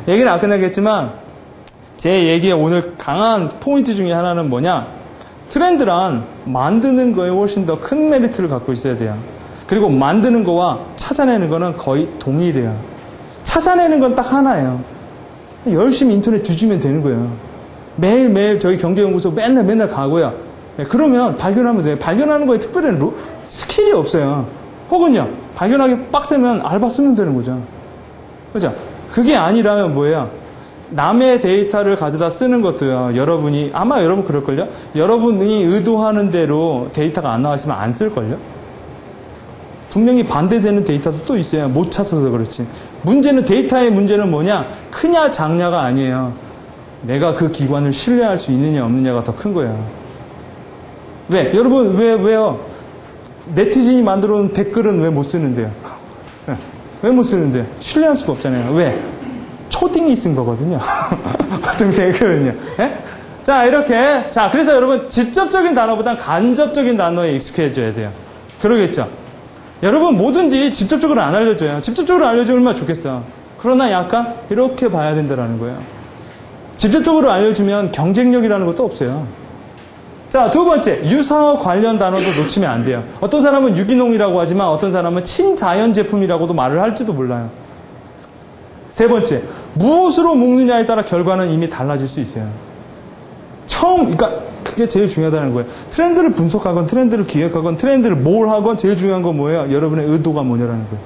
B: 얘기는 안 끝나겠지만, 제 얘기의 오늘 강한 포인트 중에 하나는 뭐냐? 트렌드란 만드는 거에 훨씬 더 큰 메리트를 갖고 있어야 돼요. 그리고 만드는 거와 찾아내는 거는 거의 동일해요. 찾아내는 건 딱 하나예요. 열심히 인터넷 뒤지면 되는 거예요. 매일매일 저희 경제연구소 맨날 가고요. 그러면 발견하면 돼요. 발견하는 거에 특별한 스킬이 없어요. 혹은요, 발견하기 빡세면 알바 쓰면 되는 거죠. 그죠? 그게 아니라면 뭐예요? 남의 데이터를 가져다 쓰는 것도요, 여러분이, 아마 여러분 그럴걸요? 여러분이 의도하는 대로 데이터가 안 나왔으면 안 쓸걸요? 분명히 반대되는 데이터도 또 있어요. 못 찾아서 그렇지. 문제는, 데이터의 문제는 뭐냐? 크냐, 작냐가 아니에요. 내가 그 기관을 신뢰할 수 있느냐, 없느냐가 더 큰 거예요. 왜? 여러분, 왜요? 네티즌이 만들어 놓은 댓글은 왜 못 쓰는데요? 왜 못 쓰는데요? 신뢰할 수가 없잖아요. 왜? 초딩이 쓴 거거든요. 어떤 댓글은요. 예? 자, 이렇게. 자, 그래서 여러분, 직접적인 단어보단 간접적인 단어에 익숙해져야 돼요. 그러겠죠? 여러분, 뭐든지 직접적으로 안 알려줘요. 직접적으로 알려주면 얼마나 좋겠어. 그러나 약간 이렇게 봐야 된다는 거예요. 직접적으로 알려주면 경쟁력이라는 것도 없어요. 자, 두 번째, 유사어 관련 단어도 놓치면 안 돼요. 어떤 사람은 유기농이라고 하지만 어떤 사람은 친자연 제품이라고도 말을 할지도 몰라요. 세 번째, 무엇으로 묶느냐에 따라 결과는 이미 달라질 수 있어요. 그러니까 그게 제일 중요하다는 거예요. 트렌드를 분석하건, 트렌드를 기획하건, 트렌드를 뭘 하건 제일 중요한 건 뭐예요? 여러분의 의도가 뭐냐라는 거예요.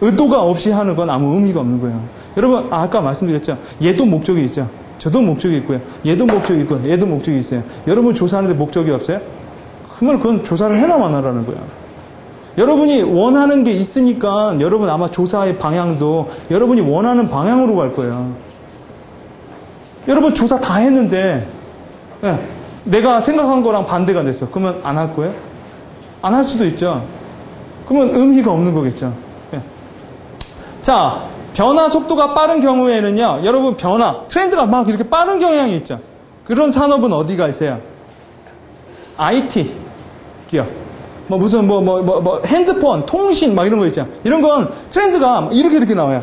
B: 의도가 없이 하는 건 아무 의미가 없는 거예요. 여러분, 아까 말씀드렸죠? 얘도 목적이 있죠. 저도 목적이 있고요. 얘도 목적이 있고요. 얘도 목적이 있어요. 여러분 조사하는데 목적이 없어요? 그러면 그건 조사를 해나 마나라는 거예요. 여러분이 원하는 게 있으니까 여러분 아마 조사의 방향도 여러분이 원하는 방향으로 갈 거예요. 여러분 조사 다 했는데 내가 생각한 거랑 반대가 됐어. 그러면 안 할 거예요? 안 할 수도 있죠. 그러면 의미가 없는 거겠죠. 자, 변화 속도가 빠른 경우에는요, 여러분 트렌드가 막 이렇게 빠른 경향이 있죠. 그런 산업은 어디가 있어요? IT 기업. 무슨 핸드폰, 통신 막 이런 거 있죠. 이런 건 트렌드가 이렇게 나와요.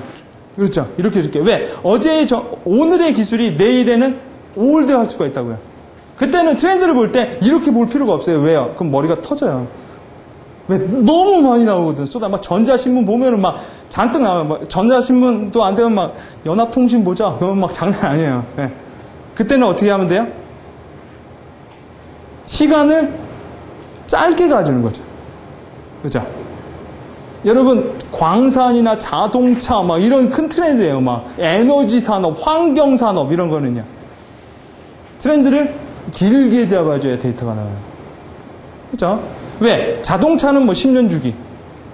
B: 그렇죠. 이렇게. 왜? 오늘의 기술이 내일에는 올드할 수가 있다고요. 그때는 트렌드를 볼 때 이렇게 볼 필요가 없어요. 왜요? 그럼 머리가 터져요. 왜? 너무 많이 나오거든. 막 전자신문 보면은 막 잔뜩 나와요. 전자신문도 안 되면 막 연합통신 보자. 그러면 막 장난 아니에요. 네. 그때는 어떻게 하면 돼요? 시간을 짧게 가주는 거죠. 그죠? 여러분, 광산이나 자동차, 막 이런 큰 트렌드예요. 막 에너지 산업, 환경 산업, 이런 거는요. 트렌드를 길게 잡아줘야 데이터가 나와요. 그죠? 왜? 자동차는 10년 주기.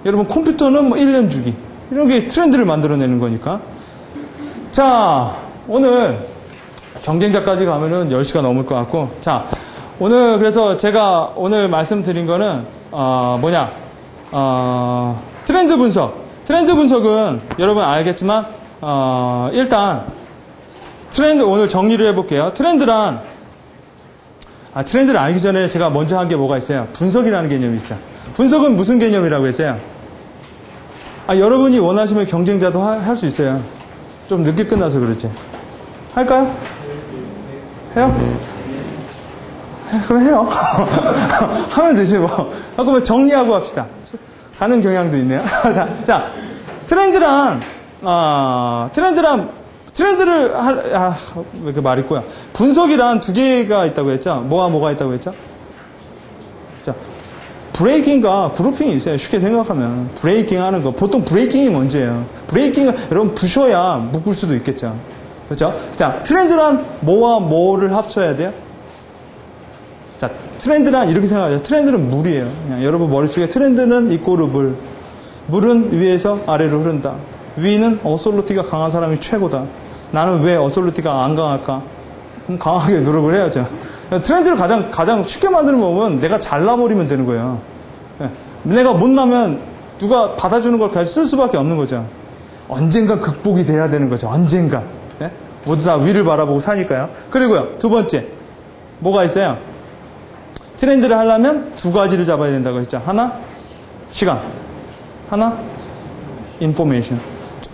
B: 여러분, 컴퓨터는 1년 주기. 이런 게 트렌드를 만들어내는 거니까. 자, 오늘 경쟁자까지 가면은 10시가 넘을 것 같고. 자, 오늘 그래서 제가 오늘 말씀드린 거는, 트렌드 분석. 트렌드 분석은 여러분 알겠지만, 일단, 오늘 정리를 해볼게요. 트렌드를 알기 전에 제가 먼저 한 게 뭐가 있어요? 분석이라는 개념이 있죠. 분석은 무슨 개념이라고 했어요? 여러분이 원하시면 경쟁자도 할 수 있어요. 좀 늦게 끝나서 그렇지. 할까요? 해요? 그럼 해요. 하면 되지 뭐. 그러면 정리하고 합시다. 가는 경향도 있네요. 자, 트렌드를 왜 이렇게 말 있고요. 분석이란 두 개가 있다고 했죠. 뭐가 있다고 했죠? 자, 브레이킹과 그룹핑이 있어요. 쉽게 생각하면. 브레이킹 하는 거. 보통 브레이킹이 먼저예요. 브레이킹은 여러분 부셔야 묶을 수도 있겠죠. 그렇죠? 자, 트렌드란 뭐와 뭐를 합쳐야 돼요? 자, 트렌드란 이렇게 생각하죠. 트렌드는 물이에요. 그냥 여러분 머릿속에 트렌드는 이꼬르 물. 물은 위에서 아래로 흐른다. 위는 어솔리티가 강한 사람이 최고다. 나는 왜 어솔리티가 안 강할까? 그럼 강하게 노력을 해야죠. 트렌드를 가장 쉽게 만드는 법은 내가 잘나버리면 되는 거예요. 내가 못나면 누가 받아주는 걸 그냥 쓸 수밖에 없는 거죠. 언젠가 극복이 돼야 되는 거죠. 언젠가. 모두 다 위를 바라보고 사니까요. 그리고요, 두 번째. 뭐가 있어요? 트렌드를 하려면 두 가지를 잡아야 된다고 했죠. 하나, 시간. 하나, 인포메이션.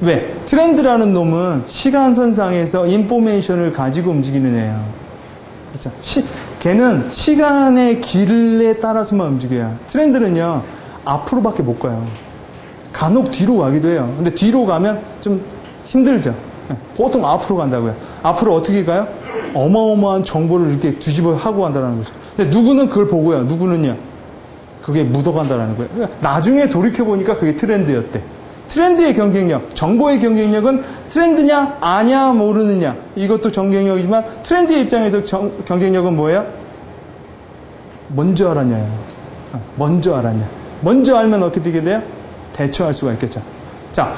B: 왜? 트렌드라는 놈은 시간선상에서 인포메이션을 가지고 움직이는 애예요. 그렇죠? 걔는 시간의 길에 따라서만 움직여요. 트렌드는요, 앞으로밖에 못 가요. 간혹 뒤로 가기도 해요. 근데 뒤로 가면 좀 힘들죠. 보통 앞으로 간다고요. 앞으로 어떻게 가요? 어마어마한 정보를 이렇게 뒤집어 하고 간다는 거죠. 근데 누구는 그걸 보고요. 누구는요. 그게 묻어간다는 거예요. 그러니까 나중에 돌이켜보니까 그게 트렌드였대. 트렌드의 경쟁력, 정보의 경쟁력은 트렌드냐, 아냐, 모르느냐. 이것도 경쟁력이지만 트렌드의 입장에서 경쟁력은 뭐예요? 먼저 알았냐예요. 먼저 알았냐. 먼저 알면 어떻게 되게 돼요? 대처할 수가 있겠죠. 자,